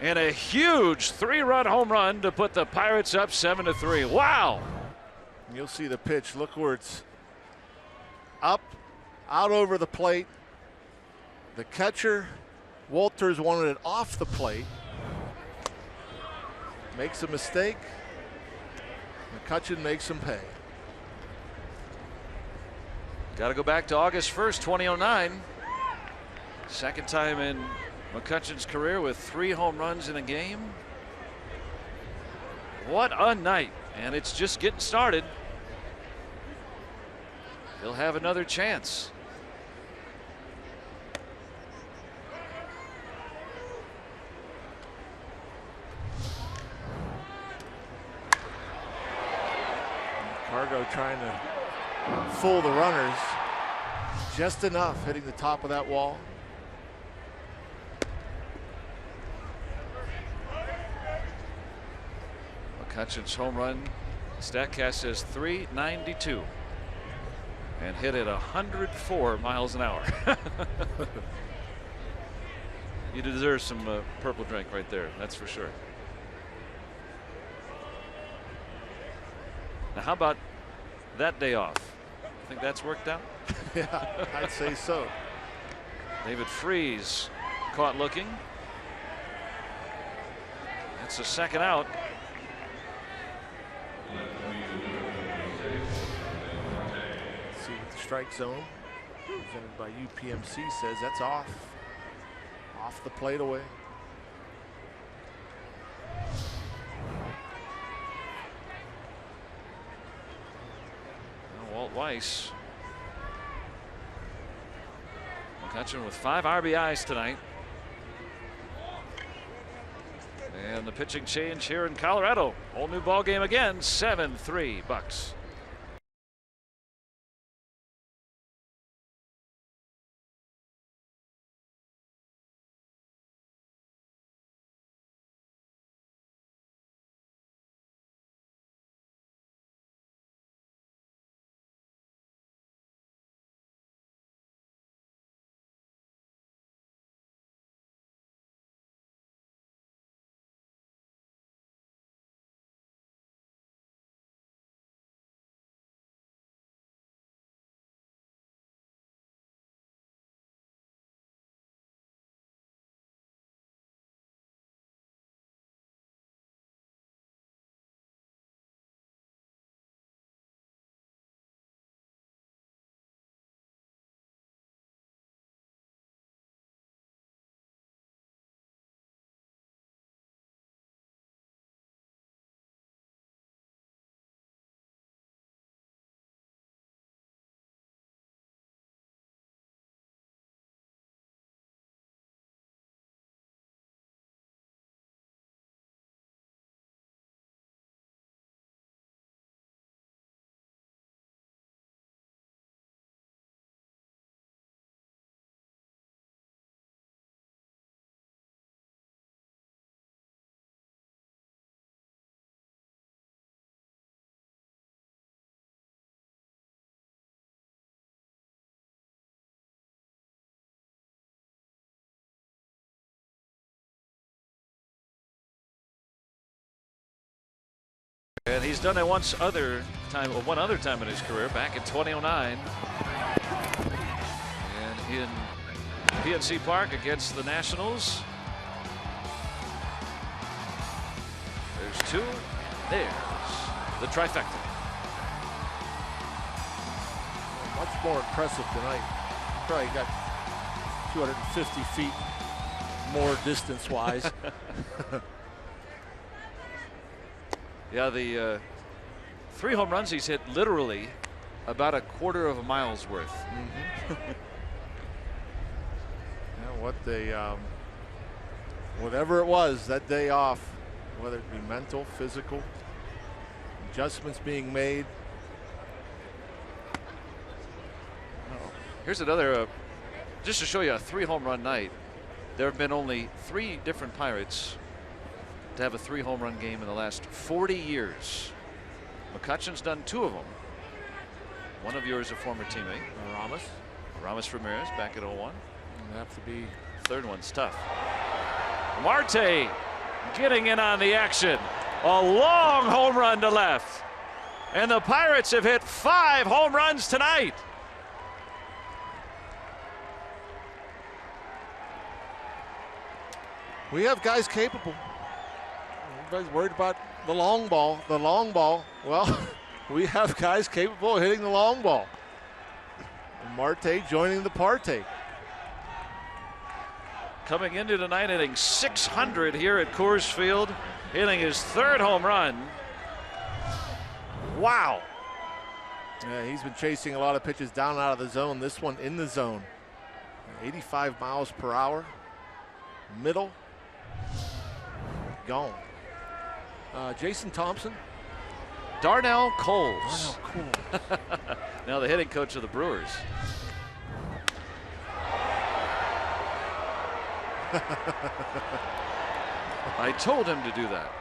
Speaker 1: And a huge 3-run home run to put the Pirates up 7-3. Wow.
Speaker 6: You'll see the pitch. Look where it's up, out over the plate. The catcher, Walters, wanted it off the plate. Makes a mistake. McCutchen makes him pay.
Speaker 1: Got to go back to August 1st, 2009. 2nd time in McCutchen's career with 3 home runs in a game. What a night. And it's just getting started. He'll have another chance.
Speaker 6: Cargo trying to fool the runners. Just enough, hitting the top of that wall.
Speaker 1: McCutchen's home run, StatCast says 392. And hit at 104 miles an hour. You deserve some purple drink right there, that's for sure. Now, how about that day off? Think that's worked out?
Speaker 6: Yeah, I'd say so.
Speaker 1: David Freese caught looking. That's a 2nd out.
Speaker 6: See what the strike zone presented by UPMC says. That's off. Off the plate away.
Speaker 1: Now Walt Weiss. McCutchen with 5 RBIs tonight. And the pitching change here in Colorado. Whole new ball game again. 7-3 Bucks. And he's done it one other time in his career, back in 2009. And in PNC Park against the Nationals. There's 2. There's the trifecta.
Speaker 6: Much more impressive tonight. Probably got 250 feet more distance-wise.
Speaker 1: Yeah, the 3 home runs he's hit literally about a quarter of a mile's worth.
Speaker 6: What they, whatever it was that day off, whether it be mental, physical, adjustments being made.
Speaker 1: Here's another, just to show you a 3 home run night. There have been only 3 different Pirates to have a 3 home run game in the last 40 years. McCutchen's done 2 of them. One of yours, a former teammate. Ramos Ramirez back at 01.
Speaker 6: Have to be.
Speaker 1: Third one's tough. Marte getting in on the action. A long home run to left. And the Pirates have hit 5 home runs tonight.
Speaker 6: We have guys capable. Everybody's worried about the long ball. The long ball. Well, we have guys capable of hitting the long ball. Marte joining the party.
Speaker 1: Coming into tonight, hitting 600 here at Coors Field, hitting his 3rd home run. Wow.
Speaker 6: Yeah, he's been chasing a lot of pitches down and out of the zone. This one in the zone. 85 miles per hour. Middle. Gone. Jason Thompson.
Speaker 1: Darnell Coles.
Speaker 6: Cool.
Speaker 1: Now the hitting coach of the Brewers. I told him to do that.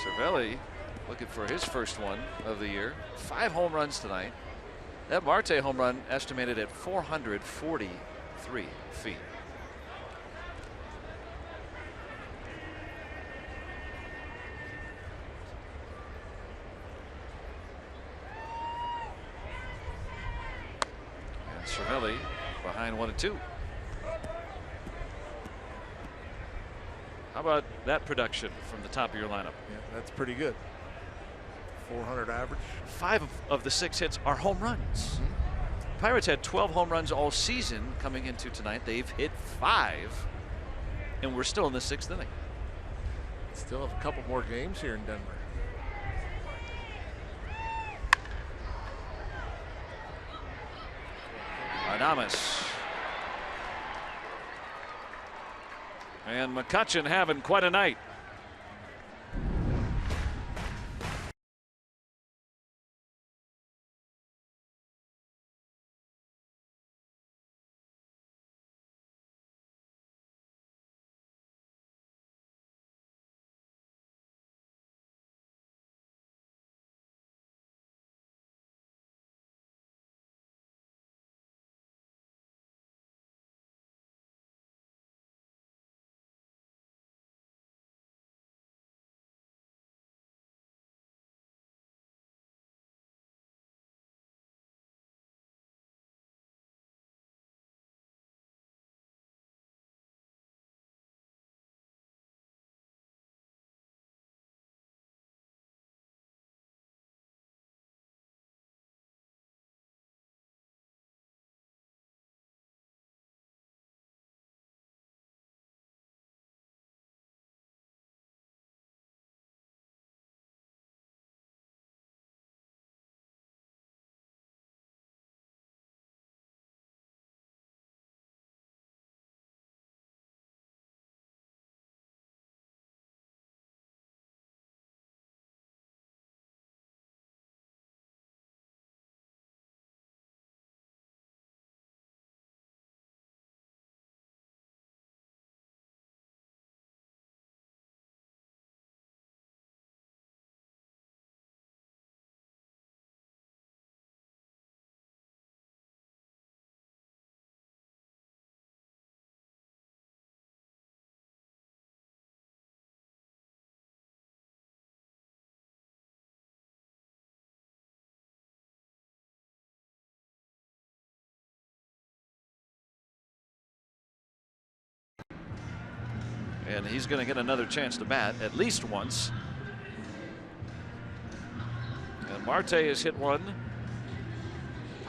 Speaker 1: Cervelli looking for his first one of the year. 5 home runs tonight. That Marte home run estimated at 443 feet. And Cervelli behind 1-2. How about that production from the top of your lineup?
Speaker 6: Yeah, that's pretty good. 400 average.
Speaker 1: 5 of the 6 hits are home runs. Pirates had 12 home runs all season coming into tonight. They've hit 5, and we're still in the 6th inning.
Speaker 6: Still have a couple more games here in Denver.
Speaker 1: Adames. And McCutchen having quite a night. And he's going to get another chance to bat at least once. And Marte has hit one.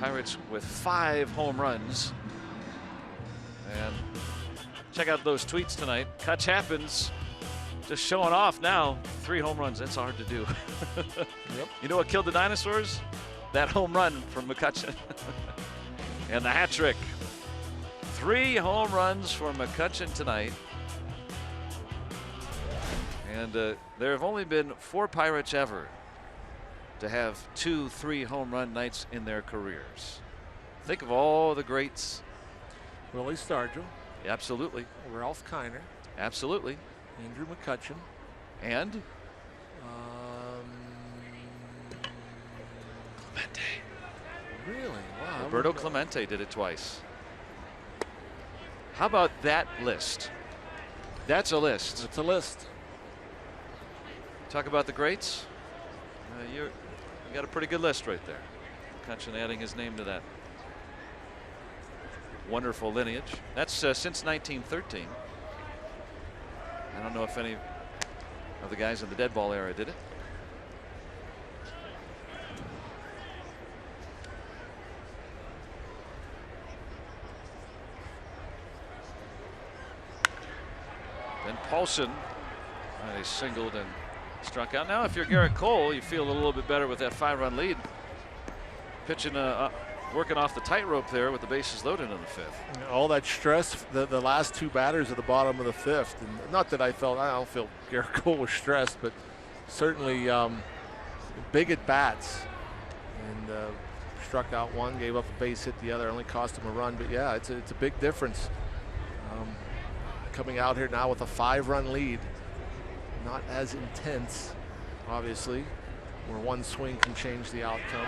Speaker 1: Pirates with 5 home runs. And check out those tweets tonight. Kutch happens. Just showing off now. 3 home runs. That's hard to do.
Speaker 6: Yep.
Speaker 1: You know what killed the dinosaurs? That home run from McCutchen. And the hat trick. 3 home runs for McCutchen tonight. And there have only been 4 Pirates ever to have 2-3 home run nights in their careers. Think of all the greats.
Speaker 6: Willie Stargell.
Speaker 1: Absolutely.
Speaker 6: Ralph Kiner.
Speaker 1: Absolutely.
Speaker 6: Andrew McCutchen.
Speaker 1: And
Speaker 6: Clemente. Really? Wow.
Speaker 1: Roberto Clemente did it twice. How about that list? That's a list.
Speaker 6: It's a list.
Speaker 1: Talk about the greats. You got a pretty good list right there. McCutchen adding his name to that wonderful lineage. That's since 1913. I don't know if any of the guys in the dead ball era did it. Then Paulson, he singled and struck out. Now, if you're Garrett Cole, you feel a little bit better with that 5-run lead. Pitching, working off the tightrope there with the bases loaded in the 5th.
Speaker 6: All that stress, the last 2 batters at the bottom of the 5th. And not that I don't feel Garrett Cole was stressed, but certainly big at bats. And struck out 1, gave up a base hit the other, only cost him a run. But yeah, it's a big difference. Coming out here now with a 5-run lead. Not as intense, obviously, where 1 swing can change the outcome.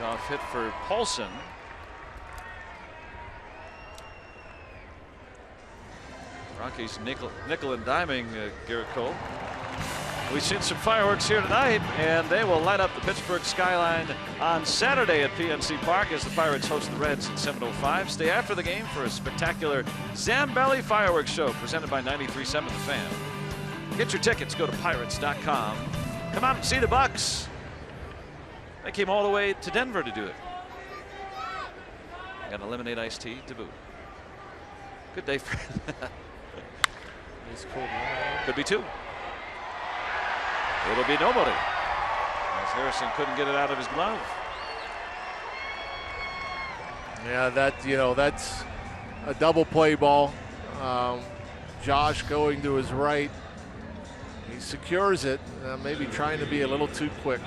Speaker 1: Off hit for Paulson. Rockies nickel and diming Garrett Cole. We've seen some fireworks here tonight, and they will light up the Pittsburgh skyline on Saturday at PNC Park as the Pirates host the Reds at 7:05. Stay after the game for a spectacular Zambelli fireworks show presented by 93.7 The Fan. Get your tickets. Go to pirates.com. Come out and see the Bucks. They came all the way to Denver to do it. Got an lemonade iced tea to boot. Good day for Could be 2. It'll be nobody, as Harrison couldn't get it out of his glove.
Speaker 6: Yeah, that's a double play ball. Josh going to his right. He secures it, maybe trying to be a little too quick.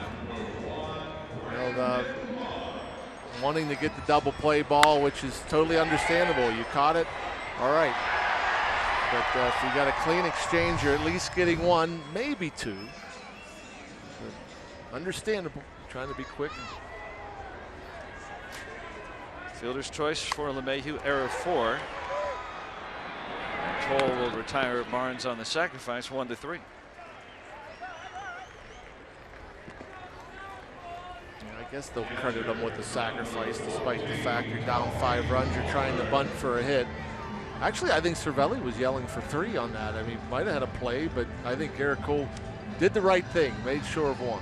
Speaker 6: Wanting to get the double play ball, which is totally understandable. You caught it, all right. But if you got a clean exchange, you're at least getting 1, maybe 2. But understandable, trying to be quick.
Speaker 1: Fielder's choice for LeMahieu, error 4. And Cole will retire Barnes on the sacrifice, 1-3.
Speaker 6: I guess they'll credit them with the sacrifice, despite the fact you're down 5 runs, you're trying to bunt for a hit. Actually, I think Cervelli was yelling for 3 on that. I mean, might have had a play, but I think Garrett Cole did the right thing, made sure of 1.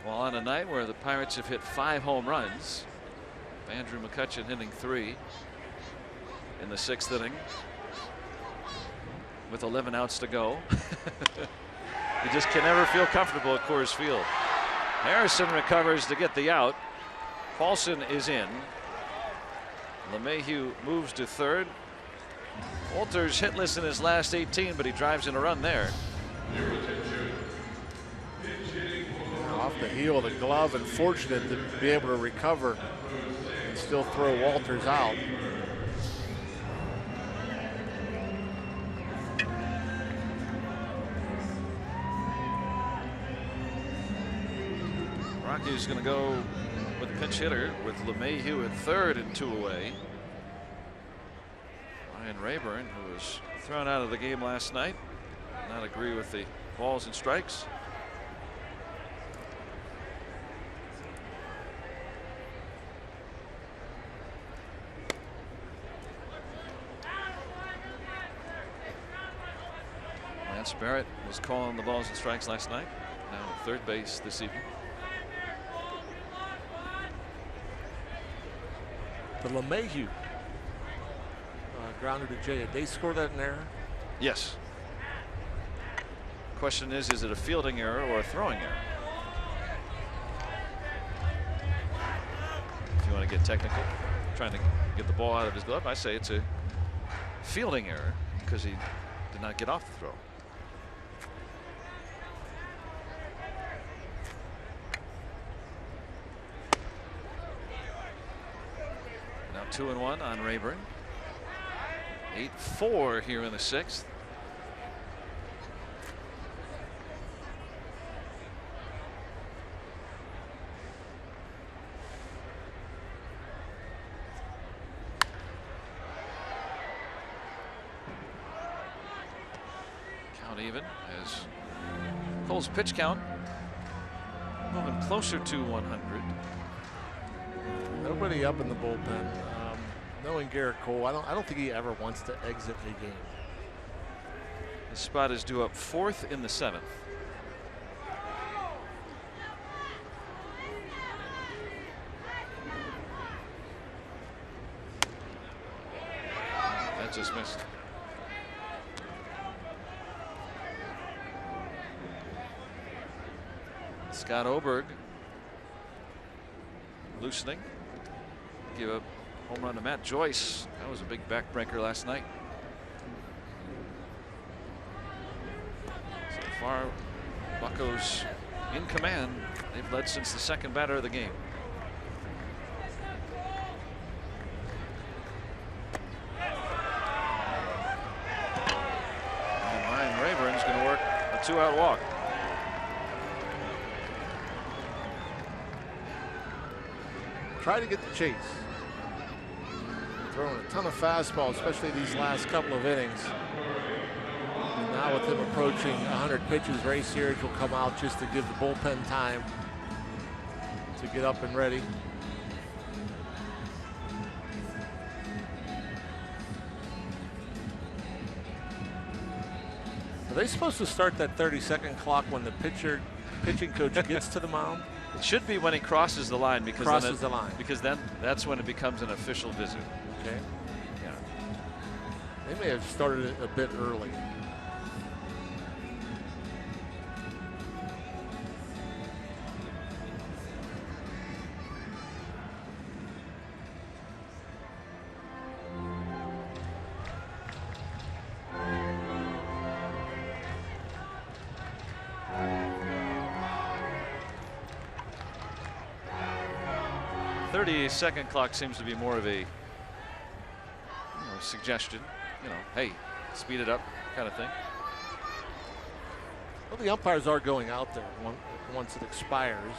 Speaker 1: Well, on a night where the Pirates have hit 5 home runs, Andrew McCutchen hitting 3 in the 6th inning with 11 outs to go. You just can never feel comfortable at Coors Field. Harrison recovers to get the out. Paulson is in. LeMahieu moves to 3rd. Walters hitless in his last 18, but he drives in a run there.
Speaker 6: Off the heel of the glove, and fortunate to be able to recover and still throw Walters out.
Speaker 1: Rockies going to go with a pinch hitter with LeMahieu at 3rd and 2 away. Ryan Rayburn, who was thrown out of the game last night, did not agree with the balls and strikes. Lance Barrett was calling the balls and strikes last night. Now at third base this evening.
Speaker 6: The LeMahieu grounded to Jay. Did they score that in error?
Speaker 1: Yes. Question is it a fielding error or a throwing error? If you want to get technical, trying to get the ball out of his glove, I say it's a fielding error because he did not get off the throw. Now 2-1 on Rayburn. 8-4 here in the sixth. Count even as Cole's pitch count moving closer to 100.
Speaker 6: Nobody up in the bullpen. Knowing Garrett Cole, I don't think he ever wants to exit a game.
Speaker 1: This spot is due up fourth in the seventh. That just missed. Scott Oberg loosening. Give up home run to Matt Joyce. That was a big backbreaker last night. So far, Buccos in command. They've led since the second batter of the game. And Ryan Rayburn's going to work a 2-out walk.
Speaker 6: Try to get the chase. Throwing a ton of fastballs, especially these last couple of innings. And now with him approaching 100 pitches, Ray Searage will come out just to give the bullpen time to get up and ready. Are they supposed to start that 30-second clock when the pitching coach gets to the mound?
Speaker 1: It should be when he crosses the line because
Speaker 6: crosses
Speaker 1: then that's when it becomes an official visit.
Speaker 6: Okay.
Speaker 1: Yeah.
Speaker 6: They may have started it a bit early.
Speaker 1: The 30-second clock seems to be more of a suggestion, hey, speed it up kind of thing.
Speaker 6: Well, the umpires are going out there once it expires.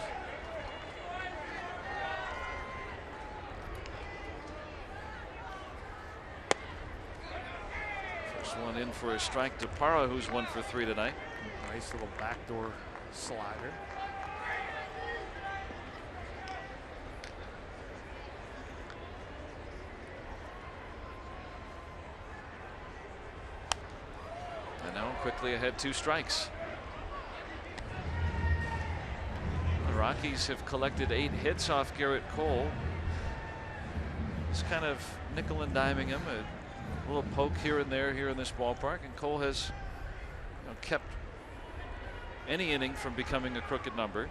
Speaker 1: First one in for a strike to Parra, who's 1 for 3 tonight.
Speaker 6: Nice little backdoor slider.
Speaker 1: Quickly ahead, 2 strikes. The Rockies have collected 8 hits off Garrett Cole. It's kind of nickel and diming him, a little poke here and there here in this ballpark, and Cole has kept any inning from becoming a crooked number.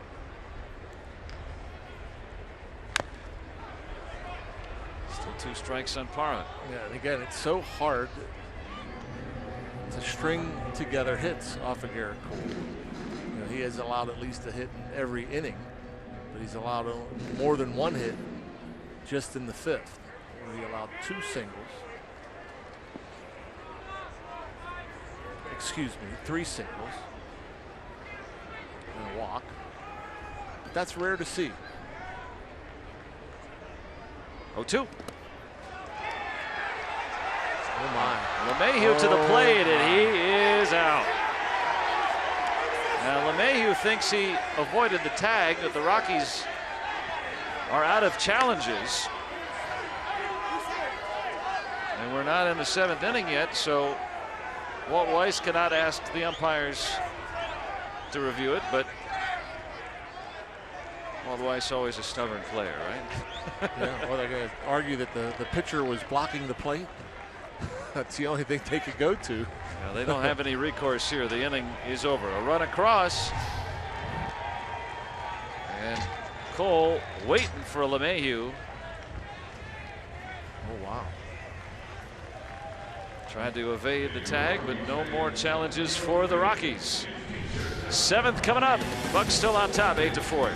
Speaker 1: Still 2 strikes on Parra.
Speaker 6: Yeah, and again, it's so hard to string together hits off of Garrett Cole. He has allowed at least a hit in every inning, but he's allowed more than 1 hit just in the 5th, where he allowed 2 singles. Excuse me, 3 singles and a walk. But that's rare to see.
Speaker 1: 0-2.
Speaker 6: Oh my.
Speaker 1: LeMahieu to the plate, and he is out. Now LeMahieu thinks he avoided the tag, that the Rockies are out of challenges. And we're not in the 7th inning yet, so Walt Weiss cannot ask the umpires to review it, but Walt Weiss always a stubborn player, right?
Speaker 6: Yeah, well, they're going to argue that the pitcher was blocking the plate. That's the only thing they could go to.
Speaker 1: Now, they don't have any recourse here. The inning is over. A run across. And Cole waiting for LeMahieu.
Speaker 6: Oh, wow.
Speaker 1: Tried to evade the tag, but no more challenges for the Rockies. 7th coming up. Bucks still on top, 8-4.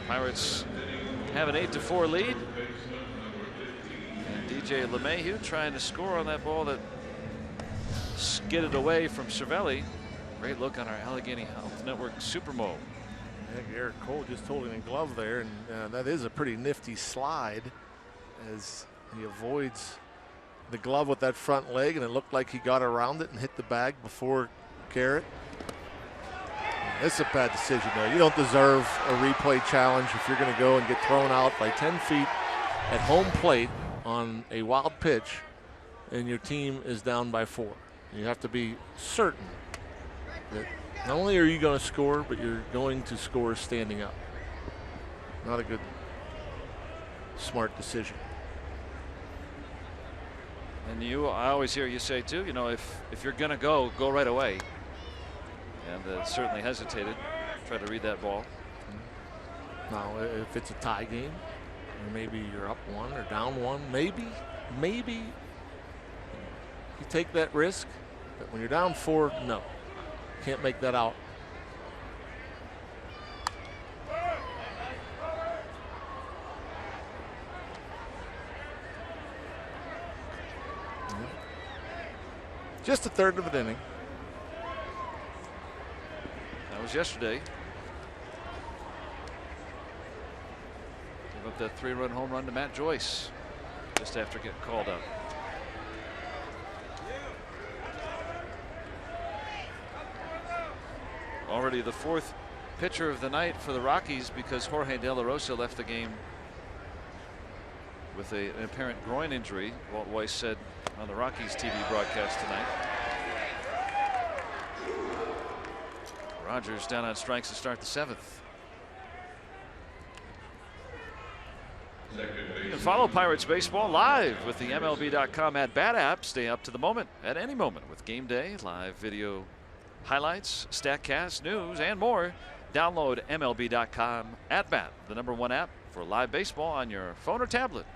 Speaker 1: Pirates have an 8-4 lead. And DJ LeMahieu trying to score on that ball that skidded away from Cervelli. Great look on our Allegheny Health Network Supermo.
Speaker 6: I think Eric Cole just holding a glove there, and that is a pretty nifty slide as he avoids the glove with that front leg, and it looked like he got around it and hit the bag before Garrett. It's a bad decision there. You don't deserve a replay challenge if you're going to go and get thrown out by 10 feet at home plate on a wild pitch and your team is down by 4. You have to be certain that not only are you going to score, but you're going to score standing up. Not a good, smart decision.
Speaker 1: And I always hear you say too, you know, if you're going to go right away. And certainly hesitated. Tried to read that ball.
Speaker 6: Now, if it's a tie game, or maybe you're up 1 or down 1, maybe you take that risk. But when you're down 4, no, can't make that out. Just a third of an inning.
Speaker 1: Was yesterday. Gave up that 3-run home run to Matt Joyce just after getting called up. Already the 4th pitcher of the night for the Rockies because Jorge De La Rosa left the game with an apparent groin injury. Walt Weiss said on the Rockies TV broadcast tonight. Rogers down on strikes to start the 7th. You can follow Pirates baseball live with the MLB.com at-bat app. Stay up to the moment at any moment with game day, live video highlights, StatCast, news, and more. Download MLB.com at-bat, the #1 app for live baseball on your phone or tablet.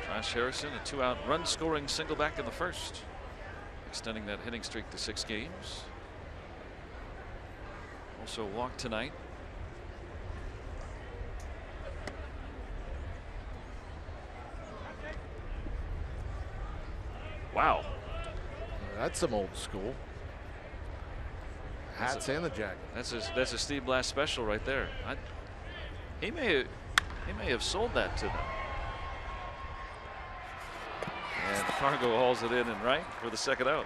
Speaker 1: Josh Harrison, a 2-out run scoring single back in the 1st, extending that hitting streak to 6 games. Also walked tonight. Wow.
Speaker 6: That's some old school. Hats and the jacket.
Speaker 1: That's a Steve Blass special right there. He may have sold that to them. And Fargo hauls it in and right for the second out.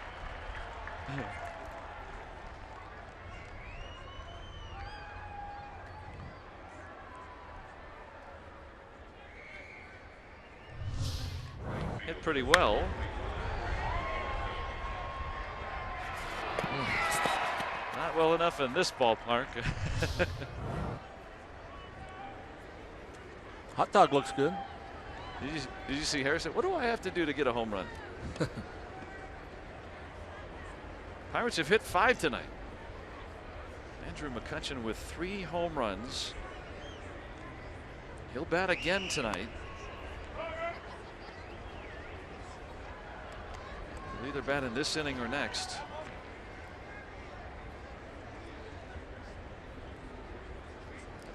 Speaker 1: Hit pretty well. Not well enough in this ballpark.
Speaker 6: Hot dog looks good.
Speaker 1: Did you see Harrison? What do I have to do to get a home run? Pirates have hit 5 tonight. Andrew McCutchen with 3 home runs. He'll bat again tonight. He'll either bat in this inning or next.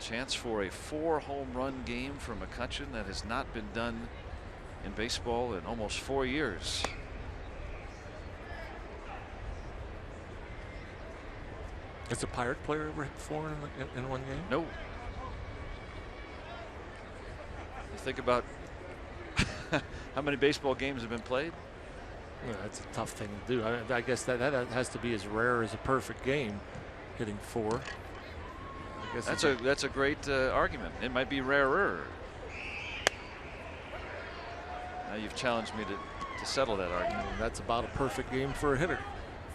Speaker 1: Chance for a 4 home run game for McCutchen. That has not been done in baseball in almost 4 years.
Speaker 6: Has a Pirate player ever hit 4 in one game?
Speaker 1: No. You think about how many baseball games have been played?
Speaker 6: Yeah, that's a tough thing to do. I guess that has to be as rare as a perfect game, hitting 4.
Speaker 1: That's a great argument. It might be rarer. Now you've challenged me to settle that argument.
Speaker 6: And that's about a perfect game for a hitter.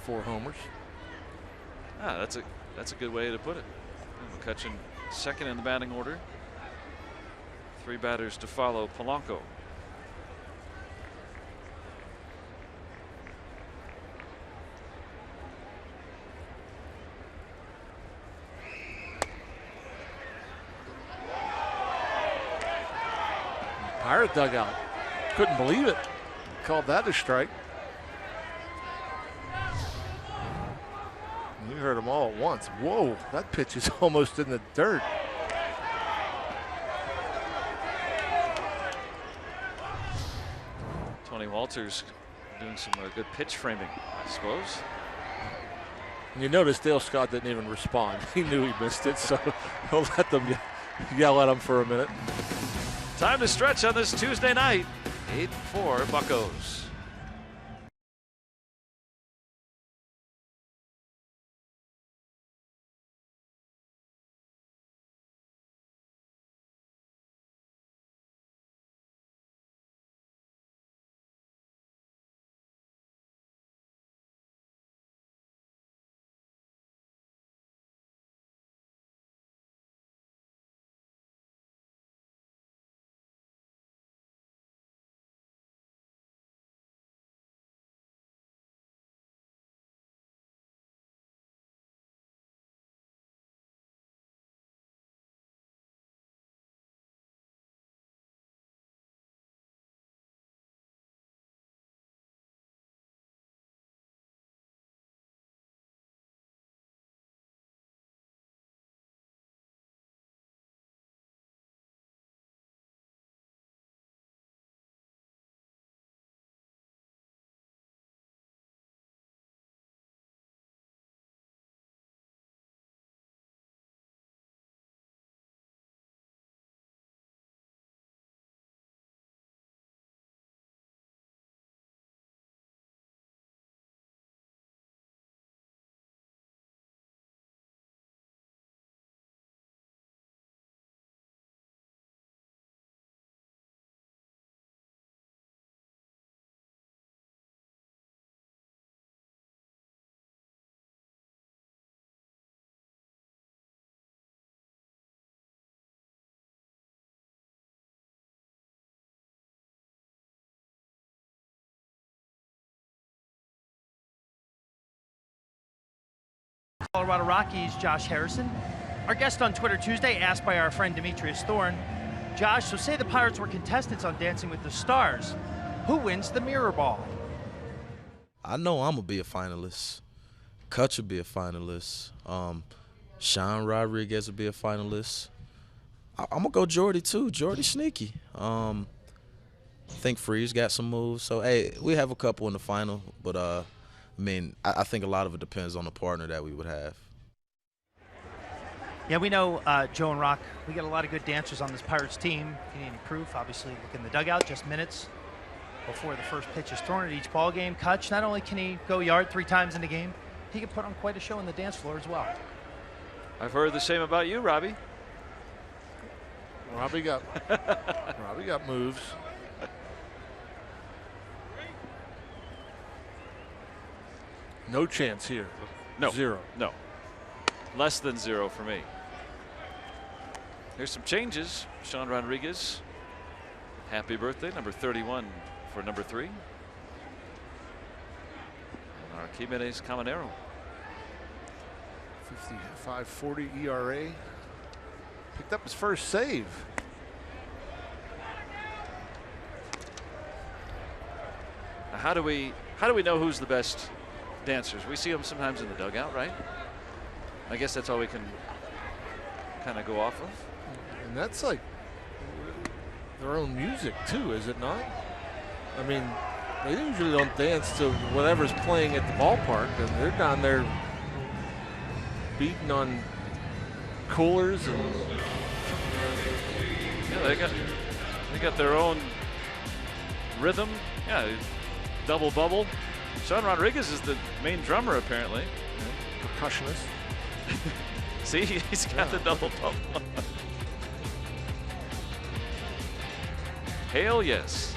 Speaker 6: 4 homers.
Speaker 1: Ah, that's a good way to put it. McCutchen second in the batting order. 3 batters to follow Polanco.
Speaker 6: Pirate dugout. Couldn't believe it. Called that a strike. You heard them all at once. Whoa, that pitch is almost in the dirt.
Speaker 1: Tony Walters doing some good pitch framing, I suppose.
Speaker 6: And you notice Dale Scott didn't even respond. He knew he missed it, so he'll let them yell at him for a minute.
Speaker 1: Time to stretch on this Tuesday night. 8-4 Buccos.
Speaker 4: Colorado Rockies, Josh Harrison. Our guest on Twitter Tuesday, asked by our friend Demetrius Thorne. Josh, so say the Pirates were contestants on Dancing with the Stars. Who wins the mirror ball?
Speaker 5: I know I'm going to be a finalist. Kutch will be a finalist. Sean Rodriguez will be a finalist. I'm going to go Jordy, too. Jordy sneaky. I think Freeze got some moves. So, hey, we have a couple in the final. But, I mean, I think a lot of it depends on the partner that we would have.
Speaker 4: Yeah, we know, Joe and Rock, we got a lot of good dancers on this Pirates team. If you need any proof, obviously look in the dugout, just minutes before the first pitch is thrown at each ball game. Kutch, not only can he go yard 3 times in the game, he can put on quite a show on the dance floor as well.
Speaker 1: I've heard the same about you, Robbie.
Speaker 6: Robbie got moves. No chance here.
Speaker 1: No.
Speaker 6: 0.
Speaker 1: No. Less than 0 for me. Here's some changes. Sean Rodriguez. Happy birthday, number 31 for number 3. And Archimedes Caminero.
Speaker 6: 55.40 ERA. Picked up his first save.
Speaker 1: Now, how do we know who's the best dancers? We see them sometimes in the dugout, right? I guess that's all we can kind of go off of.
Speaker 6: And that's like their own music too, is it not? I mean, they usually don't dance to whatever's playing at the ballpark, and they're down there beating on coolers and
Speaker 1: yeah, they got their own rhythm. Yeah, double bubble. Sean Rodriguez is the main drummer apparently.
Speaker 6: percussionist.
Speaker 1: See, he's got the double bubble. Hail yes.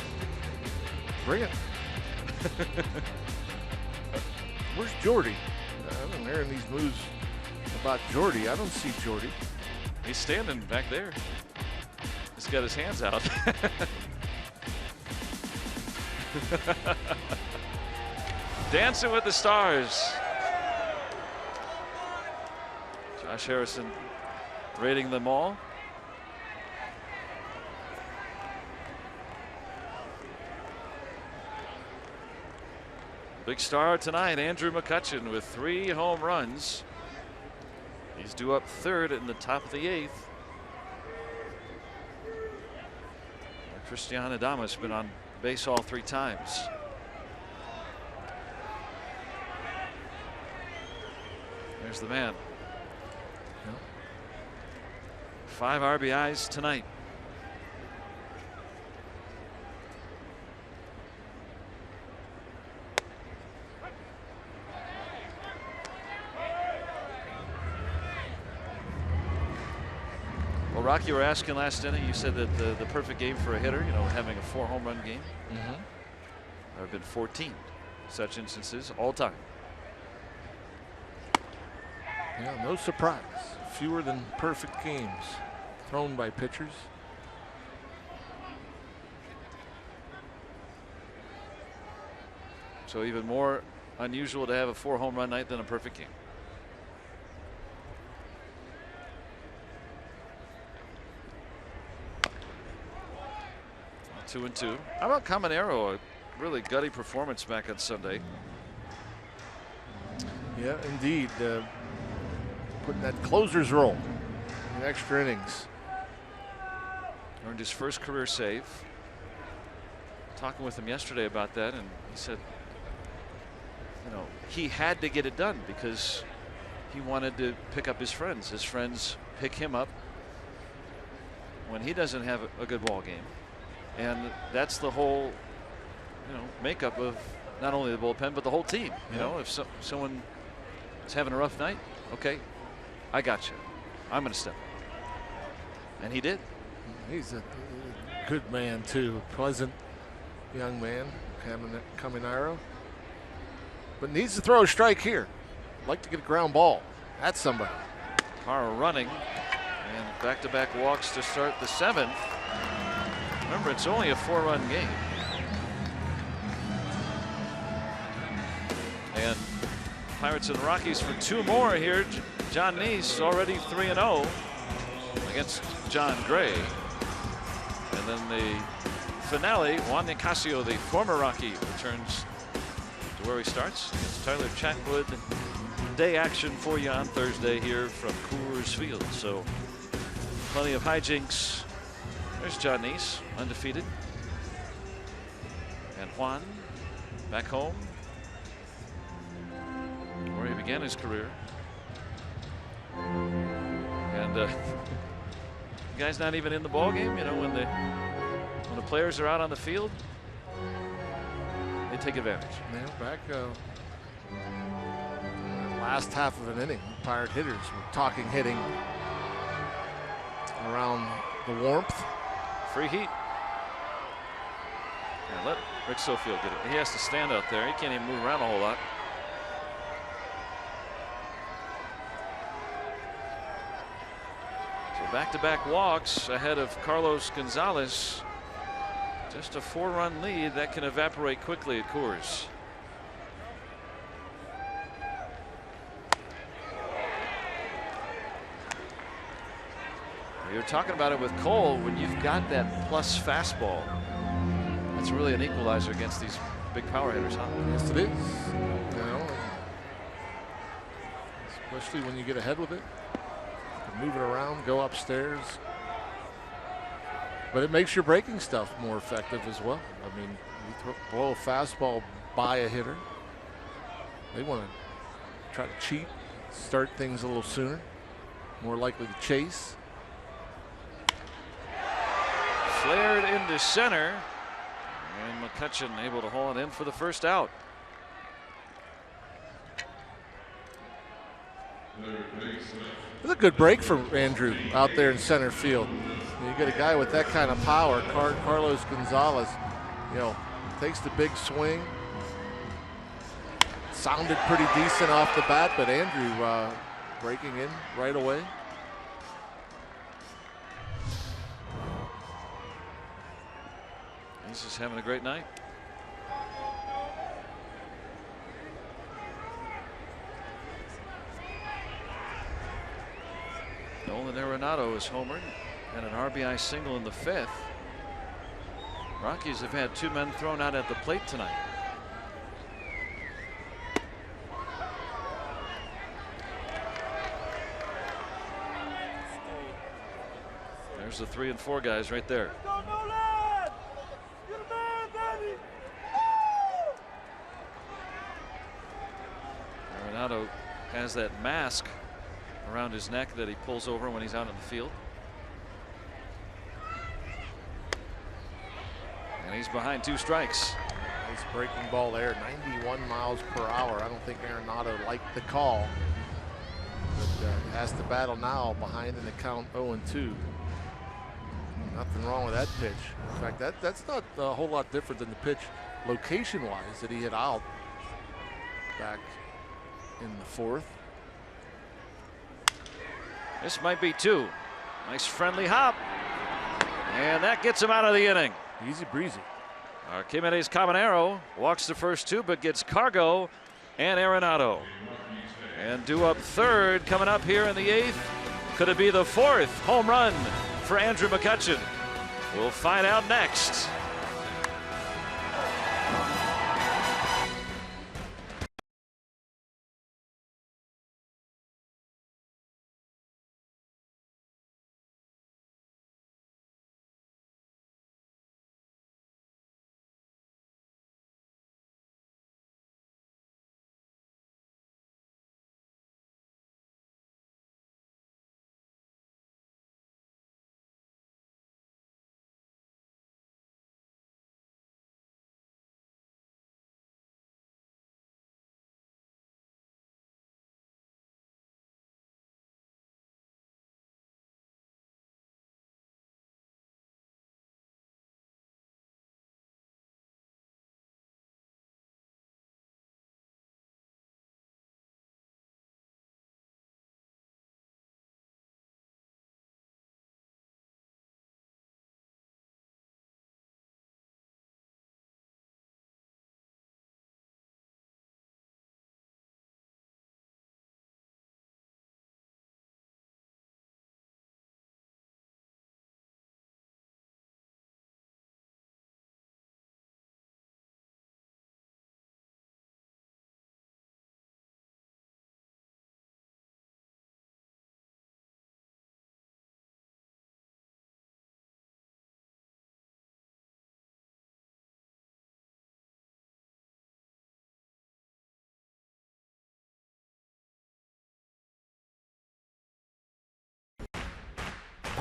Speaker 6: Bring it. Where's Jordy? I've been hearing these moves about Jordy. I don't see Jordy.
Speaker 1: He's standing back there. He's got his hands out. Dancing with the Stars. Josh Harrison rating them all. Big star tonight, Andrew McCutchen with 3 home runs. He's due up 3rd in the top of the 8th. Christian Adames been on base all 3 times. There's the man. 5 RBIs tonight. Well, Rocky, you were asking last inning, you said that the perfect game for a hitter, you know, having a 4 home run game. There have been 14 such instances all time.
Speaker 6: Yeah, no surprise. Fewer than perfect games thrown by pitchers.
Speaker 1: So even more unusual to have a 4 home run night than a perfect game. Well, 2-2. How about Caminero? A really gutty performance back on Sunday.
Speaker 6: Yeah, indeed. Putting that closer's role in extra innings.
Speaker 1: Earned his first career save. Talking with him yesterday about that, and he said, you know, he had to get it done because he wanted to pick up his friends. His friends pick him up when he doesn't have a good ball game, and that's the whole, you know, makeup of not only the bullpen but the whole team. You know, if someone is having a rough night, okay, I got you. I'm going to step up, and he did.
Speaker 6: He's a good man too, pleasant young man, Caminero. But needs to throw a strike here. Like to get a ground ball. That's somebody.
Speaker 1: Carr running, and back-to-back walks to start the 7th. Remember, it's only a 4-run game. And Pirates and Rockies for 2 more here. John Neese already 3-0 against John Gray. And then the finale, Juan Nicasio, the former Rocky, returns to where he starts. It's Tyler Chatwood day action for you on Thursday here from Coors Field. So plenty of hijinks. There's John Neese, undefeated. And Juan back home where he began his career. And the guy's not even in the ball game. You know, when the players are out on the field, they take advantage.
Speaker 6: Yeah, back last half of an inning, Pirate hitters were talking hitting around the warmth.
Speaker 1: Free heat. Yeah, let Rick Sofield get it. He has to stand out there. He can't even move around a whole lot. So back-to-back walks ahead of Carlos Gonzalez. Just a 4-run lead that can evaporate quickly at Coors. You're talking about it with Cole. When you've got that plus fastball, that's really an equalizer against these big power hitters, huh?
Speaker 6: Yes, it is. You know, especially when you get ahead with it, you can move it around, go upstairs. But it makes your breaking stuff more effective as well. I mean, you blow a fastball by a hitter. They want to try to cheat, start things a little sooner, more likely to chase.
Speaker 1: Flared into center, and McCutchen able to haul it in for the first out.
Speaker 6: It's a good break for Andrew out there in center field. You get a guy with that kind of power, Carlos Gonzalez, you know, takes the big swing. Sounded pretty decent off the bat, but Andrew breaking in right away.
Speaker 1: He's just having a great night. Nolan Arenado is homered and an RBI single in the 5th. Rockies have had 2 men thrown out at the plate tonight. There's the 3 and 4 guys right there. Arenado has that mask around his neck that he pulls over when he's out in the field. And he's behind 2 strikes.
Speaker 6: Nice breaking ball there, 91 miles per hour. I don't think Arenado liked the call, but has to battle now behind in the count 0-2. Nothing wrong with that pitch. In fact, that's not a whole lot different than the pitch location-wise that he hit out back in the 4th.
Speaker 1: This might be 2. Nice friendly hop. And that gets him out of the inning.
Speaker 6: Easy breezy.
Speaker 1: Archimedes Cabanero walks the first 2, but gets Cargo and Arenado. And due up 3rd coming up here in the 8th. Could it be the 4th home run for Andrew McCutchen? We'll find out next.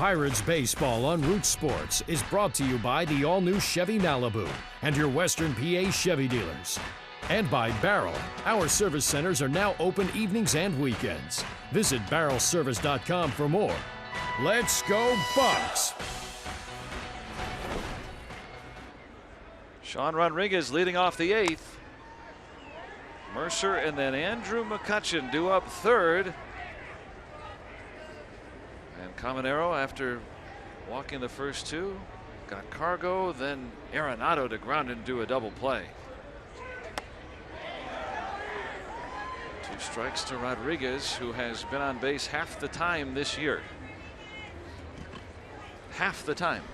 Speaker 3: Pirates baseball on Root Sports is brought to you by the all-new Chevy Malibu and your Western PA Chevy dealers. And by Barrel. Our service centers are now open evenings and weekends. Visit barrelservice.com for more. Let's go Bucks!
Speaker 1: Sean Rodriguez leading off the 8th. Mercer and then Andrew McCutchen due up third. And Caminero, after walking the first two, got Cargo, then Arenado to ground and do a double play. 2 strikes to Rodriguez, who has been on base half the time this year. Half the time.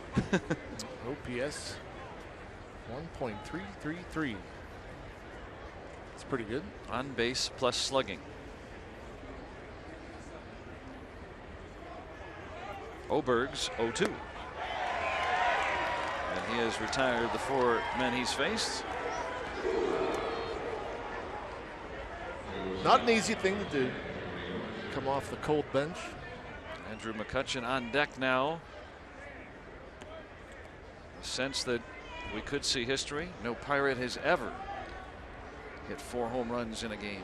Speaker 6: OPS 1.333. It's pretty good.
Speaker 1: On base plus slugging. Oberg's 0-2. And he has retired the 4 men he's faced.
Speaker 6: Not an easy thing to do. Come off the cold bench.
Speaker 1: Andrew McCutchen on deck now. A sense that we could see history. No Pirate has ever hit 4 home runs in a game.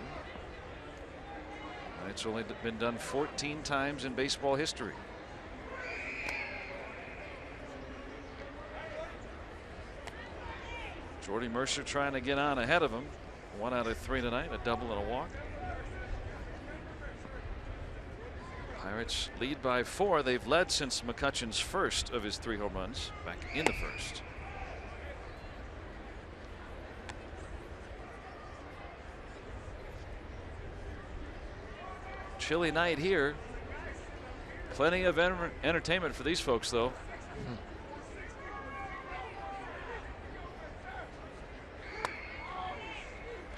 Speaker 1: And it's only been done 14 times in baseball history. Jordy Mercer trying to get on ahead of him. 1 out of 3 tonight, a double and a walk. Pirates lead by 4. They've led since McCutchen's first of his 3 home runs back in the first. Chilly night here. Plenty of entertainment for these folks, though.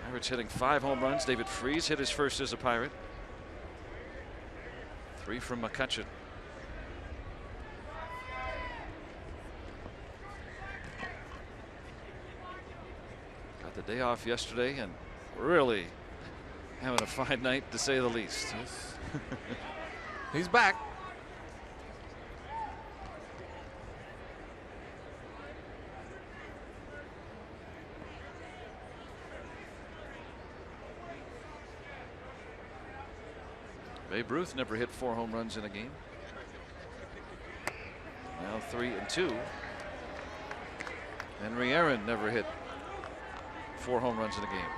Speaker 1: Pirates hitting 5 home runs. David Freese hit his first as a Pirate. 3 from McCutchen. Got the day off yesterday and really having a fine night, to say the least.
Speaker 6: Yes. He's back.
Speaker 1: Babe Ruth never hit 4 home runs in a game. Now 3 and 2. Henry Aaron never hit 4 home runs in a game.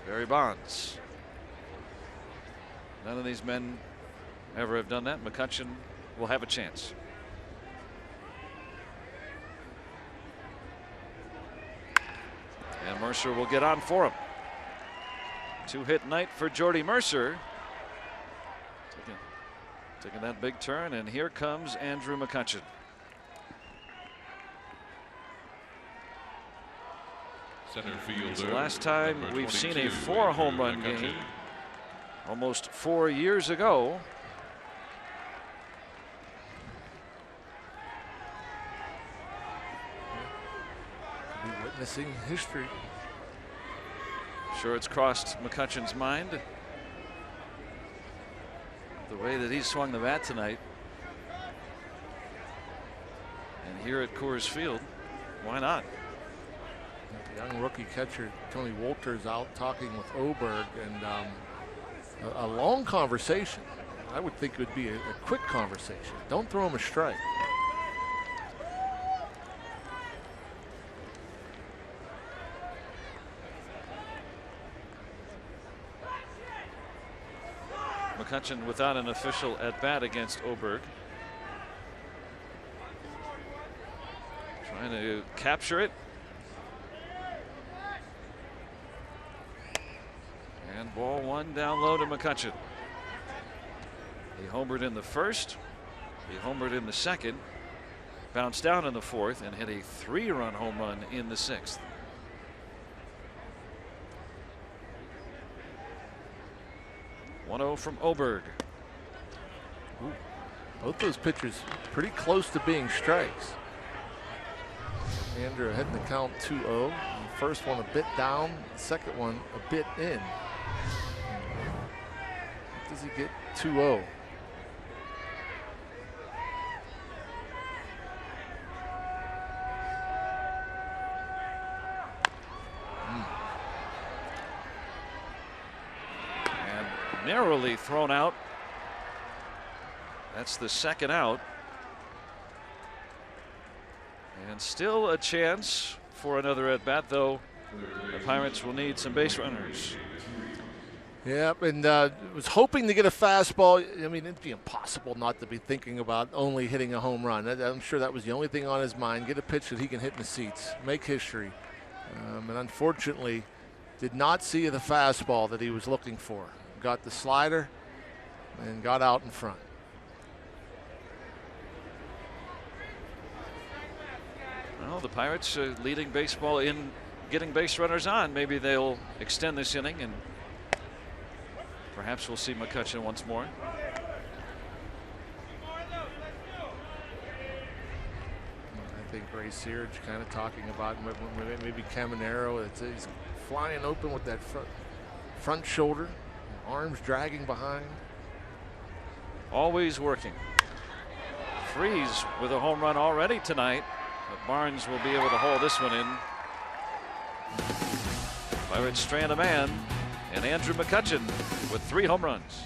Speaker 1: Barry Bonds. None of these men ever have done that. McCutchen will have a chance. And Mercer will get on for him. 2-hit night for Jordy Mercer. Taking that big turn, and here comes Andrew McCutchen.
Speaker 7: Center fielder.
Speaker 1: It's the last time we've seen a 4 home run game. Almost 4 years ago.
Speaker 6: We'll be witnessing history.
Speaker 1: Sure, it's crossed McCutchen's mind. The way that he swung the bat tonight. And here at Coors Field, why not?
Speaker 6: The young rookie catcher Tony Wolters out talking with Oberg, and a long conversation. I would think it would be a quick conversation. Don't throw him a strike.
Speaker 1: McCutchen without an official at bat against Oberg. Trying to capture it. And ball 1 down low to McCutchen. He homered in the first. He homered in the second. Bounced down in the 4th and hit a 3-run home run in the 6th. From Oberg.
Speaker 6: Ooh, both those pitchers pretty close to being strikes. Andrew ahead in the count 2-0. The first one a bit down, the second one a bit in. Does he get 2-0?
Speaker 1: narrowly thrown out. That's the second out. And still a chance for another at bat, though the Pirates will need some base runners.
Speaker 6: Yep, and was hoping to get a fastball. I mean, it'd be impossible not to be thinking about only hitting a home run. I'm sure that was the only thing on his mind. Get a pitch that he can hit in the seats, make history. And unfortunately, did not see the fastball that he was looking for. Got the slider and got out in front.
Speaker 1: Well, the Pirates are leading baseball in getting base runners on. Maybe they'll extend this inning, and perhaps we'll see McCutchen once more.
Speaker 6: I think Ray Searage kind of talking about maybe Caminero. He's flying open with that front shoulder, arms dragging behind.
Speaker 1: Always working. Freeze with a home run already tonight, but Barnes will be able to hold this one in. Pirates strand a man, and Andrew McCutchen with 3 home runs.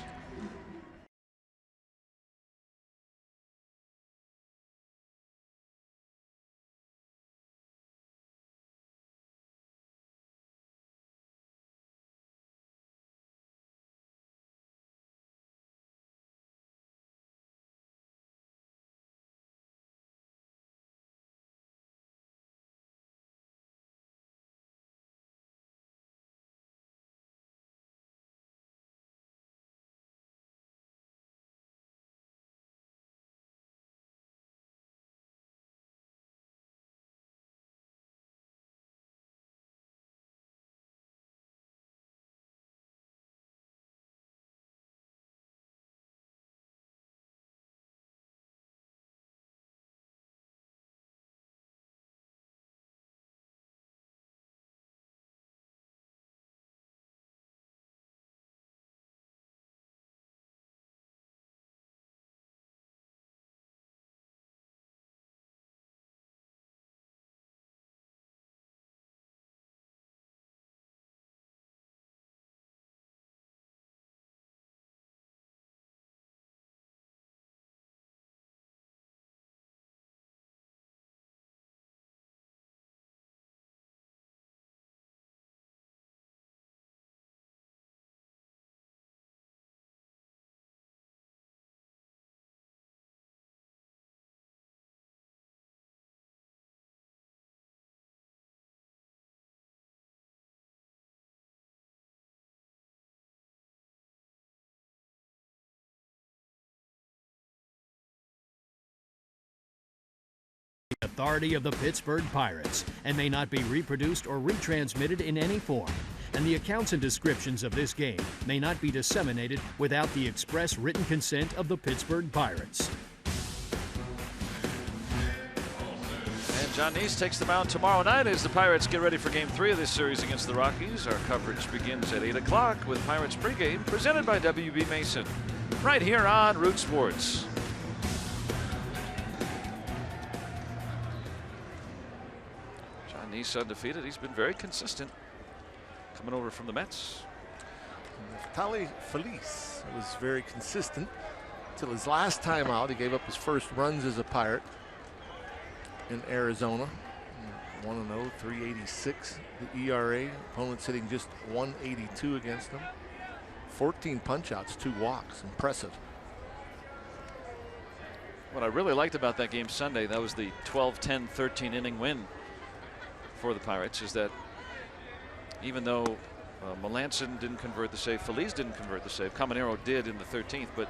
Speaker 3: Authority of the Pittsburgh Pirates and may not be reproduced or retransmitted in any form. And the accounts and descriptions of this game may not be disseminated without the express written consent of the Pittsburgh Pirates.
Speaker 1: And John Neese takes the mound tomorrow night as the Pirates get ready for Game 3 of this series against the Rockies. Our coverage begins at 8 o'clock with Pirates pregame presented by WB Mason, right here on Root Sports. John Neese undefeated. He's been very consistent coming over from the Mets.
Speaker 6: Tali Feliz was very consistent until his last time out. He gave up his first runs as a Pirate in Arizona. 1-0, 386 the ERA. Opponents hitting just 182 against him. 14 punch-outs, 2 walks. Impressive.
Speaker 1: What I really liked about that game Sunday, that was the 12-10, 13-inning win for the Pirates, is that even though Melanson didn't convert the save, Feliz didn't convert the save, Caminero did in the 13th, but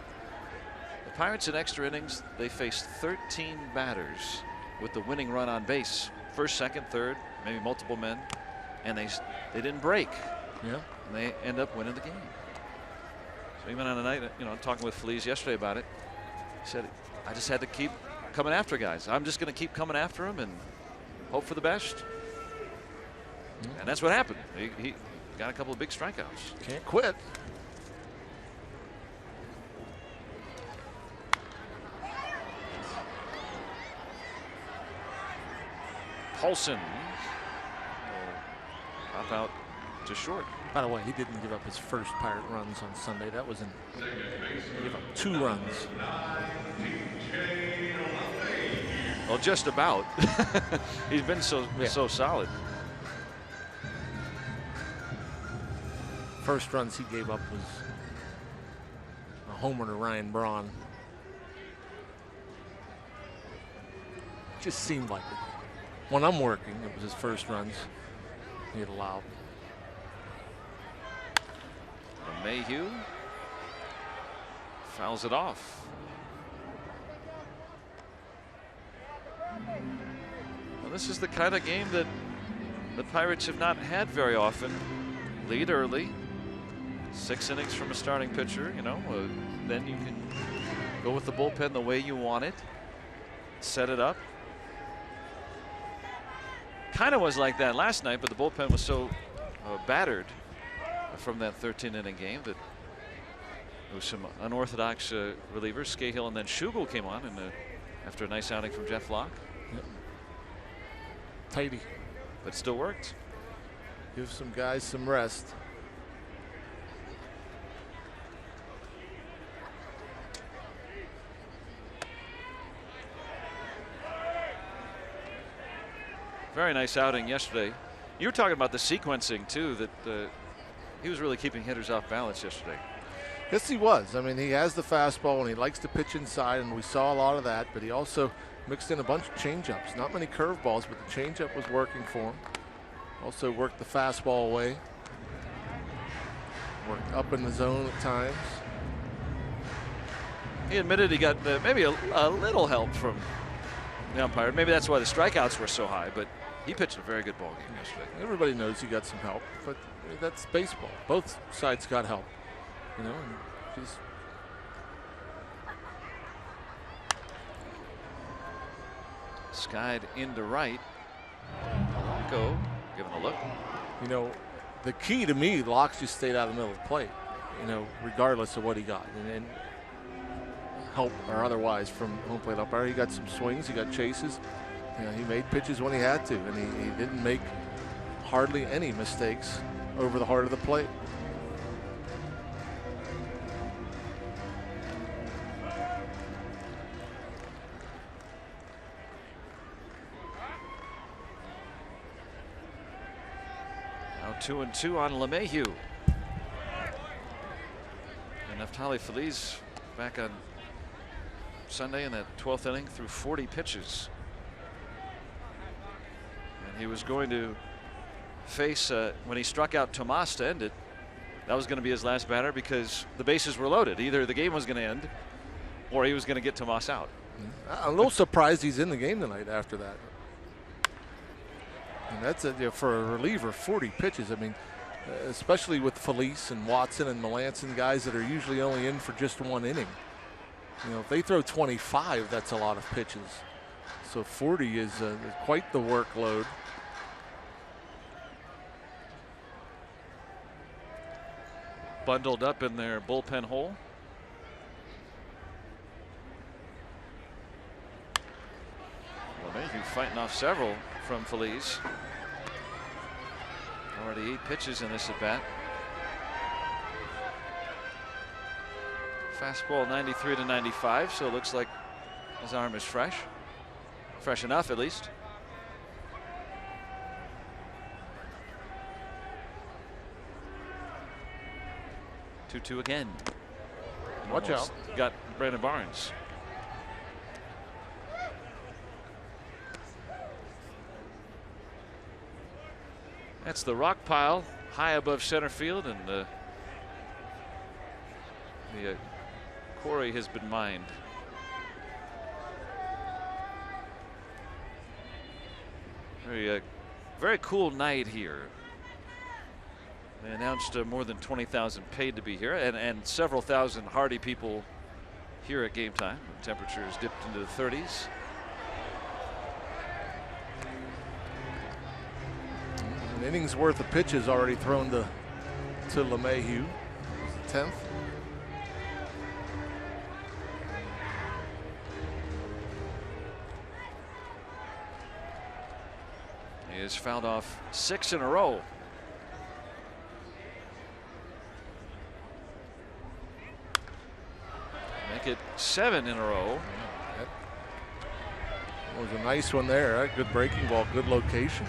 Speaker 1: the Pirates in extra innings, they faced 13 batters with the winning run on base. First, second, third, maybe multiple men, and they didn't break.
Speaker 6: Yeah.
Speaker 1: And they end up winning the game. So even on a night, you know, talking with Feliz yesterday about it, he said, I just had to keep coming after guys. I'm just going to keep coming after them and hope for the best. And that's what happened. He got a couple of big strikeouts.
Speaker 6: Can't quit.
Speaker 1: Paulson will pop out to short.
Speaker 6: By the way, he didn't give up his first Pirate runs on Sunday. That was he gave up 2 runs.
Speaker 1: Well, just about. He's been so solid.
Speaker 6: First runs he gave up was a homer to Ryan Braun. Just seemed like it. When I'm working, it was his first runs he had allowed.
Speaker 1: Mayhew fouls it off. Well, this is the kind of game that the Pirates have not had very often. Lead early, 6 innings from a starting pitcher, you know, then you can go with the bullpen the way you want it, set it up. Kind of was like that last night, but the bullpen was so battered from that 13-inning game that there was some unorthodox relievers. Scahill and then Schugel came on after a nice outing from Jeff Locke.
Speaker 6: Yep. Tidy.
Speaker 1: But it still worked.
Speaker 6: Give some guys some rest.
Speaker 1: Very nice outing yesterday. You were talking about the sequencing too, that he was really keeping hitters off balance yesterday.
Speaker 6: Yes, he was. I mean, he has the fastball and he likes to pitch inside, and we saw a lot of that, but he also mixed in a bunch of changeups. Not many curveballs, but the changeup was working for him. Also worked the fastball away. Worked up in the zone at times.
Speaker 1: He admitted he got maybe a little help from the umpire. Maybe that's why the strikeouts were so high, but he pitched a very good ball game yesterday.
Speaker 6: Everybody knows he got some help, but that's baseball. Both sides got help, you know. And just
Speaker 1: skied into right. Polanco giving a look.
Speaker 6: You know, the key to me, Locke just stayed out of the middle of the plate, you know, regardless of what he got. And help or otherwise from home plate umpire. He got some swings, he got chases. You know, he made pitches when he had to, and he didn't make hardly any mistakes over the heart of the plate.
Speaker 1: Now 2-2 on LeMahieu. And Naftali Feliz back on Sunday in that 12th inning threw 40 pitches. And he was going to face, when he struck out Tomas to end it, that was going to be his last batter because the bases were loaded. Either the game was going to end or he was going to get Tomas out.
Speaker 6: I'm a little surprised he's in the game tonight after that. And that's for a reliever, 40 pitches. I mean, especially with Felice and Watson and Melanson, guys that are usually only in for just 1 inning. You know, if they throw 25, that's a lot of pitches. So 40 is quite the workload.
Speaker 1: Bundled up in their bullpen hole. LeMahieu fighting off several from Feliz. Already 8 pitches in this at bat. Fastball 93 to 95, so it looks like his arm is fresh. Fresh enough, at least. Two again.
Speaker 6: Watch out.
Speaker 1: Got Brandon Barnes. That's the rock pile high above center field, and the quarry has been mined. Very cool night here. They announced more than 20,000 paid to be here, and several thousand hardy people here at game time. The temperatures dipped into the 30s.
Speaker 6: An inning's worth of pitches already thrown to LeMahieu. 10th.
Speaker 1: He has fouled off 6 in a row. make it 7 in a row.
Speaker 6: That was a nice one there. Good breaking ball, good location.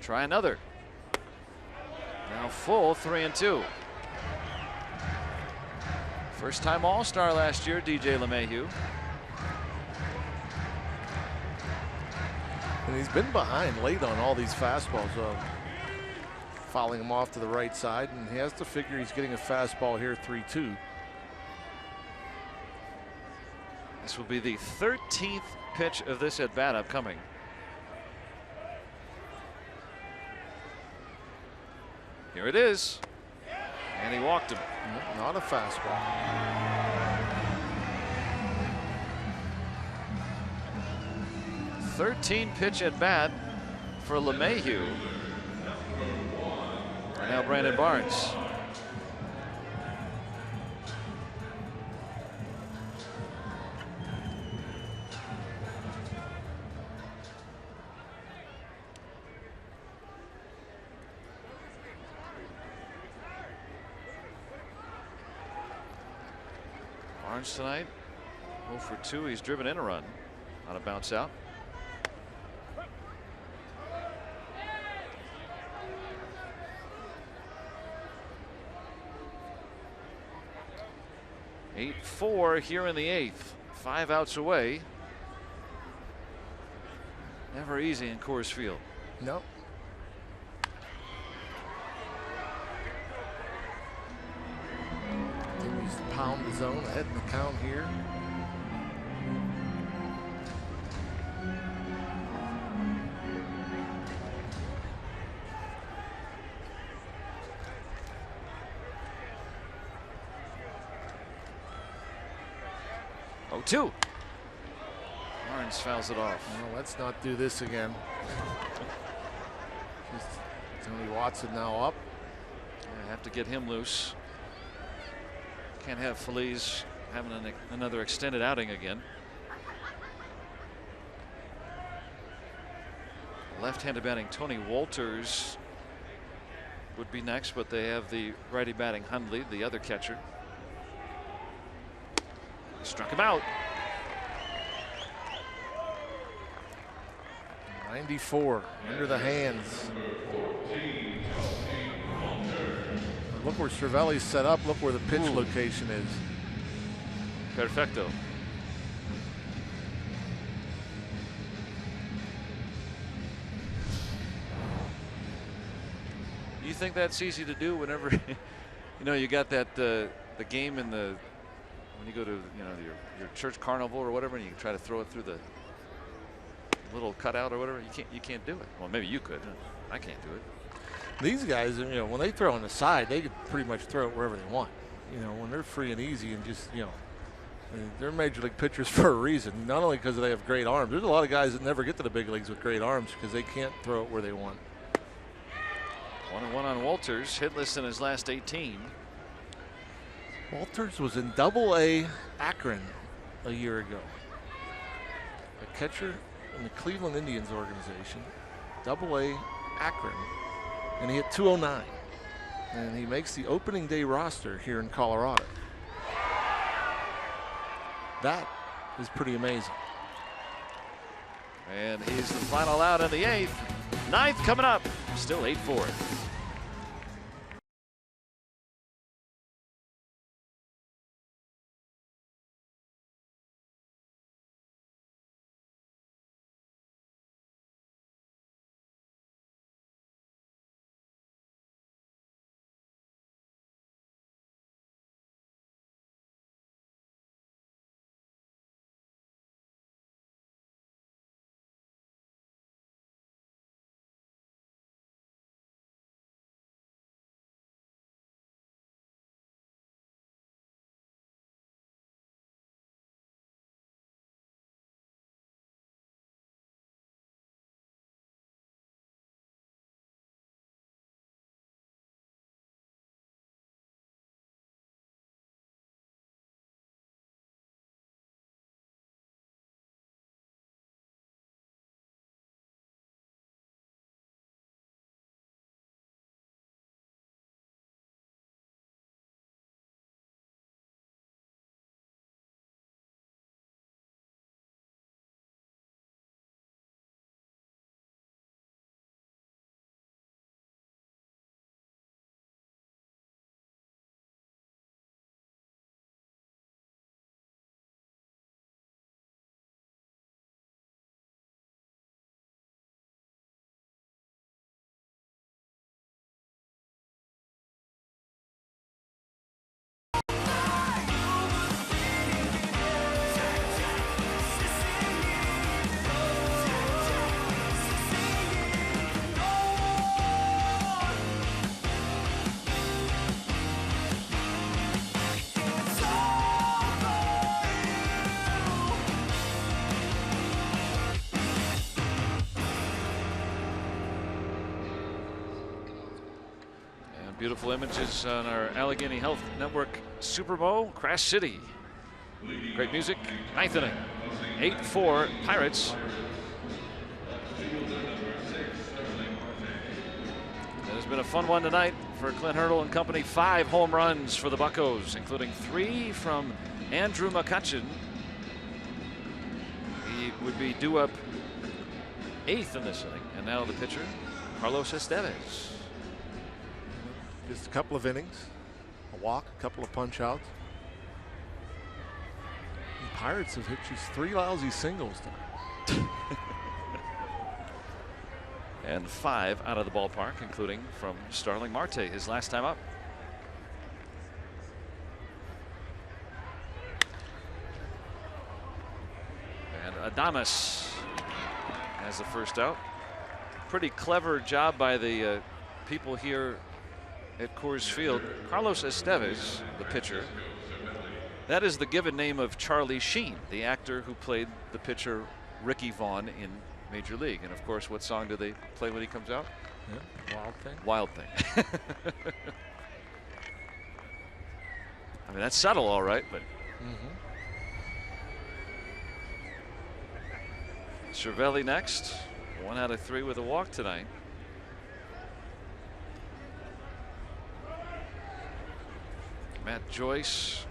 Speaker 1: Try another. Now full 3-2. First time All-Star last year, DJ LeMahieu.
Speaker 6: And he's been behind late on all these fastballs, fouling him off to the right side, and he has to figure he's getting a fastball here, 3-2.
Speaker 1: This will be the 13th pitch of this at bat upcoming. Here it is. And he walked him.
Speaker 6: Not a fastball.
Speaker 1: "13 pitch at bat for LeMahieu. And now Brandon Barnes. Barnes tonight 0 for 2. He's driven in a run on a bounce out. Eight 4 here in the 8th. 5 outs away. Never easy in Coors Field.
Speaker 6: Nope. Continues to pound the zone, ahead in the count here.
Speaker 1: Oh, 2. Barnes fouls it off.
Speaker 6: Well, let's not do this again. Tony Watson now up.
Speaker 1: Yeah, have to get him loose. Can't have Phillies having another extended outing again. Left-handed batting Tony Walters would be next, but they have the righty batting Hundley, the other catcher. Struck him out.
Speaker 6: 94 under the hands. Look where Cervelli's set up. Look where the pitch location is.
Speaker 1: Perfecto. You think that's easy to do whenever you got that the game in the when you go to your church carnival or whatever, and you try to throw it through the little cutout or whatever? You can't do it. Well, maybe you could. I can't do it.
Speaker 6: These guys, when they throw on the side, they can pretty much throw it wherever they want. When they're free and easy and just they're major league pitchers for a reason. Not only because they have great arms. There's a lot of guys that never get to the big leagues with great arms because they can't throw it where they want.
Speaker 1: 1-1 on Walters, hitless in his last 18.
Speaker 6: Walters was in Double-A Akron a year ago. A catcher in the Cleveland Indians organization. Double-A Akron. And he hit 209. And he makes the opening day roster here in Colorado. That is pretty amazing.
Speaker 1: And he's the final out in the 8th. 9th coming up. Still 8-4. Beautiful images on our Allegheny Health Network Super Bowl, Crash City. Great music. 9th inning. 8-4 Pirates. It has been a fun one tonight for Clint Hurdle and company. 5 home runs for the Buccos, including 3 from Andrew McCutchen. He would be due up 8th in this inning. And now the pitcher, Carlos Estevez.
Speaker 6: Just a couple of innings, a walk, a couple of punch outs. The Pirates have hit just 3 lousy singles tonight.
Speaker 1: And 5 out of the ballpark, including from Starling Marte, his last time up. And Adames has the first out. Pretty clever job by the people here at Coors Field. Carlos Estevez, the pitcher. That is the given name of Charlie Sheen, the actor who played the pitcher Ricky Vaughn in Major League. And of course, what song do they play when he comes out?
Speaker 6: Yeah, Wild Thing.
Speaker 1: Wild Thing. I mean, that's subtle, all right, but. Cervelli next. 1 out of 3 with a walk tonight. Matt Joyce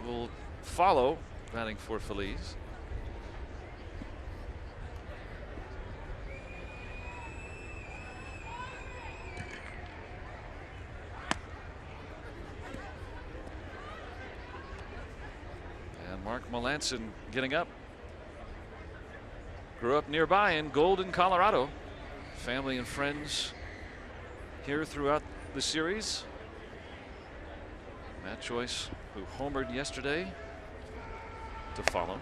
Speaker 1: will follow, batting for Phillies. And Mark Melanson getting up. Grew up nearby in Golden, Colorado. Family and friends here throughout the series. Matt Joyce, who homered yesterday, to follow.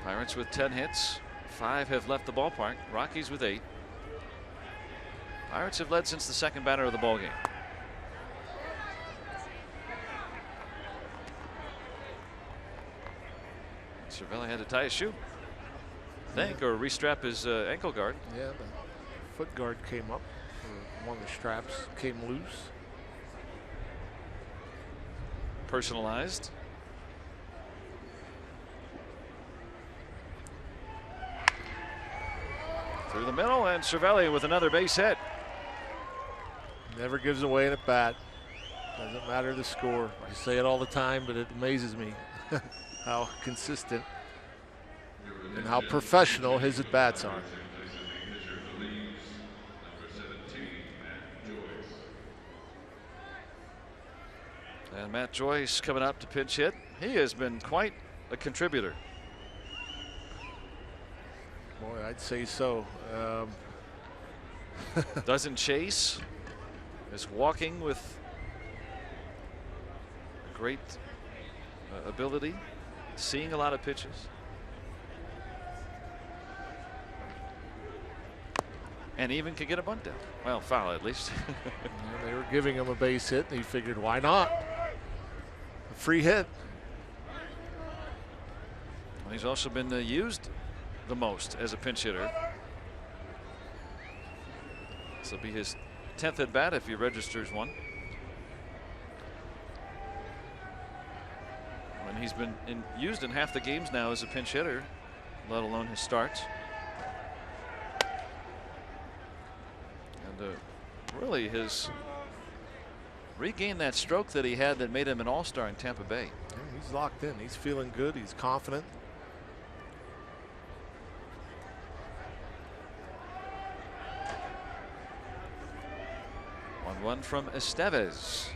Speaker 1: Pirates with 10 hits. 5 have left the ballpark. Rockies with 8. Pirates have led since the second batter of the ballgame. Cervelli had to tie his shoe, I think, or restrap his ankle guard.
Speaker 6: Yeah, the foot guard came up. One of the straps came loose.
Speaker 1: Personalized. Through the middle, and Cervelli with another base hit.
Speaker 6: Never gives away an at bat. Doesn't matter the score. I say it all the time, but it amazes me how consistent and how professional his at bats are.
Speaker 1: And Matt Joyce coming up to pinch hit. He has been quite a contributor.
Speaker 6: Boy, I'd say so.
Speaker 1: Doesn't chase. Is walking with great ability. Seeing a lot of pitches. And even could get a bunt down. Well, foul at least.
Speaker 6: They were giving him a base hit, and he figured, why not? A free hit.
Speaker 1: And he's also been used the most as a pinch hitter. This will be his 10th at bat if he registers one. And he's been used in half the games now as a pinch hitter, let alone his starts. And really has regained that stroke that he had that made him an all-star in Tampa Bay.
Speaker 6: Yeah, he's locked in. He's feeling good. He's confident.
Speaker 1: One from Estevez.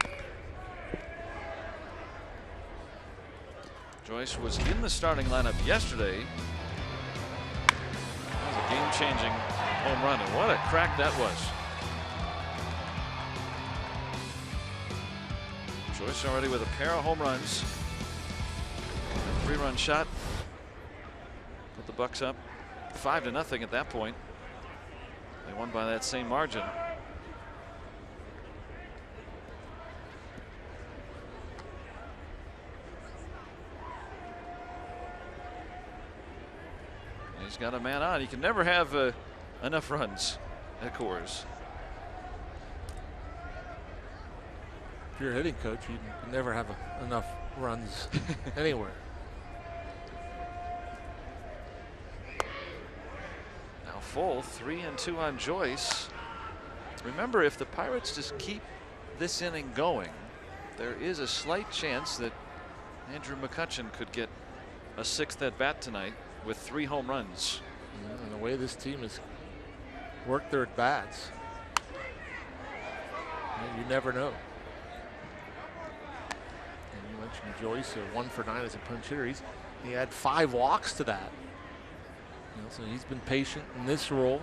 Speaker 1: Joyce was in the starting lineup yesterday. That was a game-changing home run, and what a crack that was. Joyce already with a pair of home runs. A 3-run shot. Put the Bucks up 5-0 at that point. They won by that same margin. He's got a man on. You can never have enough runs at Coors.
Speaker 6: If you're a hitting coach, you can never have enough runs anywhere.
Speaker 1: Now full 3-2 on Joyce. Remember, if the Pirates just keep this inning going, there is a slight chance that Andrew McCutchen could get a 6th at bat tonight with 3 home runs.
Speaker 6: And the way this team has worked their at bats, you never know. And you mentioned Joyce, 1 for 9 as a pinch hitter. He had 5 walks to that. So he's been patient in this role.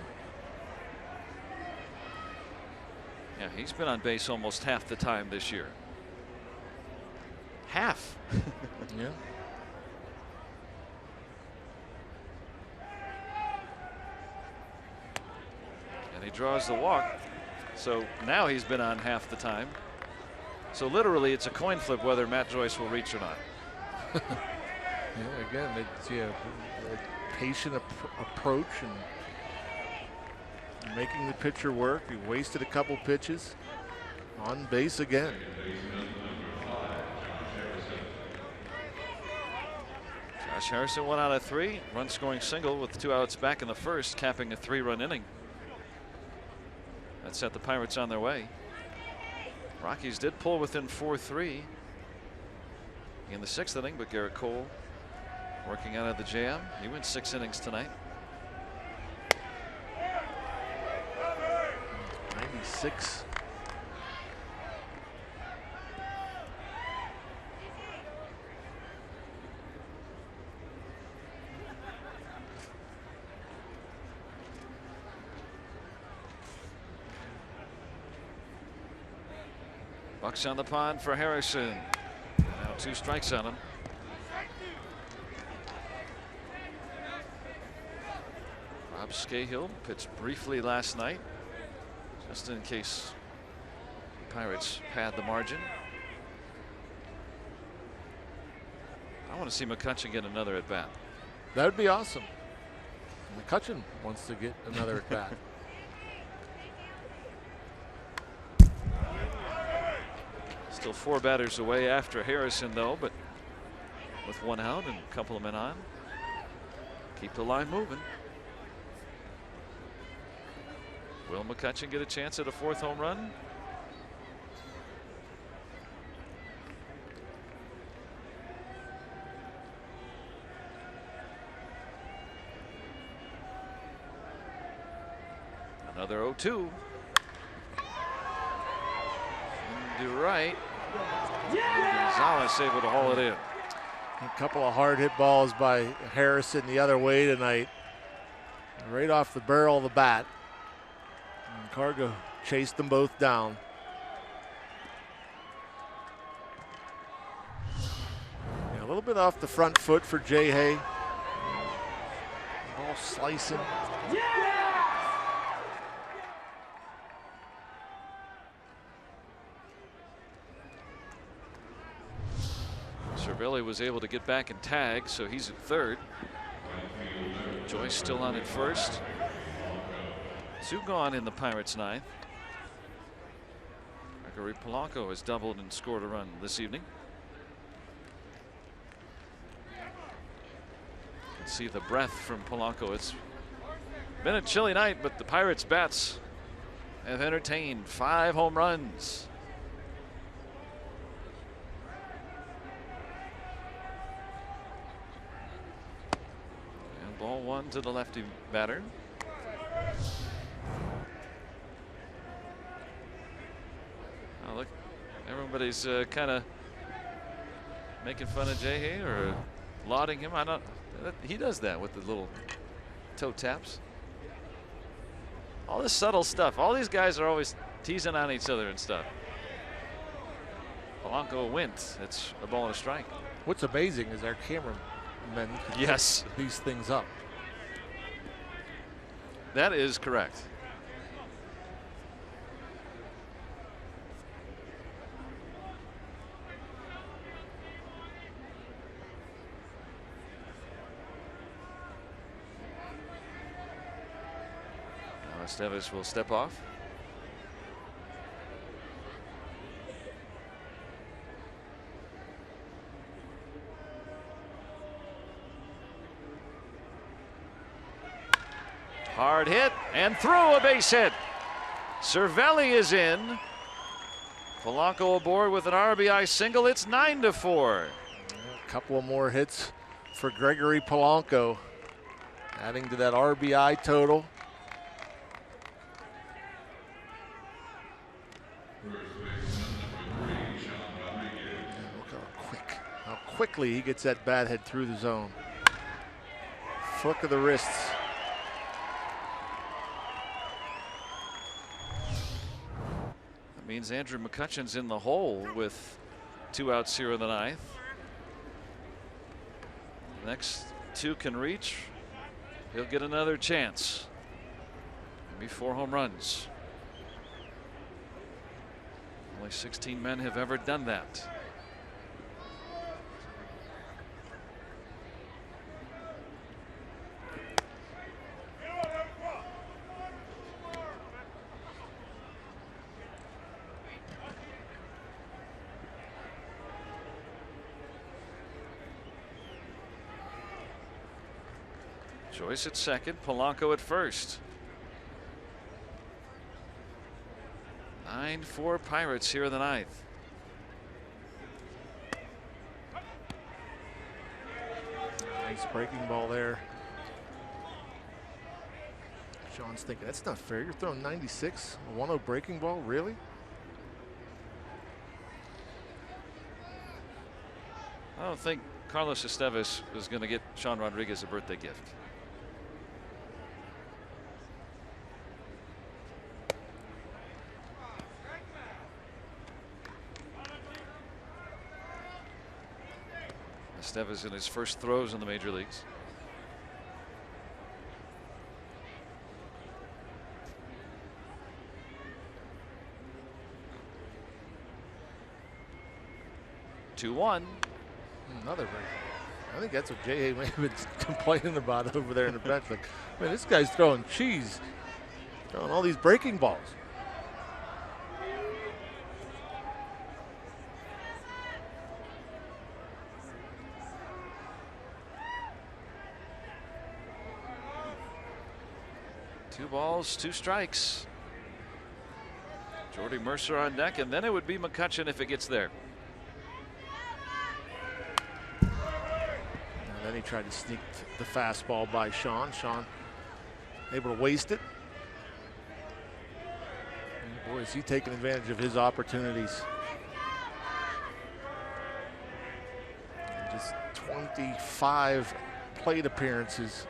Speaker 1: Yeah, he's been on base almost half the time this year. Half.
Speaker 6: Yeah.
Speaker 1: And he draws the walk. So now he's been on half the time. So literally it's a coin flip whether Matt Joyce will reach or not.
Speaker 6: Yeah, again, it's a patient approach and making the pitcher work. He wasted a couple pitches. On base again.
Speaker 1: Josh Harrison 1 out of 3. Run scoring single with 2 outs back in the first, capping a 3-run inning. That set the Pirates on their way. Rockies did pull within 4-3 in the 6th inning, but Garrett Cole working out of the jam. He went 6 innings tonight.
Speaker 6: 96.
Speaker 1: Bucks on the pond for Harrison. Now 2 strikes on him. Rob Scahill pitched briefly last night, just in case the Pirates pad the margin. I want to see McCutchen get another at bat.
Speaker 6: That would be awesome. McCutchen wants to get another at bat.
Speaker 1: Still 4 batters away after Harrison, though, but with 1 out and a couple of men on. Keep the line moving. Will McCutchen get a chance at a 4th home run? Another 0-2. Into right. Gonzalez able to haul it in.
Speaker 6: A couple of hard hit balls by Harrison the other way tonight. Right off the barrel of the bat. And Cargo chased them both down. Yeah, a little bit off the front foot for Jay Hay. Ball slicing.
Speaker 1: Cervelli was able to get back and tag, so he's at 3rd. Joyce still on at 1st. 2 gone in the Pirates' 9th. Gregory Polanco has doubled and scored a run this evening. You can see the breath from Polanco. It's been a chilly night, but the Pirates' bats have entertained 5 home runs. Ball 1 to the lefty batter. Oh, look, everybody's kind of making fun of Jay Hay or lauding him. I don't. He does that with the little toe taps. All this subtle stuff. All these guys are always teasing on each other and stuff. Polanco went. It's a ball and a strike.
Speaker 6: What's amazing is our cameramen can
Speaker 1: yes,
Speaker 6: pick these things up.
Speaker 1: That is correct. Estevez will step off. Hard hit and through, a base hit. Cervelli is in. Polanco aboard with an RBI single. It's 9-4.
Speaker 6: A couple of more hits for Gregory Polanco, adding to that RBI total. Look how quickly he gets that bat head through the zone. Flick of the wrists.
Speaker 1: That means Andrew McCutchen's in the hole with 2 outs here in the 9th. Next 2 can reach. He'll get another chance. Maybe 4 home runs. Only 16 men have ever done that. Joyce at second, Polanco at first. 9-4 Pirates here in the 9th.
Speaker 6: Nice breaking ball there. Sean's thinking, that's not fair. You're throwing 96, a 1-0 breaking ball, really?
Speaker 1: I don't think Carlos Estevez is going to get Sean Rodriguez a birthday gift. Estevez in his first throws in the major leagues. Two-one.
Speaker 6: Another break. I think that's what J.A. may have been complaining about over there in the bench. Like, man, this guy's throwing cheese, throwing all these breaking balls.
Speaker 1: Two balls, 2 strikes. Jordy Mercer on deck, and then it would be McCutchen if it gets there.
Speaker 6: And then he tried to sneak the fastball by Sean. Sean able to waste it. And boy, is he taking advantage of his opportunities. And just 25 plate appearances,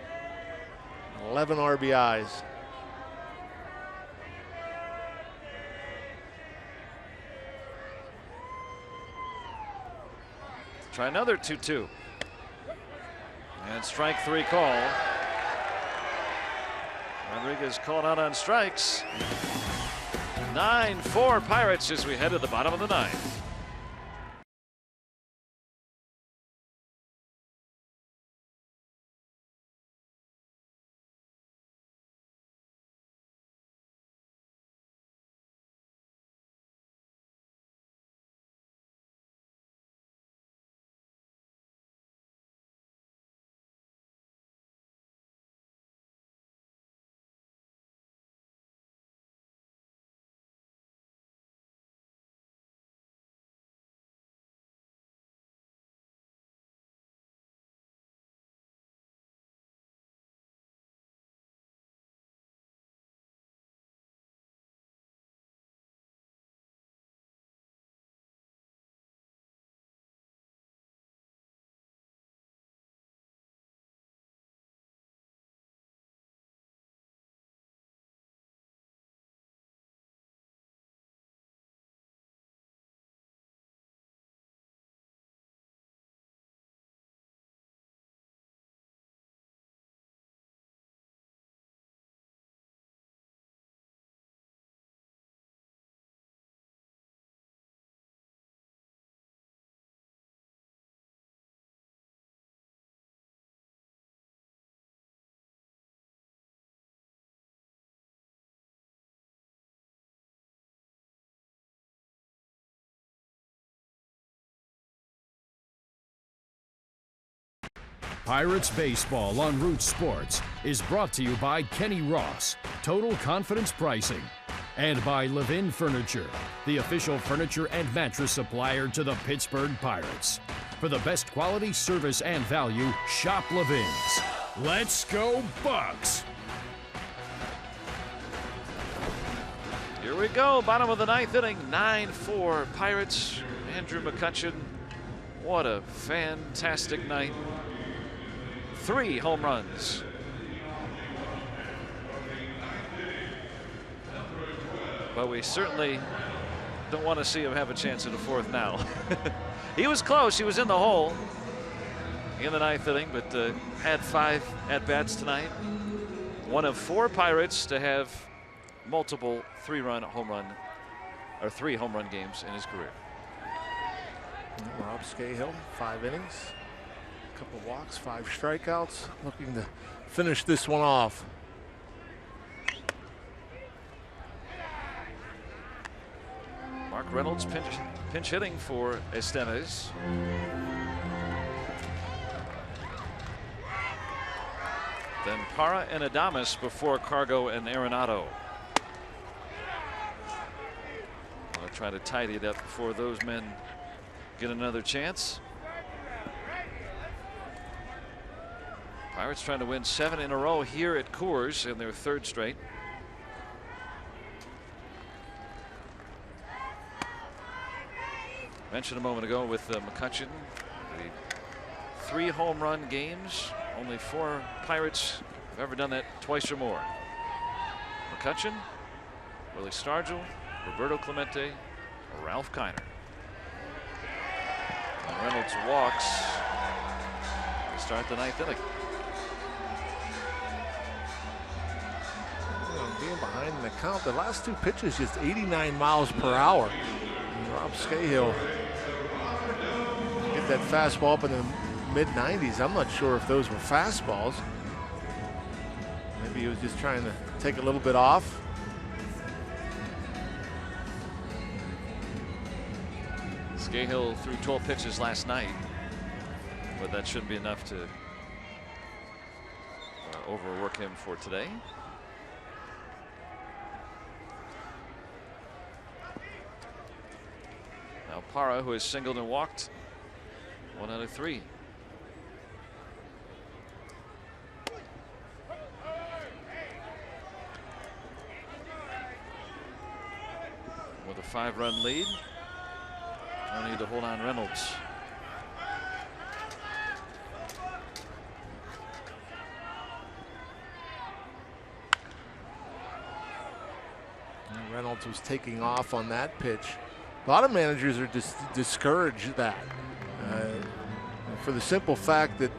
Speaker 6: 11 RBIs.
Speaker 1: Try another 2-2. And strike 3 call. Rodriguez called out on strikes. 9-4 Pirates as we head to the bottom of the 9th.
Speaker 3: Pirates Baseball on Root Sports is brought to you by Kenny Ross, Total Confidence Pricing, and by Levin Furniture, the official furniture and mattress supplier to the Pittsburgh Pirates. For the best quality, service, and value, shop Levin's. Let's go Bucks!
Speaker 1: Here we go, bottom of the ninth inning, 9-4 Pirates. Andrew McCutchen, what a fantastic night. 3 home runs. But we certainly don't want to see him have a chance at a fourth now. He was close, he was in the hole in the ninth inning, but had 5 at-bats tonight. One of 4 Pirates to have multiple 3-run home run, or 3 home run games in his career.
Speaker 6: Rob Scahill, 5 innings, a couple walks, 5 strikeouts, looking to finish this one off.
Speaker 1: Mark Reynolds pinch hitting for Esteves. Then Parra and Adames before Cargo and Arenado. I'll try to tidy it up before those men get another chance. Pirates trying to win 7 in a row here at Coors in their 3rd straight. Mentioned a moment ago with McCutchen, the 3 home run games. Only 4 Pirates have ever done that twice or more. McCutchen, Willie Stargell, Roberto Clemente, or Ralph Kiner. And Reynolds walks to start the 9th inning.
Speaker 6: Being behind in the count, the last 2 pitches just 89 miles per hour. And Rob Scahill get that fastball up in the mid-90s. I'm not sure if those were fastballs. Maybe he was just trying to take a little bit off.
Speaker 1: Scahill threw 12 pitches last night, but that shouldn't be enough to overwork him for today. Now Parra, who has singled and walked 1 out of 3. With a 5-run lead, I need to hold on Reynolds.
Speaker 6: And Reynolds was taking off on that pitch. A lot of managers are just discouraged that for the simple fact that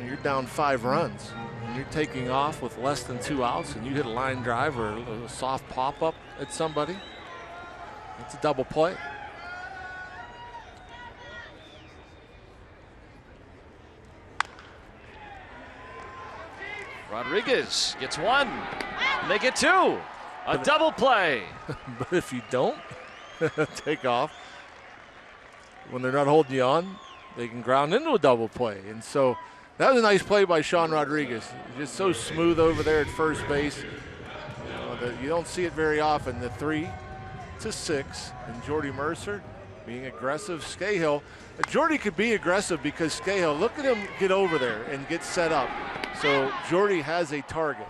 Speaker 6: you're down 5 runs and you're taking off with less than 2 outs and you hit a line drive or a soft pop-up at somebody. It's a double play.
Speaker 1: Rodriguez gets 1. They get 2. A double play.
Speaker 6: But if you don't take off, when they're not holding you on, they can ground into a double play. And so that was a nice play by Sean Rodriguez. Just so smooth over there at first base. You don't see it very often. The 3-6, and Jordy Mercer being aggressive. Scahill. Jordy could be aggressive because Scahill, look at him get over there and get set up. So Jordy has a target.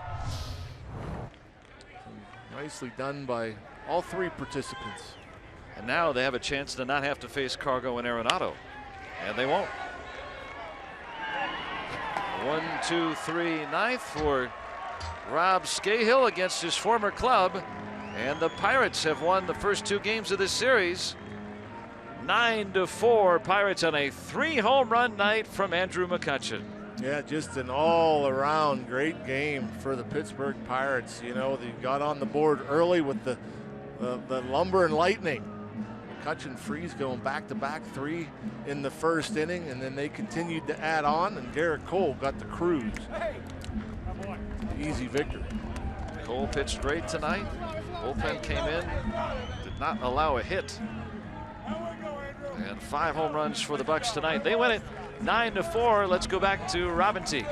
Speaker 6: Nicely done by all 3 participants.
Speaker 1: And now they have a chance to not have to face Cargo and Arenado. And they won't. 1-2-3 ninth for Rob Scahill against his former club. And the Pirates have won the first 2 games of this series. 9-4 Pirates on a 3 home run night from Andrew McCutchen.
Speaker 6: Yeah, just an all-around great game for the Pittsburgh Pirates. You know, they got on the board early with the Lumber and Lightning. McCutchen Freeze going back-to-back 3 in the first inning, and then they continued to add on, and Garrett Cole got the cruise. Easy victory.
Speaker 1: Cole pitched great tonight. Bullpen came in, did not allow a hit. And 5 home runs for the Bucks tonight. They win it 9-4. Let's go back to Robin Teague.